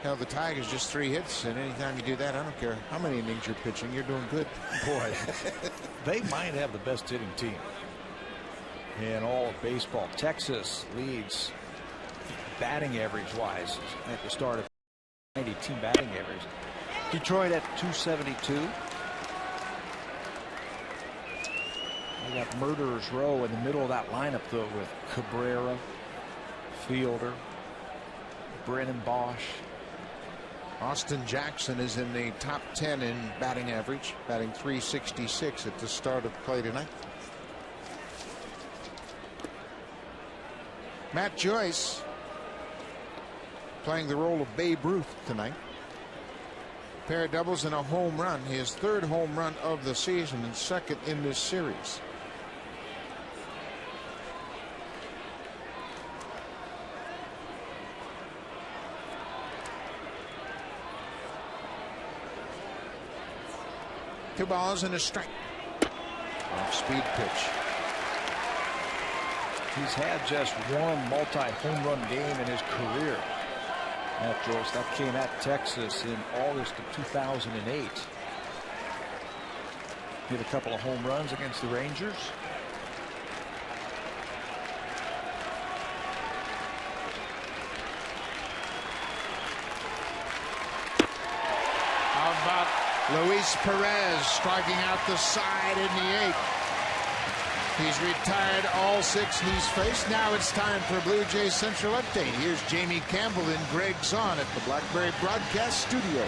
held the Tigers just 3 hits, and anytime you do that, I don't care how many innings you're pitching, you're doing good. Boy, they might have the best hitting team in all of baseball. Texas leads batting average wise at the start of 90 team batting average. Detroit at 272. We got Murderers Row in the middle of that lineup, though, with Cabrera, Fielder, Brennan Bosch. Austin Jackson is in the top 10 in batting average, batting .366 at the start of play tonight. Matt Joyce playing the role of Babe Ruth tonight. Pair of doubles and a home run. His third home run of the season and second in this series. Two balls and a strike. Off-speed pitch. He's had just one multi-home run game in his career. That came at Texas in August of 2008. Hit a couple of home runs against the Rangers. How about Luis Perez striking out the side in the 8th? He's retired all 6 he's faced. Now it's time for Blue Jays Central Update. Here's Jamie Campbell and Greg Zahn at the Blackberry Broadcast Studio.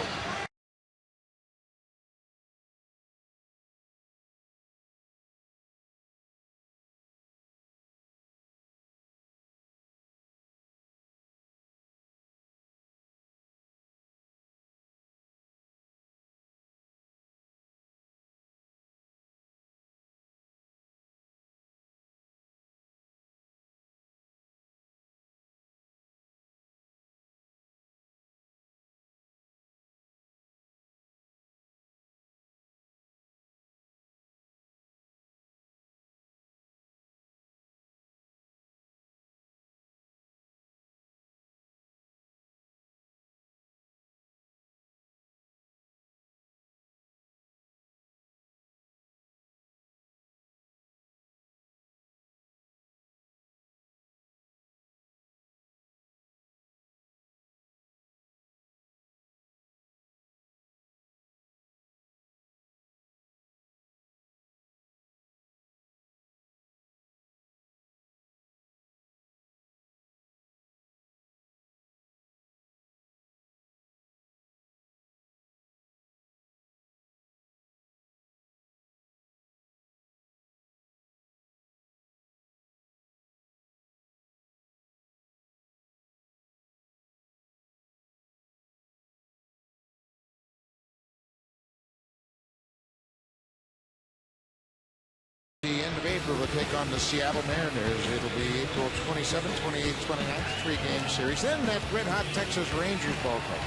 The end of April will take on the Seattle Mariners. It'll be April 27th, 28th, 29th, 3-game series. Then that red-hot Texas Rangers ballpark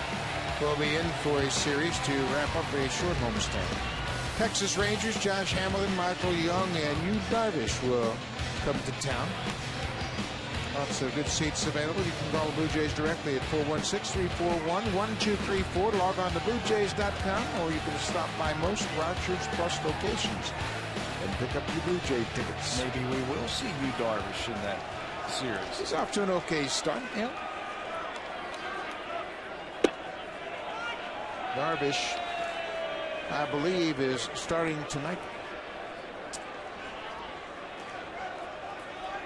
will be in for a series to wrap up a short homestand. Texas Rangers, Josh Hamilton, Michael Young, and Yu Darvish will come to town. Lots of good seats available. You can call the Blue Jays directly at 416-341-1234. Log on to BlueJays.com, or you can stop by most Rogers Plus locations and pick up your Blue Jay tickets. Maybe we will see Yu Darvish in that series. He's off to an okay start. Yeah. Darvish, I believe, is starting tonight.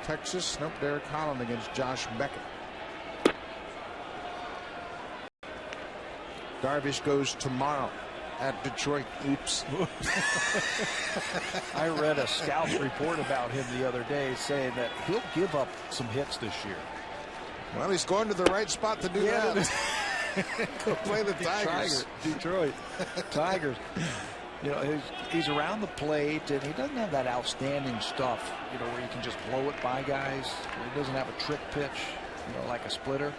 Texas, nope, Derek Holland against Josh Beckett. Darvish goes tomorrow at Detroit. Oops. I read a scout's report about him the other day saying that he'll give up some hits this year. Well, he's going to the right spot to do that. Go play the Tigers. Detroit Tigers. You know, he's around the plate, and he doesn't have that outstanding stuff, you know, where you can just blow it by guys. He doesn't have a trick pitch, you know, like a splitter.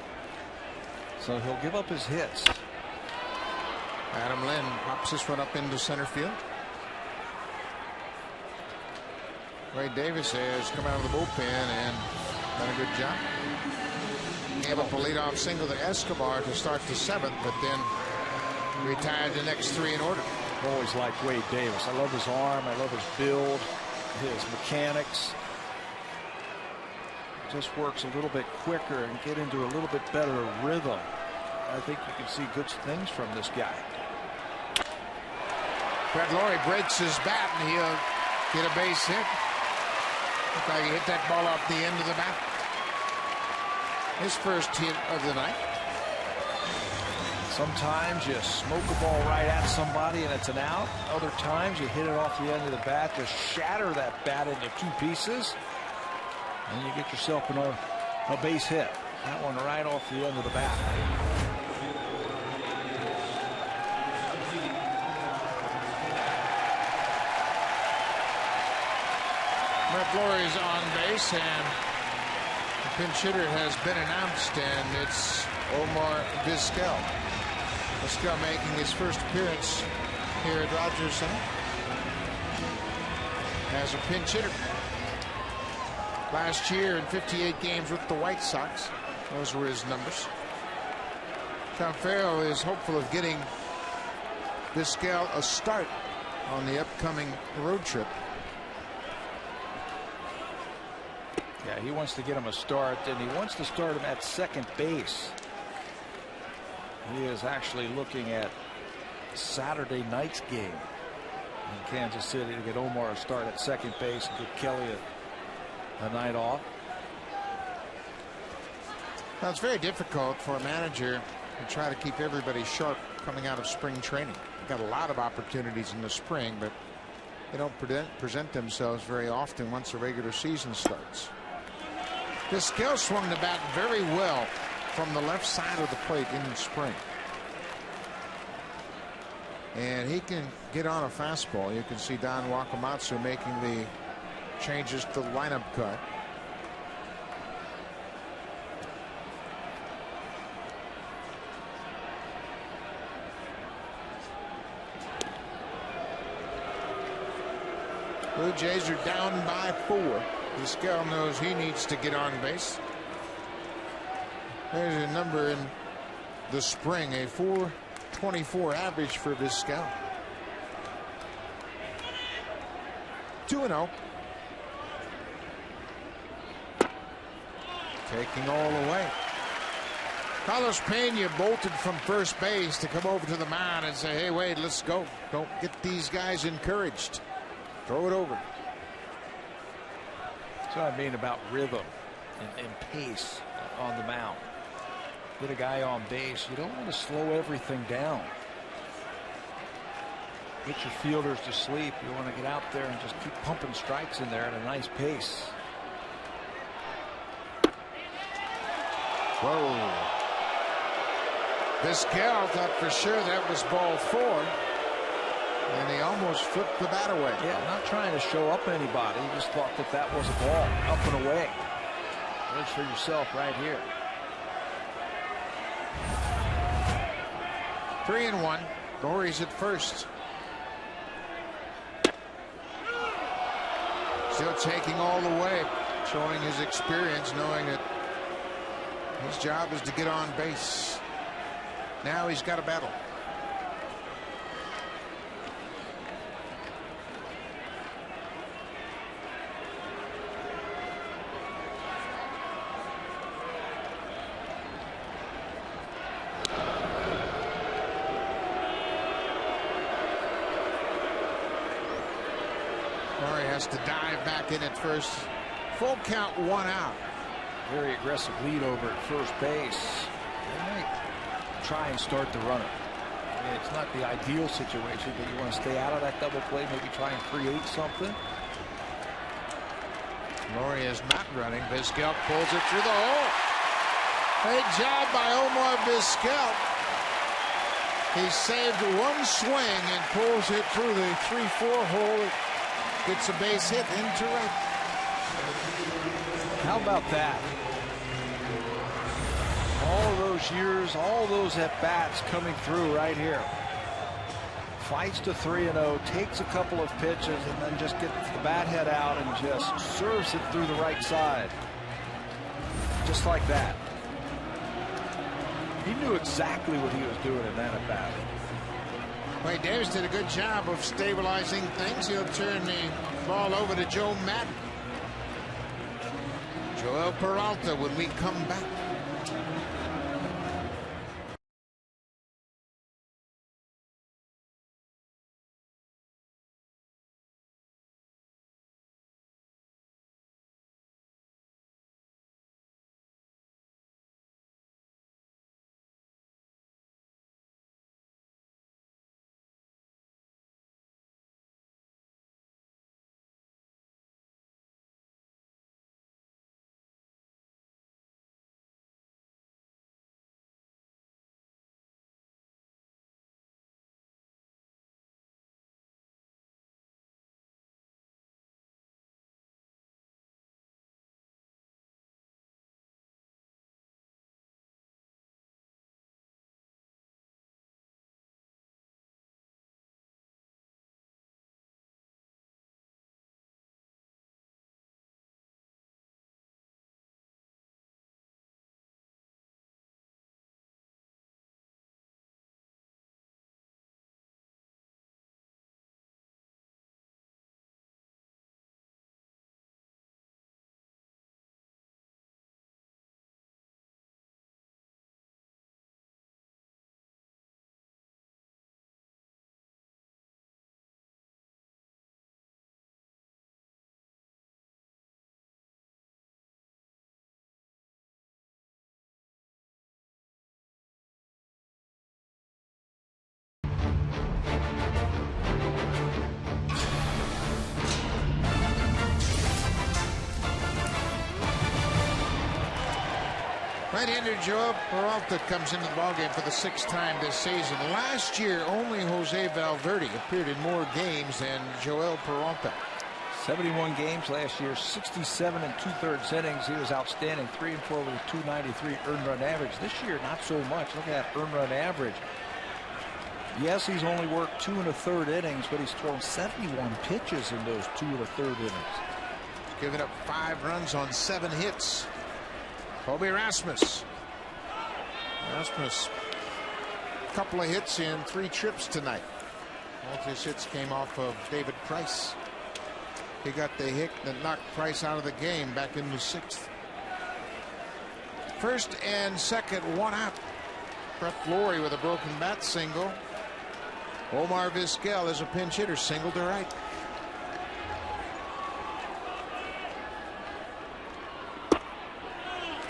So he'll give up his hits. Adam Lynn pops this one up into center field. Ray Davis has come out of the bullpen and done a good job. Gave up a leadoff single to Escobar to start the 7th, but then retired the next 3 in order. I've always liked Wade Davis. I love his arm. I love his build, his mechanics. Just works a little bit quicker and get into a little bit better rhythm. I think you can see good things from this guy. Brett Laurie breaks his bat and he'll get a base hit. Looks like he hit that ball off the end of the bat. His first hit of the night. Sometimes you smoke a ball right at somebody and it's an out. Other times you hit it off the end of the bat to shatter that bat into 2 pieces. And you get yourself a base hit. That one right off the end of the bat. McFlurry's on base, and the pinch hitter has been announced, and it's Omar Vizquel. Vizquel making his first appearance here at Rogers Center as a pinch hitter. Last year in 58 games with the White Sox, those were his numbers. Tom Farrell is hopeful of getting Vizquel a start on the upcoming road trip. Yeah, he wants to get him a start, and he wants to start him at second base. He is actually looking at Saturday night's game in Kansas City to get Omar a start at second base and give Kelly a night off. Well, it's very difficult for a manager to try to keep everybody sharp coming out of spring training. They've got a lot of opportunities in the spring, but they don't present themselves very often once the regular season starts. Vizquel swung the bat very well from the left side of the plate in the spring. And he can get on a fastball. You can see Don Wakamatsu making the changes to the lineup cut. Blue Jays are down by 4. Vizquel knows he needs to get on base. There's a number in the spring, a .424 average for Vizquel. 2-0. Taking all the way. Carlos Pena bolted from first base to come over to the mound and say, hey, wait, let's go. Don't get these guys encouraged. Throw it over. That's what I mean about rhythm and pace on the mound. Get a guy on base. You don't want to slow everything down. Get your fielders to sleep. You want to get out there and just keep pumping strikes in there at a nice pace. Whoa. Vizquel thought for sure that was ball 4. And he almost flipped the bat away. Yeah, not trying to show up anybody. He just thought that that was a ball up and away. Judge for yourself right here. 3-1. Gorey's at first. Still taking all the way, showing his experience, knowing that his job is to get on base. Now he's got a battle. To dive back in at first. Full count, 1 out. Very aggressive lead over at first base. They might try and start the runner. I mean, it's not the ideal situation, but you want to stay out of that double play, maybe try and create something. Laurie is not running. Vizquel pulls it through the hole. Great job by Omar Vizquel. He saved one swing and pulls it through the 3-4 hole. Gets a base hit into right. How about that? All those years, all those at-bats coming through right here. Fights to 3-0, takes a couple of pitches, and then just gets the bat head out and just serves it through the right side. Just like that. He knew exactly what he was doing in that at-bat. Wade Davis did a good job of stabilizing things. He'll turn the ball over to Joe Madden. Joel Peralta when we come back. Right-hander Joel Peralta comes into the ballgame for the 6th time this season. Last year, only Jose Valverde appeared in more games than Joel Peralta. 71 games last year, 67 2/3 innings. He was outstanding, 3 and 4 with a 293 earned run average. This year, not so much. Look at that earned run average. Yes, he's only worked 2 1/3 innings, but he's thrown 71 pitches in those 2 1/3 innings. He's given up 5 runs on 7 hits. Colby Rasmus. Rasmus, a couple of hits in 3 trips tonight. All his hits came off of David Price. He got the hit that knocked Price out of the game back in the 6th. First and second, 1 out. Brett Flory with a broken bat single. Omar Vizquel is a pinch hitter, single to right.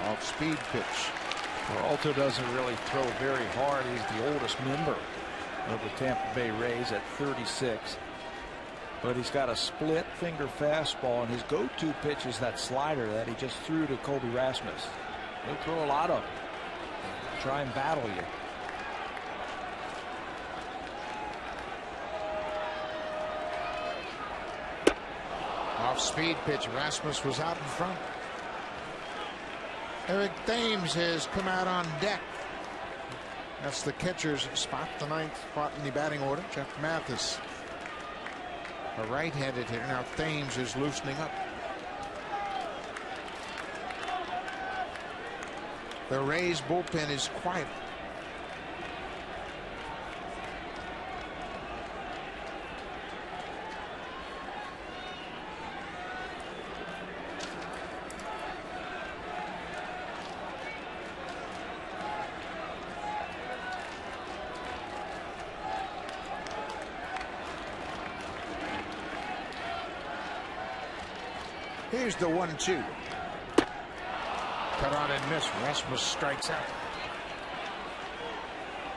Off-speed pitch. Peralta doesn't really throw very hard. He's the oldest member of the Tampa Bay Rays at 36. But he's got a split finger fastball, and his go-to pitch is that slider that he just threw to Colby Rasmus. He'll throw a lot of them. Try and battle you. Off-speed pitch. Rasmus was out in front. Eric Thames has come out on deck. That's the catcher's spot, the 9th spot in the batting order. Jeff Mathis, a right-handed hitter. Now Thames is loosening up. The Rays bullpen is quiet. Here's the 1-2. Cut on and miss. Rasmus strikes out.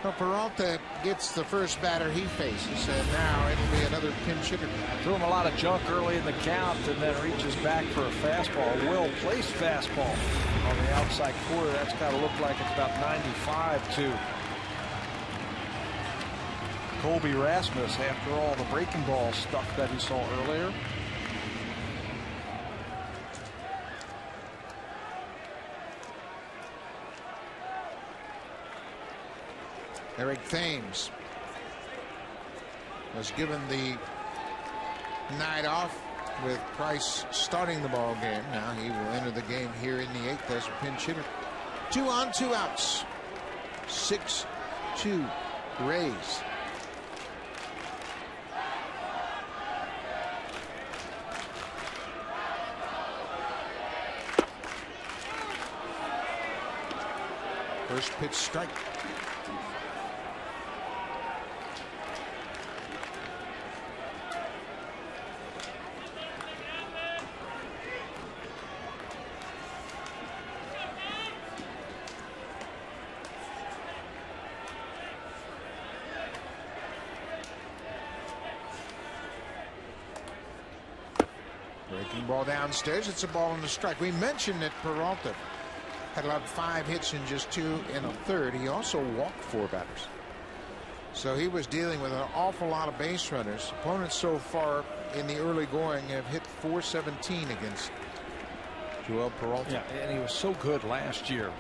Well, Peralta gets the first batter he faces, and now it'll be another pinch hitter. Threw him a lot of junk early in the count, and then reaches back for a fastball. A well-placed fastball on the outside corner. That's got to look like it's about 95 to Colby Rasmus after all the breaking ball stuff that he saw earlier. Eric Thames was given the night off with Price starting the ball game. Now he will enter the game here in the 8th as a pinch hitter. 2 on, 2 outs. 6-2 Rays. First pitch strike. Breaking ball downstairs. It's a ball and a strike. We mentioned that Peralta had allowed 5 hits in just 2 1/3. He also walked 4 batters. So he was dealing with an awful lot of base runners. Opponents so far in the early going have hit .417 against Joel Peralta. Yeah, and he was so good last year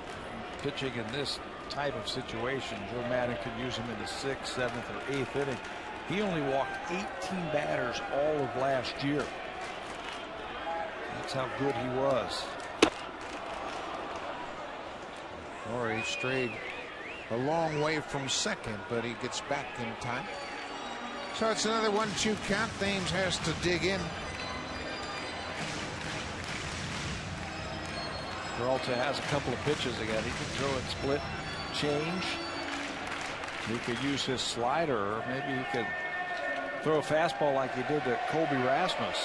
pitching in this type of situation. Joe Madden could use him in the 6th, 7th, or 8th inning. He only walked 18 batters all of last year. That's how good he was. Or he strayed a long way from second, but he gets back in time. So it's another 1-2 count. Thames has to dig in. Peralta has a couple of pitches again. He can throw it split change. He could use his slider, or maybe he could throw a fastball like he did to Colby Rasmus.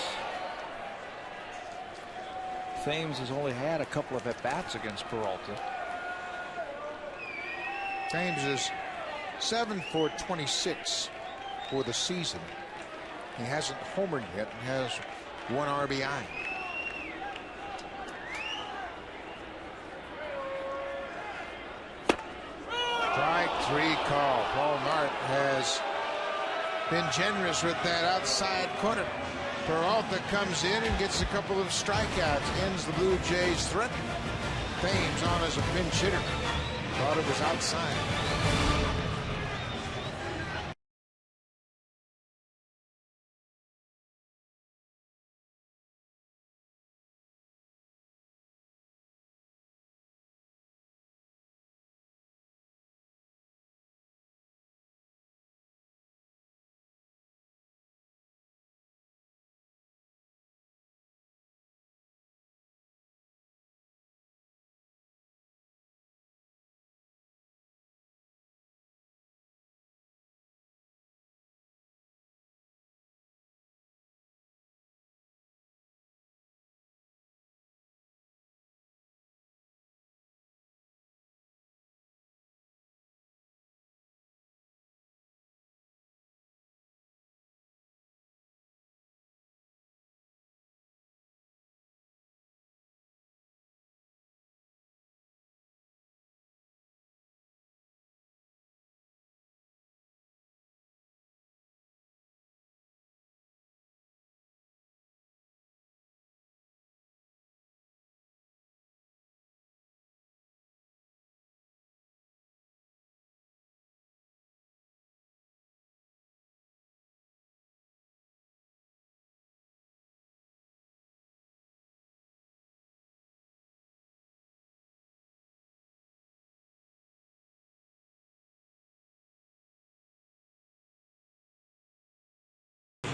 Thames has only had a couple of at-bats against Peralta. Thames is 7 for 26 for the season. He hasn't homered yet and has 1 RBI. 3 call. Paul Nart has been generous with that outside corner. Peralta comes in and gets a couple of strikeouts, ends the Blue Jays' threat. Thames on as a pinch hitter. Thought it was outside.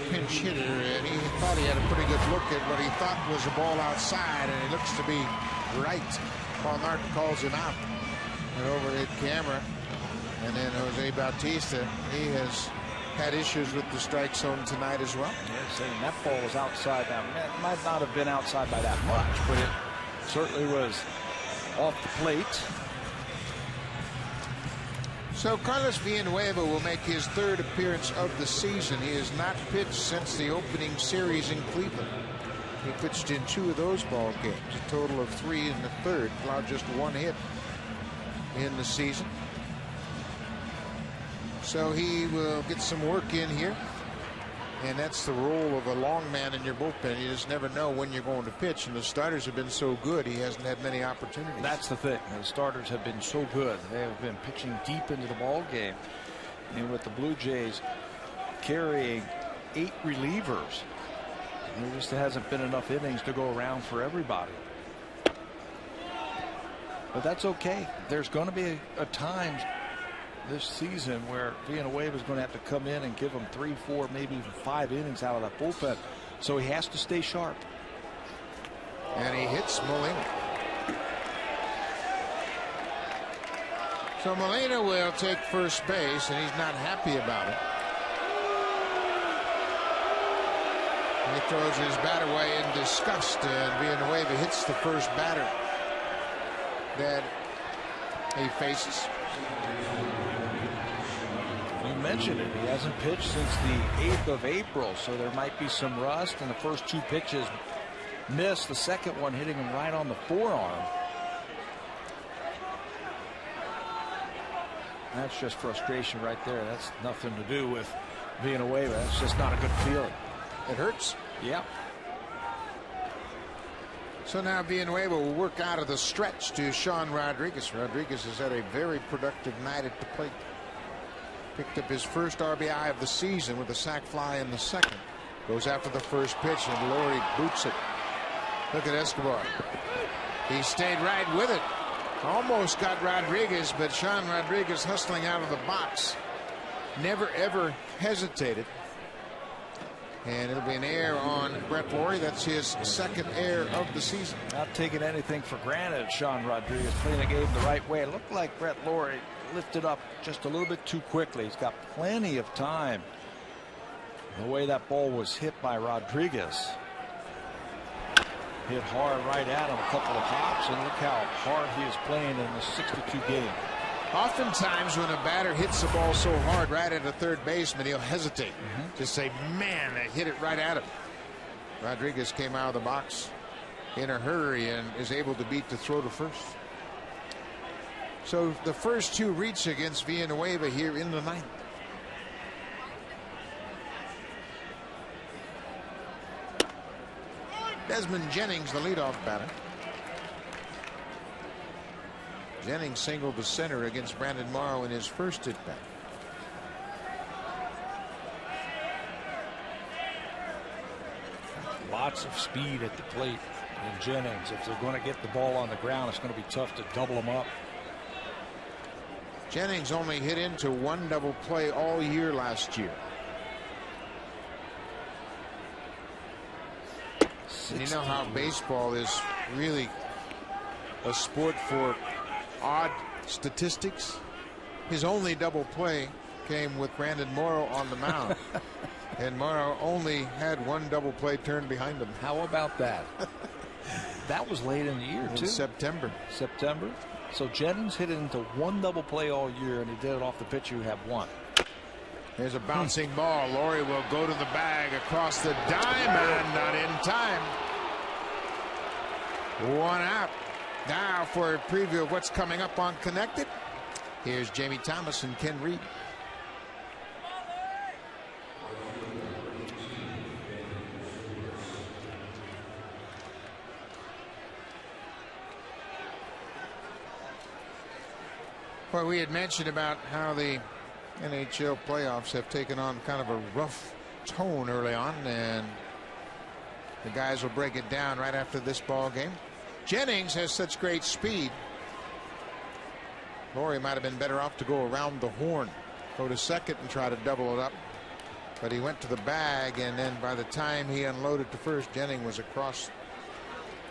Pinch hitter, and he thought he had a pretty good look at what he thought was a ball outside, and it looks to be right. Paul Nart calls him out. An overhead camera, and then Jose Bautista, he has had issues with the strike zone tonight as well. Yes, and that ball was outside. Now, it might not have been outside by that much, but it certainly was off the plate. So Carlos Villanueva will make his 3rd appearance of the season. He has not pitched since the opening series in Cleveland. He pitched in 2 of those ball games, a total of 3 in the 3rd, allowed just 1 hit in the season. So he will get some work in here, and that's the role of a long man in your bullpen. You just never know when you're going to pitch, and the starters have been so good he hasn't had many opportunities. That's the thing. The starters have been so good. They have been pitching deep into the ball game, and with the Blue Jays carrying 8 relievers, there just hasn't been enough innings to go around for everybody. But that's okay. There's going to be a time this season where Villanueva is going to have to come in and give him 3, 4, maybe even 5 innings out of that bullpen. So he has to stay sharp. And he hits Molina. So Molina will take first base, and he's not happy about it. He throws his bat away in disgust, and Villanueva hits the first batter that he faces. You mentioned it. He hasn't pitched since the 8th of April, so there might be some rust. And the first 2 pitches missed. The second one hitting him right on the forearm. That's just frustration right there. That's nothing to do with Villanueva. That's just not a good feeling. It hurts. Yeah. So now Villanueva will work out of the stretch to Sean Rodriguez. Rodriguez has had a very productive night at the plate. Picked up his first RBI of the season with a sac fly in the 2nd. Goes after the first pitch, and Laurie boots it. Look at Escobar. He stayed right with it. Almost got Rodriguez, but Sean Rodriguez hustling out of the box. Never ever hesitated. And it'll be an error on Brett Laurie. That's his 2nd error of the season. Not taking anything for granted, Sean Rodriguez playing the game the right way. It looked like Brett Laurie lifted up just a little bit too quickly. He's got plenty of time. The way that ball was hit by Rodriguez. Hit hard right at him, a couple of hops, and look how hard he is playing in the 62 game. Oftentimes when a batter hits the ball so hard right at a third baseman, he'll hesitate. Just say, man, I hit it right at him. Rodriguez came out of the box in a hurry and is able to beat the throw to first. So the first two reach against Villanueva here in the ninth. Desmond Jennings, the leadoff batter. Jennings singled to center against Brandon Morrow in his first at bat. Lots of speed at the plate in Jennings. If they're going to get the ball on the ground, it's going to be tough to double them up. Jennings only hit into one double play all year last year. And you know how baseball is really a sport for odd statistics. His only double play came with Brandon Morrow on the mound. And Morrow only had one double play turned behind him. How about that? That was late in the year, too. September. So Jennings hit it into one double play all year, and he did it off the pitcher who had one. There's a bouncing ball. Laurie will go to the bag across the diamond. Not in time. One out. Now for a preview of what's coming up on Connected. Here's Jamie Thomas and Ken Reed. Well, we had mentioned about how the NHL playoffs have taken on kind of a rough tone early on, and the guys will break it down right after this ball game. Jennings has such great speed. Laurie might have been better off to go around the horn, go to second and try to double it up. But he went to the bag, and then by the time he unloaded to first, Jennings was across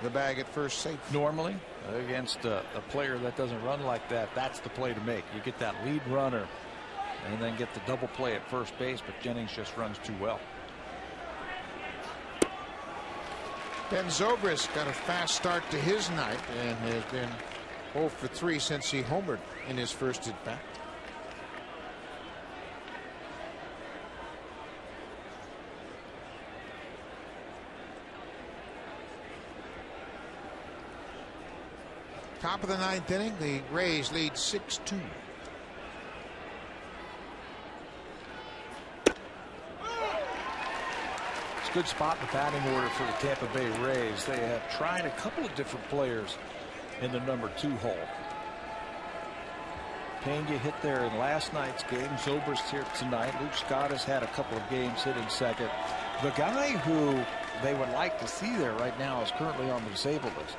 the bag at first safe. Normally, against a player that doesn't run like that, that's the play to make. You get that lead runner and then get the double play at first base, but Jennings just runs too well. Ben Zobrist got a fast start to his night and has been 0 for 3 since he homered in his first at bat. Top of the ninth inning, the Rays lead 6-2. It's a good spot in the batting order for the Tampa Bay Rays. They have tried a couple of different players in the number 2 hole. Pena hit there in last night's game. Zobrist here tonight. Luke Scott has had a couple of games hitting second. The guy who they would like to see there right now is currently on the disabled list.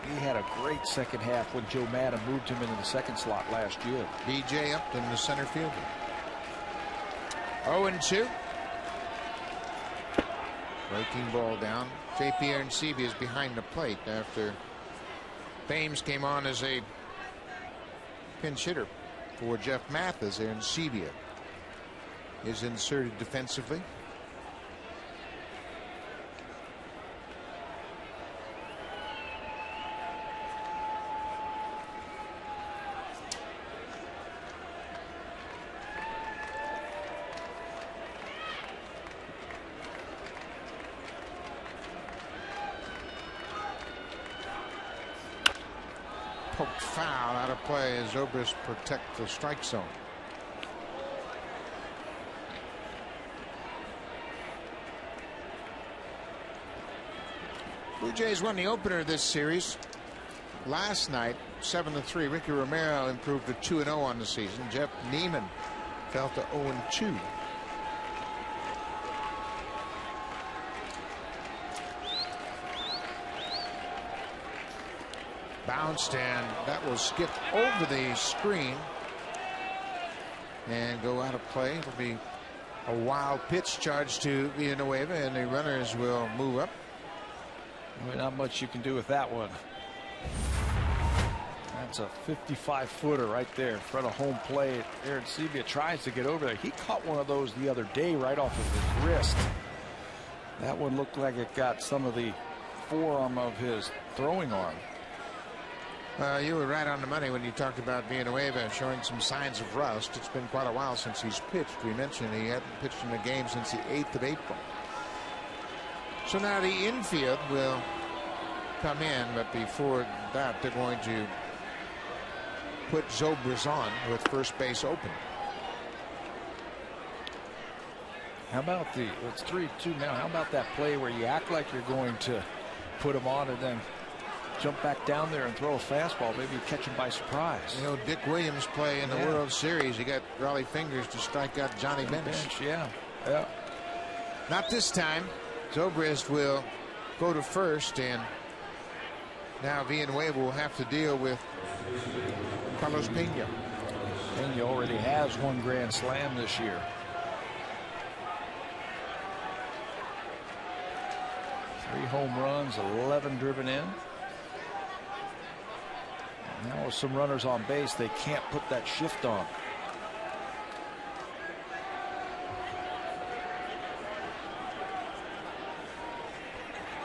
He had a great second half when Joe Madden moved him into the second slot last year. B.J. Upton, the center fielder. 0-2. Breaking ball down. J.P. Arencibia is behind the plate after Thames came on as a pinch hitter for Jeff Mathis. Arencibia is inserted defensively. Poked foul, out of play as Zobrist protect the strike zone. Blue Jays won the opener of this series last night 7-3. Ricky Romero improved to 2-0 on the season. Jeff Neiman fell to 0-2. Bounced, and that will skip over the screen and go out of play. It'll be a wild pitch charge to Villanueva, and the runners will move up. Well, not much you can do with that one. That's a 55-footer right there in front of home plate. Arencibia tries to get over there. He caught one of those the other day right off of his wrist. That one looked like it got some of the forearm of his throwing arm. You were right on the money when you talked about Villanueva showing some signs of rust. It's been quite a while since he's pitched. We mentioned he hadn't pitched in the game since the 8th of April. So now the infield will come in, but before that they're going to put Zobrist on with first base open. How about it's 3-2 now. How about that play where you act like you're going to put him on and then jump back down there and throw a fastball, maybe catch him by surprise. You know, Dick Williams play in the World Series. He got Raleigh fingers to strike out Johnny Bench. Yeah. Not this time. Zobrist will go to first, and now Villanueva will have to deal with Carlos Pena. Pena already has 1 grand slam this year. 3 home runs, 11 driven in. Now with some runners on base, they can't put that shift on.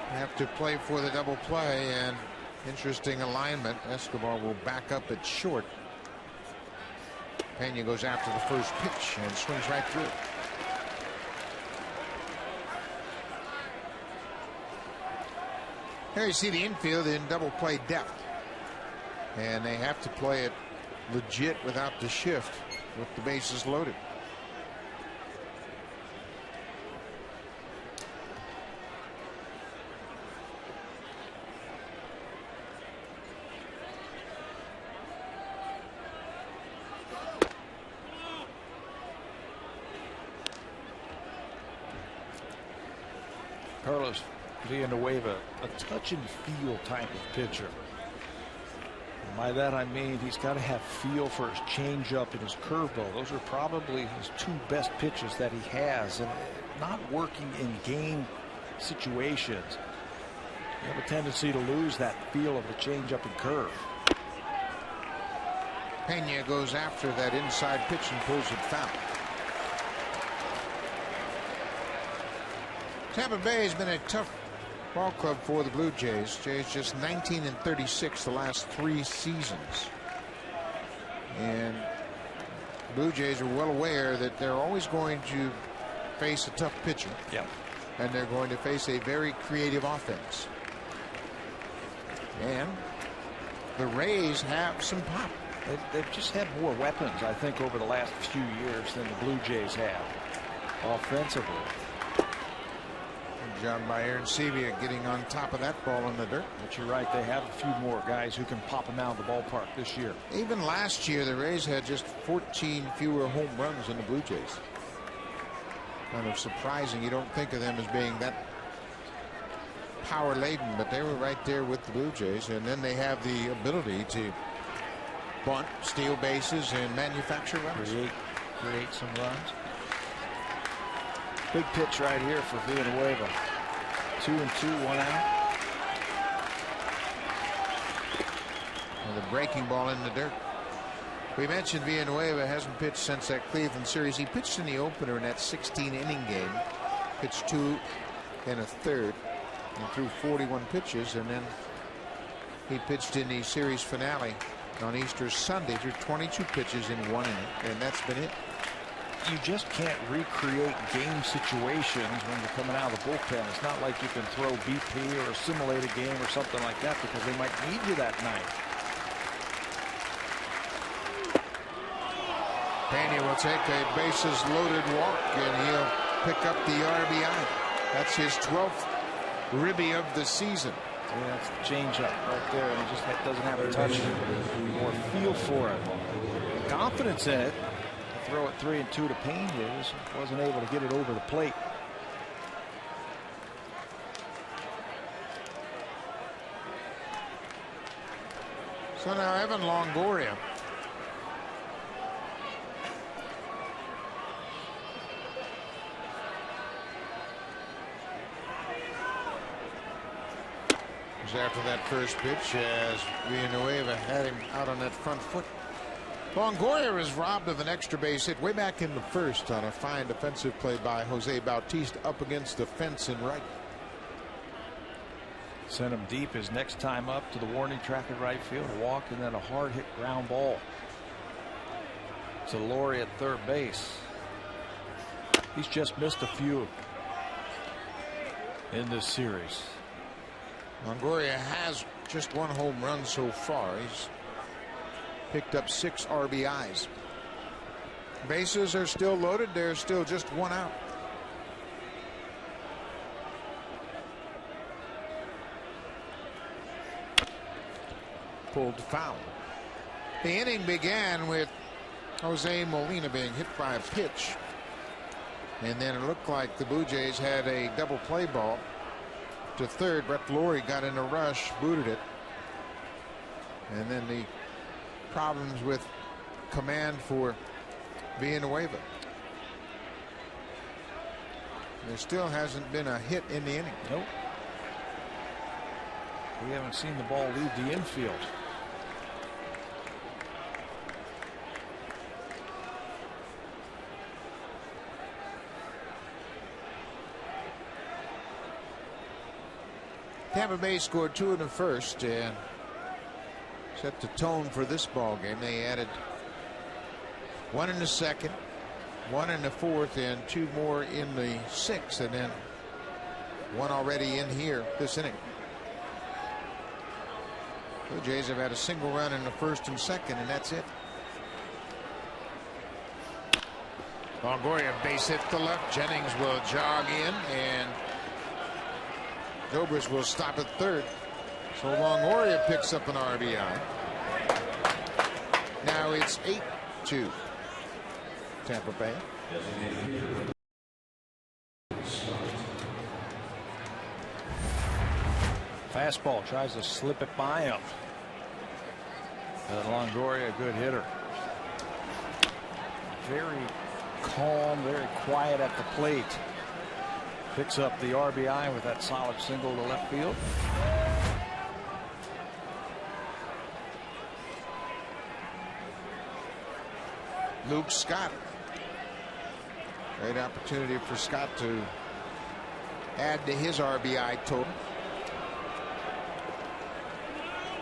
Have to play for the double play, and interesting alignment. Escobar will back up at short. Pena goes after the first pitch and swings right through it. Here you see the infield in double play depth, and they have to play it legit without the shift with the bases loaded. Carlos Villanueva, a touch and feel type of pitcher. And by that I mean he's got to have feel for his changeup and his curveball. Those are probably his 2 best pitches that he has, and not working in game situations. You have a tendency to lose that feel of the changeup and curve. Pena goes after that inside pitch and pulls it foul. Tampa Bay has been a tough ball club for the Blue Jays. Jays just 19-36 the last 3 seasons. And Blue Jays are well aware that they're always going to face a tough pitcher. Yep. And they're going to face a very creative offense. And the Rays have some pop. They've just had more weapons, I think, over the last few years than the Blue Jays have offensively. Good job by Aaron Sevilla getting on top of that ball in the dirt. But you're right, they have a few more guys who can pop them out of the ballpark this year. Even last year, the Rays had just 14 fewer home runs than the Blue Jays. Kind of surprising. You don't think of them as being that power laden, but they were right there with the Blue Jays. And then they have the ability to bunt, steal bases, and manufacture runs. Create some runs. Big pitch right here for Villanueva. 2-2, 1 out. And the breaking ball in the dirt. We mentioned Villanueva hasn't pitched since that Cleveland series. He pitched in the opener in that 16-inning game. Pitched 2 1/3 and threw 41 pitches, and then he pitched in the series finale on Easter Sunday, threw 22 pitches in 1 inning, and that's been it. You just can't recreate game situations when you're coming out of the bullpen. It's not like you can throw BP or simulate a game or something like that, because they might need you that night. Pena will take a bases loaded walk, and he'll pick up the RBI. That's his 12th ribby of the season. Yeah, that's the changeup right there, and he just doesn't have a touch or feel for it. Confidence in it. Throw it 3-2 to Pena. Just wasn't able to get it over the plate. So now Evan Longoria. After that first pitch, as Villanueva had him out on that front foot. Longoria is robbed of an extra base hit way back in the first on a fine defensive play by Jose Bautista up against the fence in right. Sent him deep his next time up to the warning track at right field. A walk and then a hard hit ground ball to Laurie at third base. He's just missed a few in this series. Longoria has just 1 home run so far. He's picked up 6 RBIs. Bases are still loaded. There's still just 1 out. Pulled foul. The inning began with Jose Molina being hit by a pitch, and then it looked like the Blue Jays had a double play ball to third. Brett Laurie got in a rush, booted it, and then the problems with command for Villanueva. There still hasn't been a hit in the inning. Nope. We haven't seen the ball leave the infield. Tampa Bay scored 2 in the first and set the tone for this ball game. They added 1 in the second, 1 in the fourth, and 2 more in the sixth, and then 1 already in here this inning. Blue Jays have had a single run in the first and second, and that's it. Longoria base hit to left. Jennings will jog in, and Zobrist will stop at third. So Longoria picks up an RBI. Now it's 8-2 Tampa Bay. Fastball, tries to slip it by him. Longoria, a good hitter. Very calm, very quiet at the plate. Picks up the RBI with that solid single to left field. Luke Scott. Great opportunity for Scott to add to his RBI total.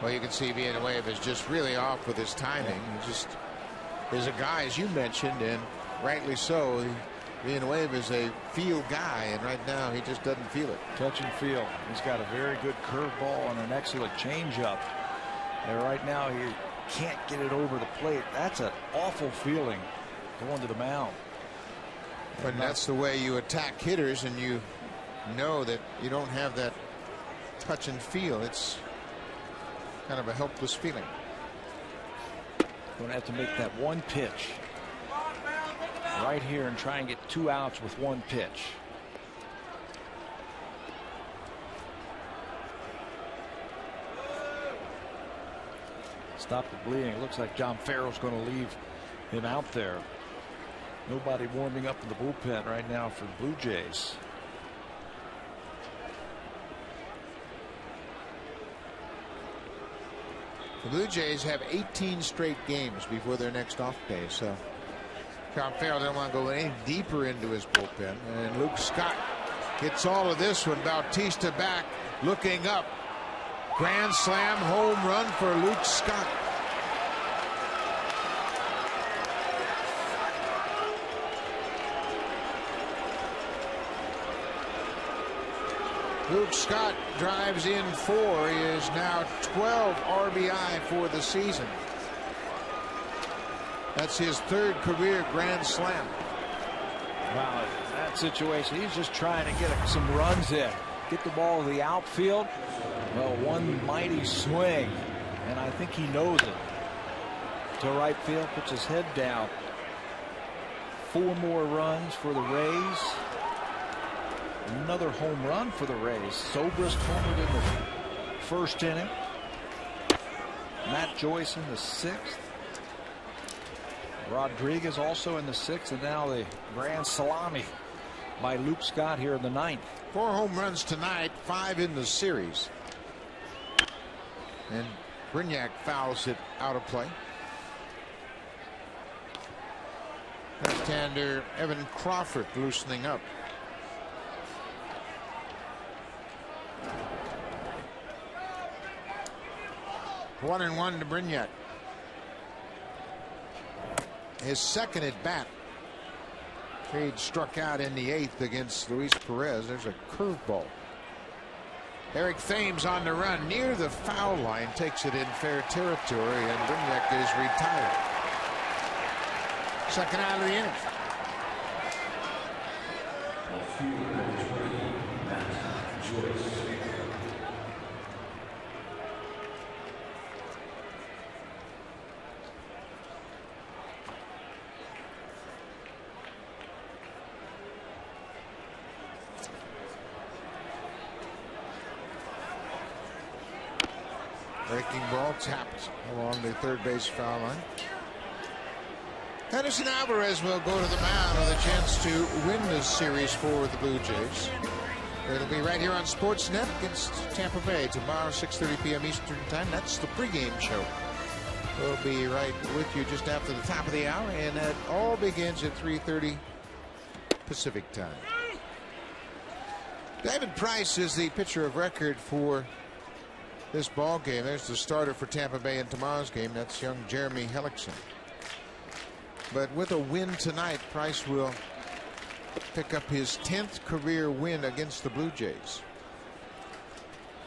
Well, you can see Villanueva is just really off with his timing. He just is a guy, as you mentioned, and rightly so. Villanueva is a feel guy, and right now he just doesn't feel it. Touch and feel. He's got a very good curveball and an excellent changeup. And right now he can't get it over the plate. That's an awful feeling going to the mound. But that's the way you attack hitters, and you know that you don't have that touch and feel. It's kind of a helpless feeling. Going to have to make that one pitch right here and try and get 2 outs with 1 pitch. Stop the bleeding. It looks like John Farrell's going to leave him out there. Nobody warming up in the bullpen right now for the Blue Jays. The Blue Jays have 18 straight games before their next off day, so John Farrell didn't want to go any deeper into his bullpen. And Luke Scott gets all of this one. Bautista back, looking up. Grand slam home run for Luke Scott. Luke Scott drives in 4. He is now 12 RBI for the season. That's his 3rd career grand slam. Wow, in that situation, he's just trying to get some runs in. Get the ball to the outfield. Well, one mighty swing, and I think he knows it. To right field, puts his head down. 4 more runs for the Rays. Another home run for the Rays. Zobrist homered in the first inning. Matt Joyce in the 6th. Rodriguez also in the 6th, and now the grand salami by Luke Scott here in the 9th. 4 home runs tonight, 5 in the series. And Brignac fouls it out of play. Left-hander Evan Crawford loosening up. One and one to Brignac. His second at bat. Cade struck out in the 8th against Luis Perez. There's a curveball. Eric Thames on the run near the foul line, takes it in fair territory, and Brignac is retired. Second out of the inning. Breaking ball tapped along the third base foul line. Henderson Alvarez will go to the mound with a chance to win this series for the Blue Jays. It'll be right here on Sportsnet against Tampa Bay tomorrow, 6:30 p.m. Eastern Time. That's the pregame show. We'll be right with you just after the top of the hour, and that all begins at 3:30 Pacific Time. David Price is the pitcher of record for this ball game. There's the starter for Tampa Bay in tomorrow's game. That's young Jeremy Hellickson. But with a win tonight, Price will pick up his 10th career win against the Blue Jays.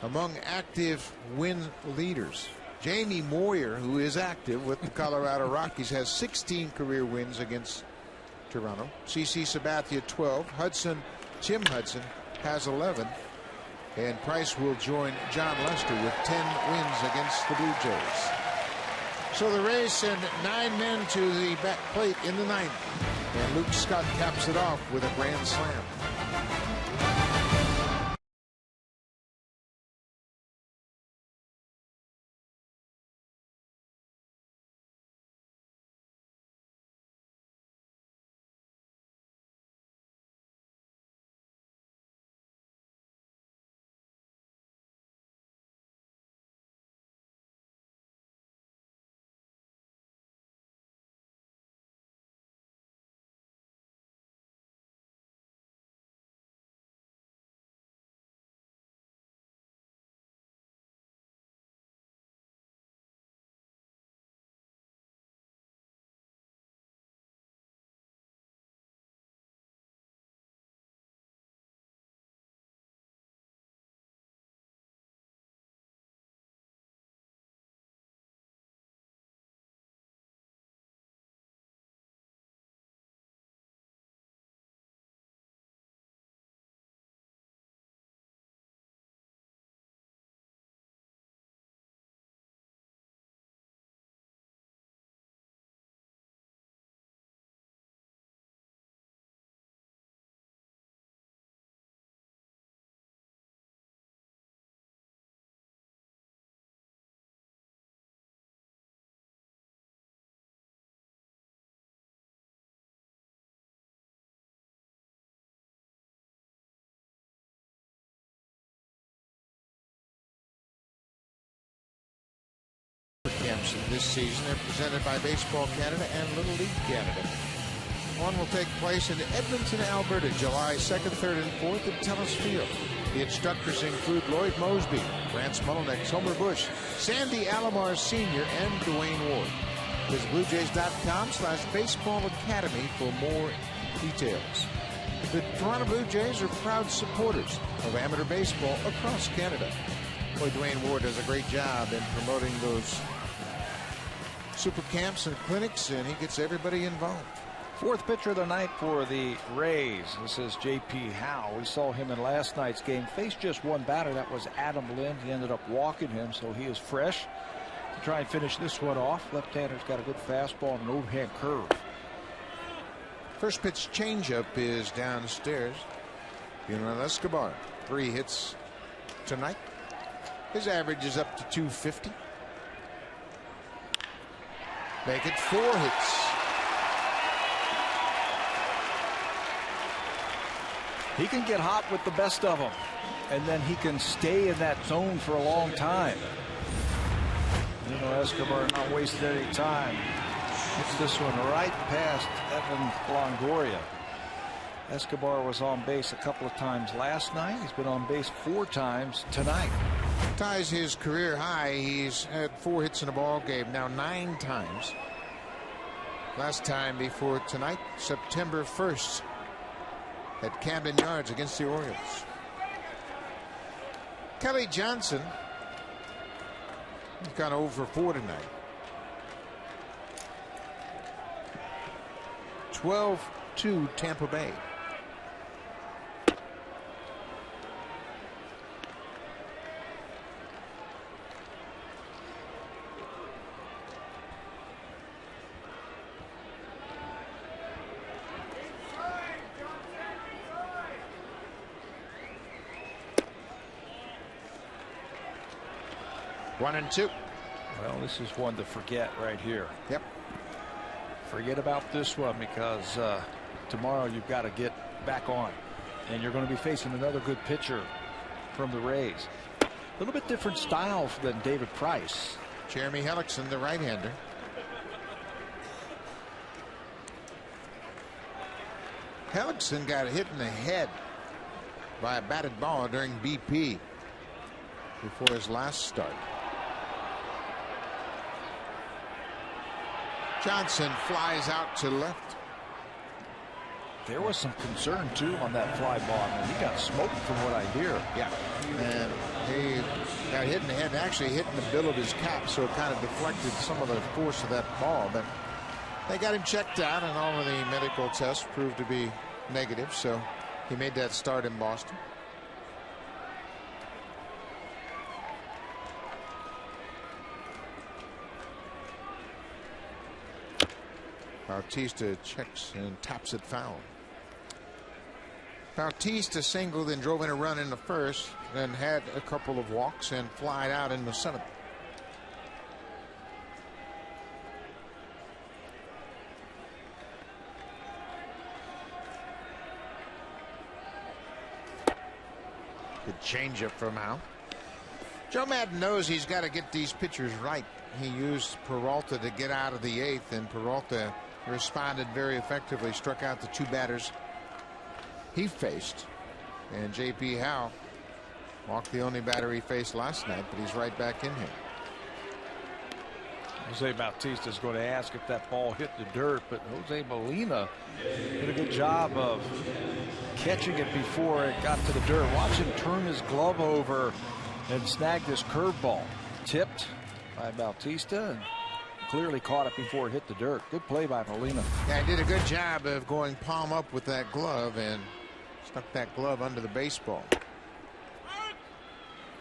Among active win leaders, Jamie Moyer, who is active with the Colorado Rockies, has 16 career wins against Toronto. CC Sabathia 12. Tim Hudson has 11. And Price will join John Lester with 10 wins against the Blue Jays. So the Rays send 9 men to the back plate in the ninth. And Luke Scott caps it off with a grand slam. Camps this season. They're presented by Baseball Canada and Little League Canada. One will take place in Edmonton, Alberta, July 2nd, 3rd, and 4th at Telus Field. The instructors include Lloyd Mosby, Rance Mullinex, Homer Bush, Sandy Alomar Sr., and Dwayne Ward. Visit BlueJays.com/Baseball Academy for more details. The Toronto Blue Jays are proud supporters of amateur baseball across Canada. Boy, Dwayne Ward does a great job in promoting those super camps and clinics, and he gets everybody involved. Fourth pitcher of the night for the Rays. This is J.P. Howe. We saw him in last night's game. Faced just one batter. That was Adam Lind. He ended up walking him, so he is fresh to try and finish this one off. Left-hander's got a good fastball and an overhand curve. First pitch changeup is downstairs. Yunel Escobar, 3 hits tonight. His average is up to 250. Make it 4 hits. He can get hot with the best of them, and then he can stay in that zone for a long time. Escobar not wasting any time. Hits this one right past Evan Longoria. Escobar was on base a couple of times last night. He's been on base 4 times tonight. Ties his career high. He's had 4 hits in a ball game now 9 times. Last time before tonight, September 1st at Camden Yards against the Orioles. Kelly Johnson, he's gone over 4 tonight. 12-2 Tampa Bay. One and two. Well, this is one to forget right here. Yep. Forget about this one because tomorrow you've got to get back on. And you're going to be facing another good pitcher from the Rays. A little bit different style than David Price. Jeremy Hellickson, the right-hander. Hellickson got hit in the head by a batted ball during BP before his last start. Johnson flies out to left. There was some concern too on that fly ball. I mean, he got smoked from what I hear. Yeah, and he got hit in the head, actually hit in the bill of his cap, so it kind of deflected some of the force of that ball. But they got him checked out, and all of the medical tests proved to be negative, so he made that start in Boston. Bautista checks and taps it foul. Bautista singled and drove in a run in the first, then had a couple of walks and flied out in the seventh. Good changeup from Al. Joe Madden knows he's got to get these pitchers right. He used Peralta to get out of the eighth, and Peralta responded very effectively, struck out the 2 batters he faced. And J.P. Howe walked the only batter he faced last night, but he's right back in here. Jose Bautista's going to ask if that ball hit the dirt, but Jose Molina did a good job of catching it before it got to the dirt. Watch him turn his glove over and snag this curveball. Tipped by Bautista and clearly caught it before it hit the dirt. Good play by Molina. Yeah, he did a good job of going palm up with that glove and stuck that glove under the baseball.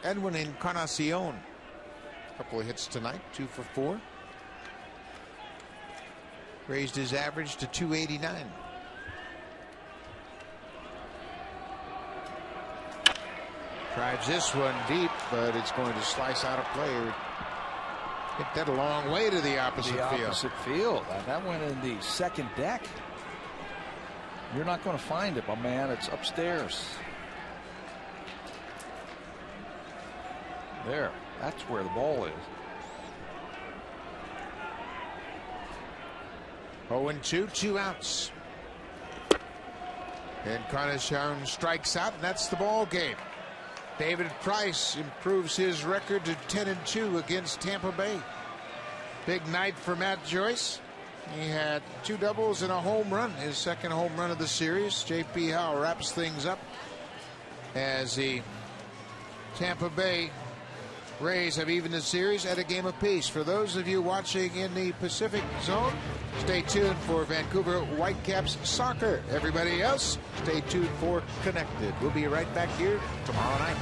Edwin Encarnacion, a couple of hits tonight, 2 for 4. Raised his average to 289. Drives this one deep, but it's going to slice out a play. Hit that a long way to the opposite field. That went in the second deck. You're not going to find it, my man. It's upstairs. There. That's where the ball is. 0-2, 2 outs. Encarnacion strikes out, and that's the ball game. David Price improves his record to 10-2 against Tampa Bay. Big night for Matt Joyce. He had 2 doubles and a home run, his second home run of the series. J.P. Howe wraps things up as the Tampa Bay Rays have evened the series at a game apiece. For those of you watching in the Pacific Zone, stay tuned for Vancouver Whitecaps soccer. Everybody else, stay tuned for Connected. We'll be right back here tomorrow night.